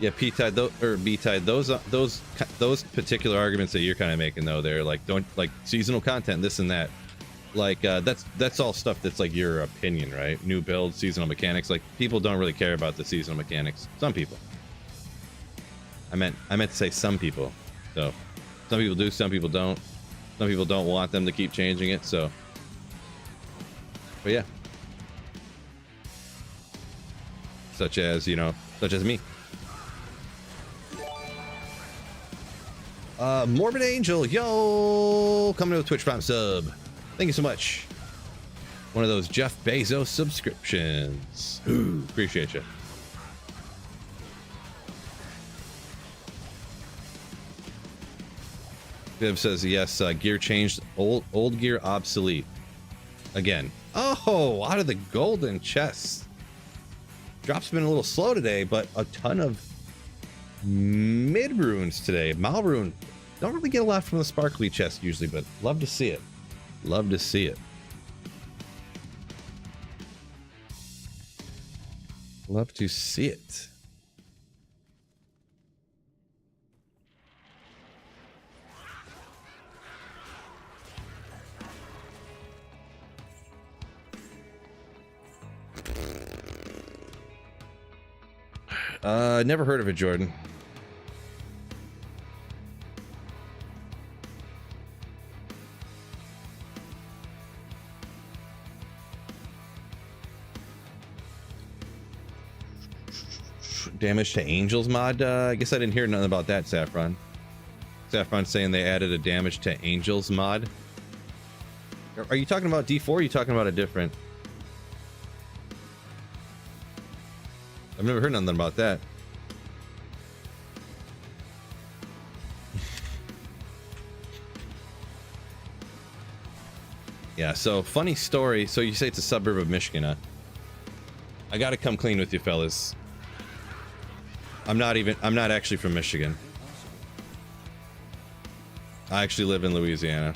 Yeah, P-Tide, B-Tide, those particular arguments that you're kind of making, though, they're like, don't, like, seasonal content, this and that. Like, that's all stuff that's like your opinion, right? New builds, seasonal mechanics. Like, people don't really care about the seasonal mechanics. Some people. I meant to say some people. So, some people do, some people don't. Some people don't want them to keep changing it, so. But yeah. Such as, you know, such as me. Morbid Angel, yo, coming to a Twitch Prime sub. Thank you so much. One of those Jeff Bezos subscriptions. Ooh, appreciate you. Viv says yes. Gear changed. Old gear obsolete. Again. Oh, out of the golden chest. Drop's been a little slow today, but a ton of mid runes today. Mal rune. Don't really get a lot from the sparkly chest usually, but love to see it. Love to see it. Love to see it. Never heard of it, Jordan. Damage to angels mod. I guess I didn't hear nothing about that, Saffron. Saffron saying they added a damage to angels mod. Are you talking about D4? Or are you talking about a different? I've never heard nothing about that. Yeah, so funny story. So you say it's a suburb of Michigan, huh? I gotta come clean with you fellas. I'm not actually from Michigan. I actually live in Louisiana.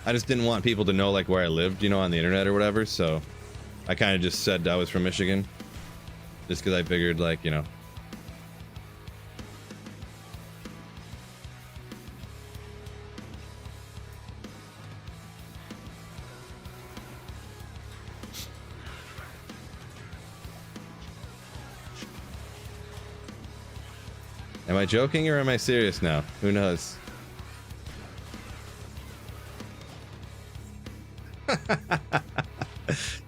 I just didn't want people to know like where I lived, you know, on the internet or whatever, so I kind of just said I was from Michigan. Just because I figured, like, you know. Am I joking or am I serious now? Who knows?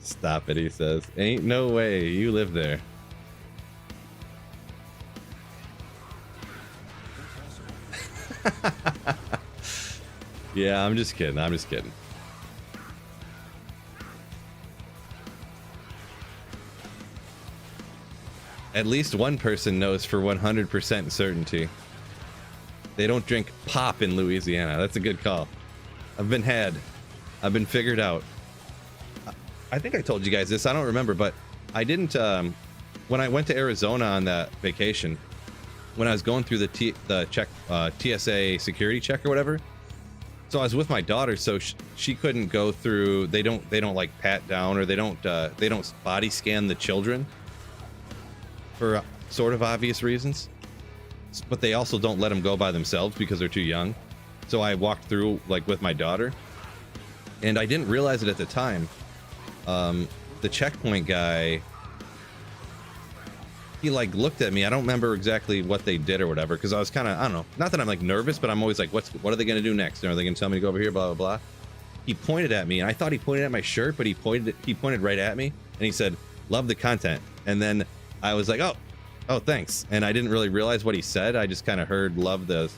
Stop it, he says. Ain't no way you live there. Yeah, I'm just kidding. I'm just kidding. At least one person knows for 100% certainty. They don't drink pop in Louisiana. That's a good call. I've been figured out. I think I told you guys this. I don't remember, but I didn't. When I went to Arizona on that vacation, when I was going through the TSA security check or whatever. So I was with my daughter, so she couldn't go through. They don't like pat down, or they don't body scan the children for sort of obvious reasons. But they also don't let them go by themselves because they're too young. So I walked through like with my daughter, and I didn't realize it at the time. The checkpoint guy, he like looked at me. I don't remember exactly what they did or whatever, because I was kind of, I don't know, not that I'm like nervous, but I'm always like, what are they gonna do next? Are they gonna tell me to go over here, blah blah blah? He pointed at me, and I thought he pointed at my shirt, but he pointed right at me, and he said, "Love the content." And then I was like, oh thanks, and I didn't really realize what he said. I just kind of heard "love the,"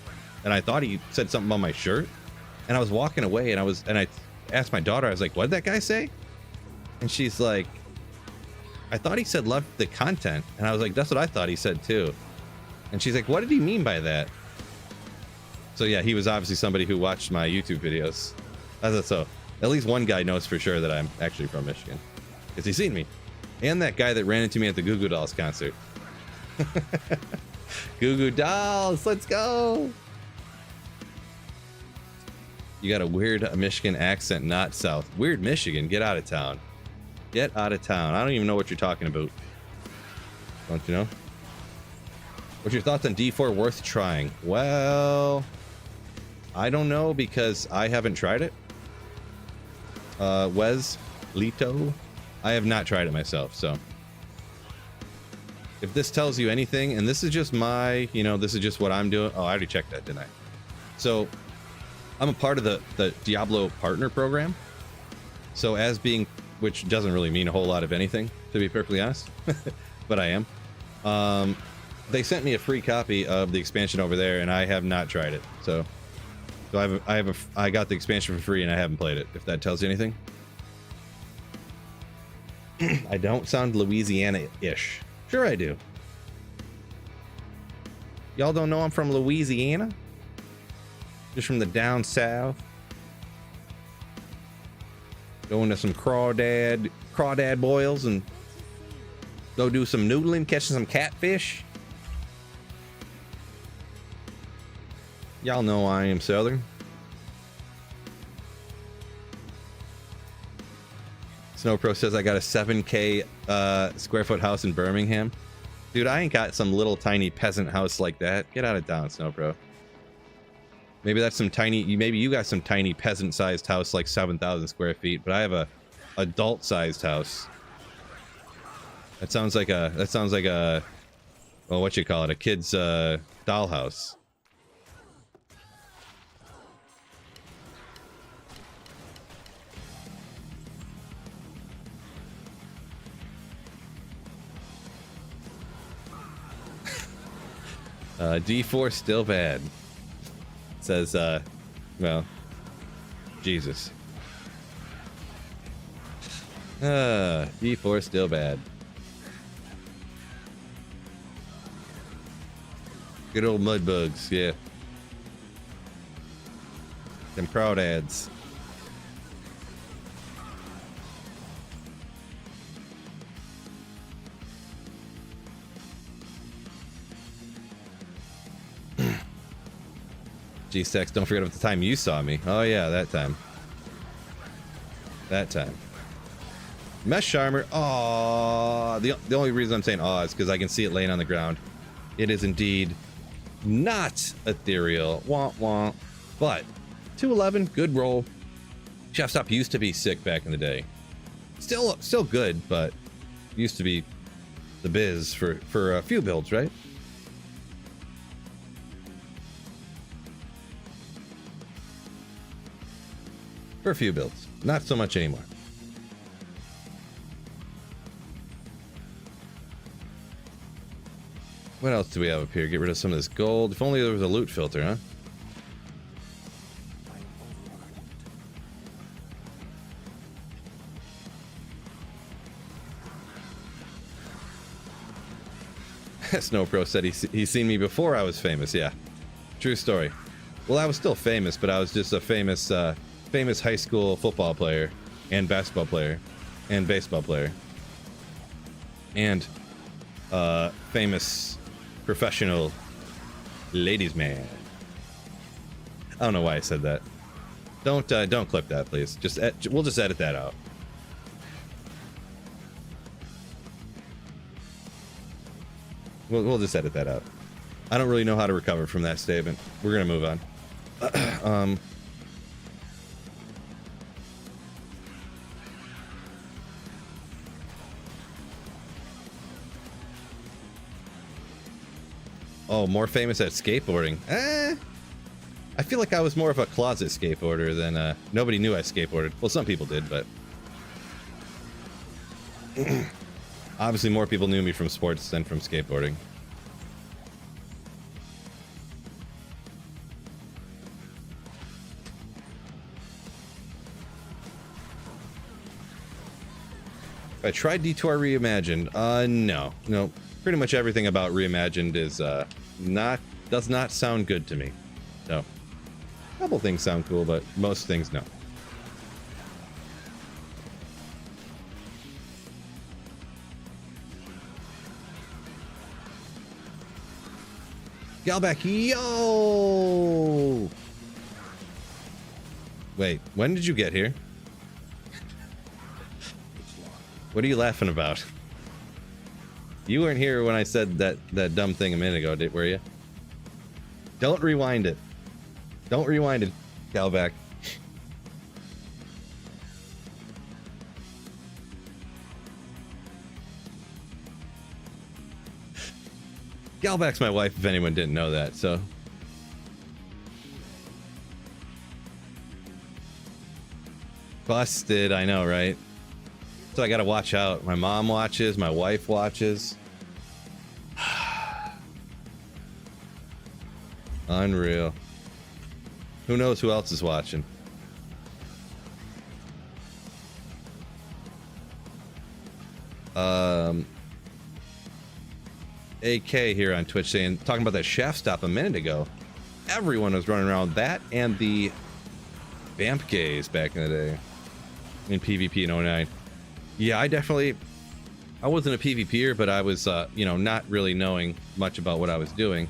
and I thought he said something on my shirt, and I was walking away, and I asked my daughter, I was like, what did that guy say? And she's like, I thought he said "love the content," and I was like, that's what I thought he said too. And she's like, what did he mean by that? So yeah, he was obviously somebody who watched my YouTube videos. So at least one guy knows for sure that I'm actually from Michigan, because he's seen me. And that guy that ran into me at the Goo Goo Dolls concert. Goo Goo Dolls, let's go. You got a weird Michigan accent, not South. Weird Michigan, get out of town. Get out of town. I don't even know what you're talking about. Don't you know? What's your thoughts on D4 worth trying? Well, I don't know, because I haven't tried it. Wes Lito, I have not tried it myself, so if this tells you anything, and this is just my, you know, this is just what I'm doing. Oh, I already checked that, didn't I? So I'm a part of the Diablo partner program. So as being, which doesn't really mean a whole lot of anything, to be perfectly honest, but I am. They sent me a free copy of the expansion over there, and I have not tried it. So I got the expansion for free, and I haven't played it. If that tells you anything. I don't sound Louisiana-ish. Sure I do. Y'all don't know I'm from Louisiana? Just from the down south. Going to some crawdad boils and go do some noodling, catching some catfish. Y'all know I am Southern. Snowpro says I got a 7K square foot house in Birmingham. Dude, I ain't got some little tiny peasant house like that. Get out of town, Snowpro. Maybe that's some tiny, maybe you got some tiny peasant sized house like 7,000 square feet, but I have a adult sized house. That sounds like a, well, what you call it? A kid's dollhouse. D4 still bad. Says, well, Jesus. D4 still bad. Good old mud bugs, yeah. Them crawdads. G-Sex, don't forget about the time you saw me. Oh yeah, that time. That time. Mesh Charmer. Aww. The only reason I'm saying aw is because I can see it laying on the ground. It is indeed not ethereal. Wah wah. But 211, good roll. Chef Stop used to be sick back in the day. Still good, but used to be the biz for a few builds, right? For a few builds. Not so much anymore. What else do we have up here? Get rid of some of this gold. If only there was a loot filter, huh? Snowpro said he's seen me before I was famous. Yeah, true story. Well, I was still famous, but I was just a famous high school football player and basketball player and baseball player and famous professional ladies man. I don't know why I said that. Don't clip that, please. We'll just edit that out. We'll just edit that out. I don't really know how to recover from that statement. We're gonna move on. Oh, more famous at skateboarding. I feel like I was more of a closet skateboarder than nobody knew I skateboarded. Well, some people did, but obviously more people knew me from sports than from skateboarding. I tried Detour Reimagined. No. Pretty much everything about Reimagined is does not sound good to me. So, a couple things sound cool, but most things no. Galback, yo! Wait, when did you get here? What are you laughing about? You weren't here when I said that dumb thing a minute ago, were you? Don't rewind it. Don't rewind it, Galback. Galback's my wife, if anyone didn't know that, so. Busted, I know, right? So I gotta watch out. My mom watches, my wife watches. Unreal. Who knows who else is watching? AK here on Twitch talking about that shaft stop a minute ago. Everyone was running around that and the vamp gaze back in the day in PvP in 09. Yeah, I wasn't a PvPer, but I was, you know, not really knowing much about what I was doing.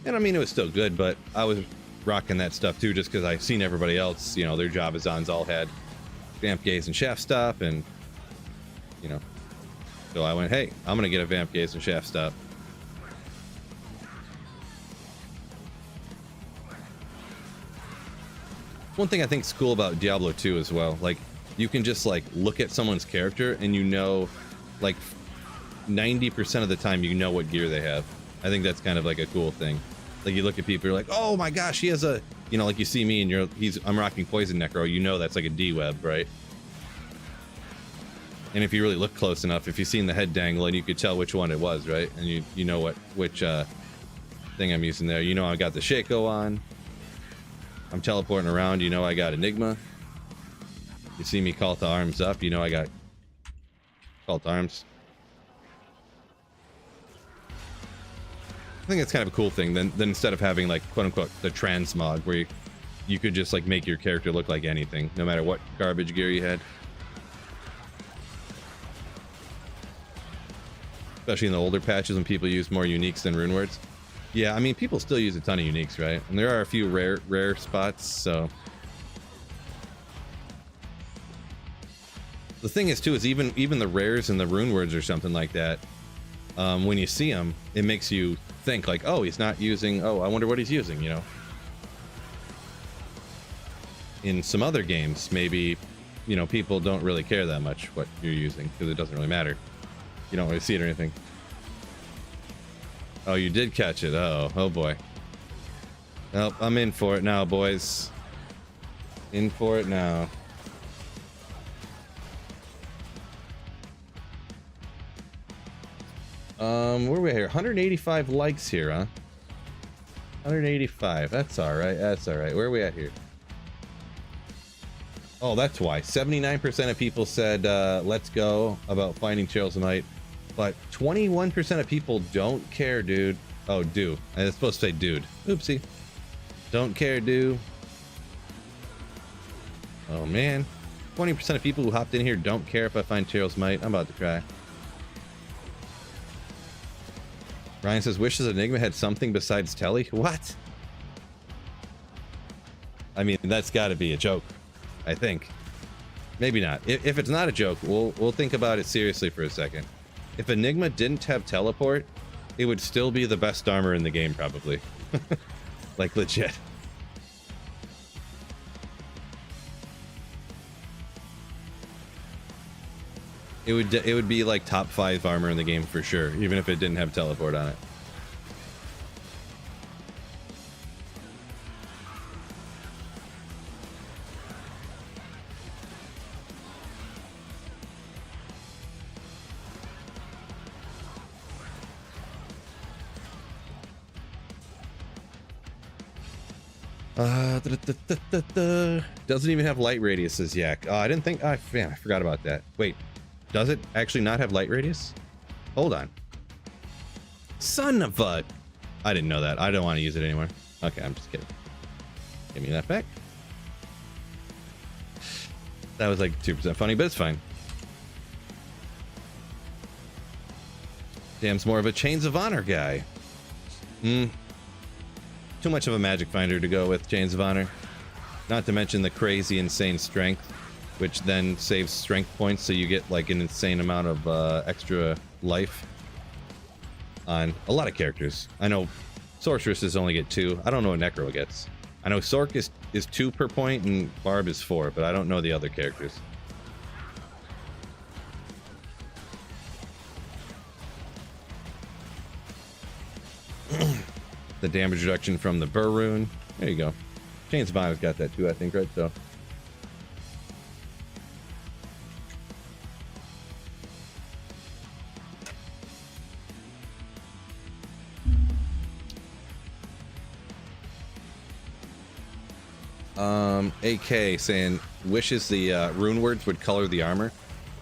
And I mean, it was still good, but I was rocking that stuff too, just because I've seen everybody else, you know, their Jabazons all had vamp gaze and shaft stop, and, you know, so I went, hey, I'm gonna get a vamp gaze and shaft stop. One thing I think is cool about Diablo 2 as well, like, you can just like look at someone's character and you know, like 90% of the time you know what gear they have. I think that's kind of like a cool thing. Like, you look at people, you're like, oh my gosh, he has a, you know, like you see me and I'm rocking Poison Necro, you know that's like a D-web, right? And if you really look close enough, if you've seen the head dangle, and you could tell which one it was, right? And you know which thing I'm using there. You know I got the Shaco on. I'm teleporting around, you know I got Enigma. You see me call to arms up, you know I got call to arms. I think it's kind of a cool thing. Then instead of having like quote unquote the transmog where you could just like make your character look like anything, no matter what garbage gear you had. Especially in the older patches when people use more uniques than rune words. Yeah, I mean, people still use a ton of uniques, right? And there are a few rare spots, so. The thing is, too, is even the rares and the rune words or something like that, when you see them, it makes you think like, oh, he's not using, oh, I wonder what he's using, you know? In some other games, maybe, you know, people don't really care that much what you're using because it doesn't really matter. You don't really see it or anything. Oh, you did catch it. Oh boy. Nope, I'm in for it now, boys. In for it now. Where are we here? 185 likes here, huh? 185. That's all right. That's all right. Where are we at here? Oh, that's why. 79% of people said, let's go about finding Trails of Night. But 21% of people don't care, dude. Oh, do. I was supposed to say dude. Oopsie. Don't care, dude. Oh, man. 20% of people who hopped in here don't care if I find Trails of Might. I'm about to cry. Ryan says, wishes Enigma had something besides Telly. What? I mean, that's got to be a joke, I think. Maybe not. If it's not a joke, we'll think about it seriously for a second. If Enigma didn't have teleport, it would still be the best armor in the game, probably. Like, legit. It would be like top 5 armor in the game for sure, even if it didn't have teleport on it. Doesn't even have light radiuses, Yak. Oh, I didn't think. Oh, man, I forgot about that. Wait, does it actually not have light radius? Hold on. Son of a. I didn't know that. I don't want to use it anymore. Okay, I'm just kidding. Give me that back. That was like 2% funny, but it's fine. Damn's more of a Chains of Honor guy. Too much of a magic finder to go with Chains of Honor. Not to mention the crazy insane strength, which then saves strength points, so you get like an insane amount of extra life on a lot of characters. I know Sorceresses only get 2. I don't know what Necro gets. I know Sork is 2 per point and Barb is 4, but I don't know the other characters. The damage reduction from the Burr rune. There you go. Chains of Honor's got that too, I think, right? So AK saying wishes the rune words would color the armor.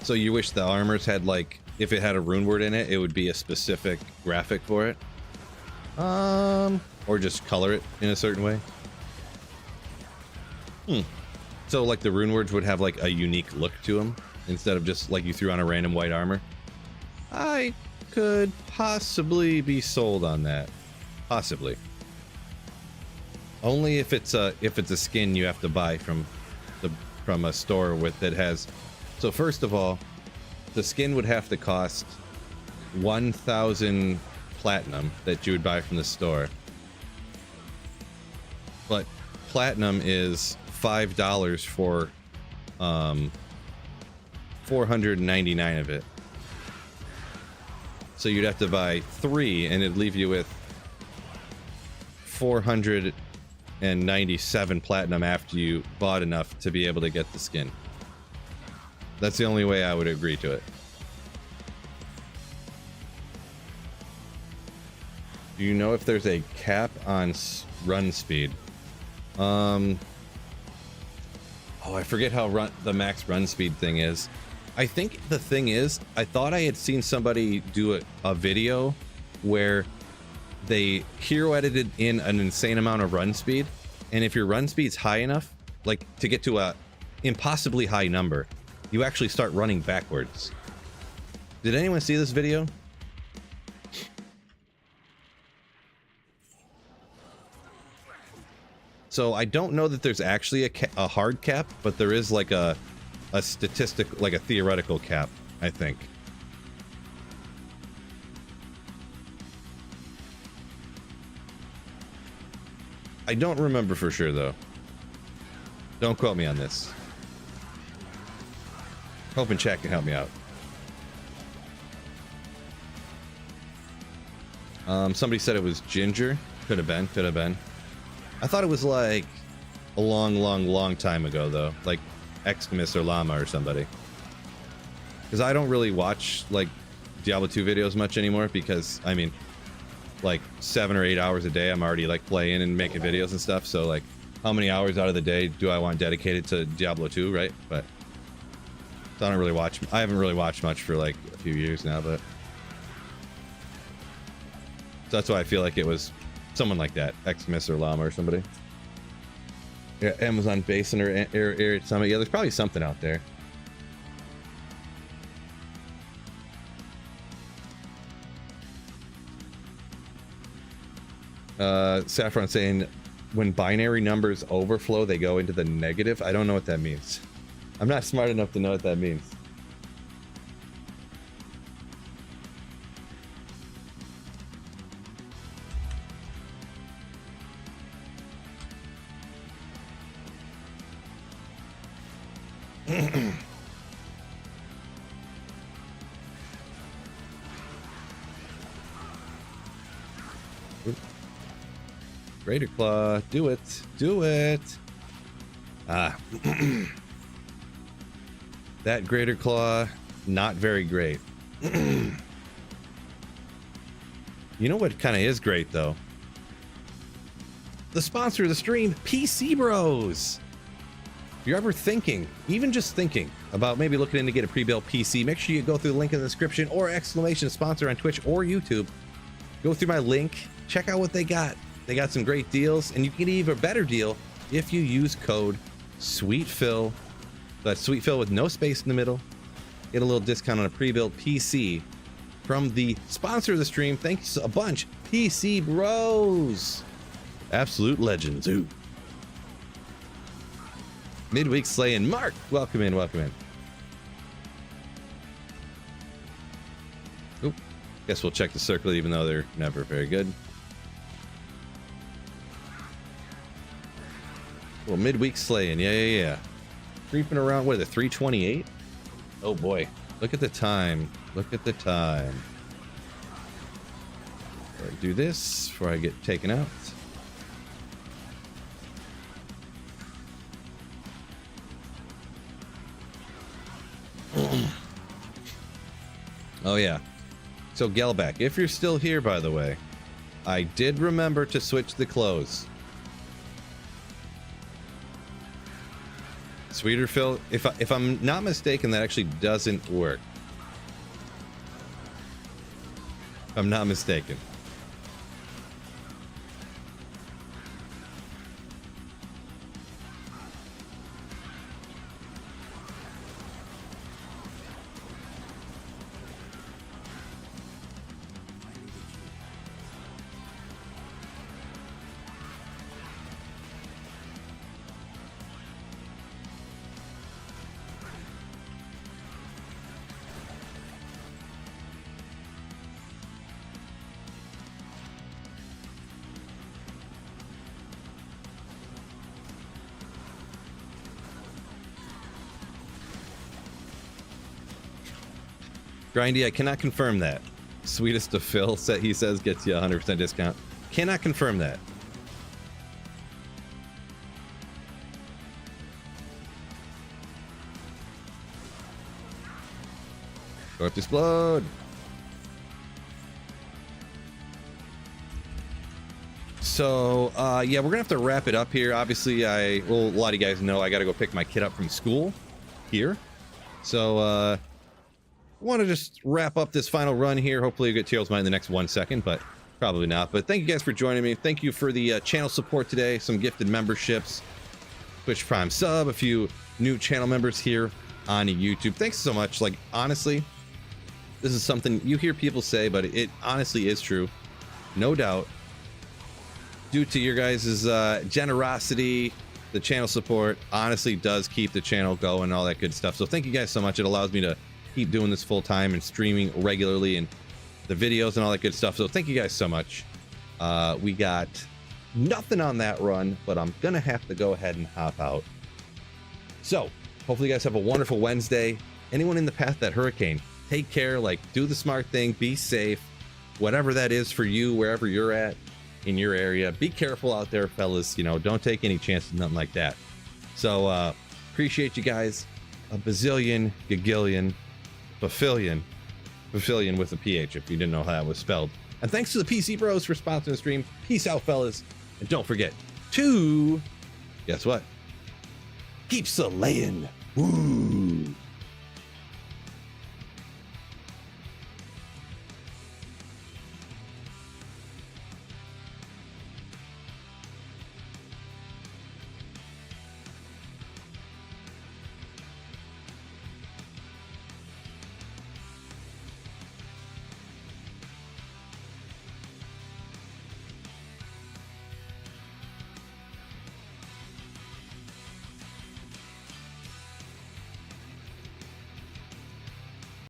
So you wish the armors had, like, if it had a rune word in it, it would be a specific graphic for it. Or just color it in a certain way. So like the rune words would have like a unique look to them instead of just like you threw on a random white armor. I could possibly be sold on that. Possibly. Only if it's a skin you have to buy from a store with that has. So first of all, the skin would have to cost 1,000 platinum that you would buy from the store. But platinum is $5 for 499 of it. So you'd have to buy 3 and it'd leave you with 497 platinum after you bought enough to be able to get the skin. That's the only way I would agree to it. Do you know if there's a cap on run speed? Oh, I forget how the max run speed thing is. I think the thing is, I thought I had seen somebody do a video where they hero edited in an insane amount of run speed, and if your run speed's high enough, like to get to a impossibly high number, you actually start running backwards. Did anyone see this video? So I don't know that there's actually a hard cap, but there is like a statistic, like a theoretical cap, I think. I don't remember for sure though. Don't quote me on this. Hoping chat can help me out. Somebody said it was ginger. Could have been, could have been. I thought it was like a long time ago though, like Xmas or Llama or somebody. Because I don't really watch like Diablo 2 videos much anymore because, I mean, like 7 or 8 hours a day I'm already like playing and making videos and stuff, so like how many hours out of the day do I want dedicated to Diablo 2, right? But so I don't really watch, I haven't really watched much for like a few years now, but so that's why I feel like it was someone like that, Xmas or Llama or somebody. Yeah, Amazon Basin or Air Summit. Yeah, there's probably something out there. Saffron saying, when binary numbers overflow, they go into the negative. I don't know what that means. I'm not smart enough to know what that means. Greater Claw, do it, do it. Ah, that Greater Claw, not very great. You know what kind of is great though? The sponsor of the stream, PC Bros. If you're ever thinking, even just thinking about maybe looking in to get a pre-built PC, make sure you go through the link in the description or exclamation sponsor on Twitch or YouTube. Go through my link, check out what they got. They got some great deals, and you can get an even better deal if you use code SweetPhil. That's SweetPhil with no space in the middle. Get a little discount on a pre-built PC from the sponsor of the stream. Thanks a bunch, PC Bros. Absolute legends. Ooh. Midweek slaying Mark, welcome in, welcome in. Oop. Guess we'll check the circle even though they're never very good. Well, midweek slaying, yeah. Creeping around, what is it, 328? Oh boy, look at the time. Look at the time. Do this before I get taken out. Oh yeah. So Gelback, if you're still here, by the way, I did remember to switch the clothes. Sweeter Phil, if I'm not mistaken, that actually doesn't work. If I'm not mistaken. Grindy, I cannot confirm that. Sweetest of Phil, he says, gets you a 100% discount. Cannot confirm that. Go up to explode. So, yeah, we're gonna have to wrap it up here. Obviously, well, a lot of you guys know I gotta go pick my kid up from school here. So, want to just wrap up this final run here. Hopefully you get Tails Mine in the next 1 second, but probably not. But thank you guys for joining me. Thank you for the channel support today, some gifted memberships, Twitch Prime sub, a few new channel members here on YouTube. Thanks so much. Like, honestly, this is something you hear people say, but it honestly is true. No doubt. Due to your guys' generosity, the channel support honestly does keep the channel going and all that good stuff. So thank you guys so much. It allows me to keep doing this full time and streaming regularly and the videos and all that good stuff. So thank you guys so much. We got nothing on that run, but I'm gonna have to go ahead and hop out. So hopefully you guys have a wonderful Wednesday. Anyone in the path of that hurricane, take care, like, do the smart thing, be safe, whatever that is for you, wherever you're at in your area. Be careful out there, fellas. You know, don't take any chances, nothing like that. So appreciate you guys. A bazillion, gagillion, Bafillion with a PH if you didn't know how that was spelled. And thanks to the PC Bros for sponsoring the stream. Peace out, fellas. And don't forget to, guess what? Keep slaying. Woo.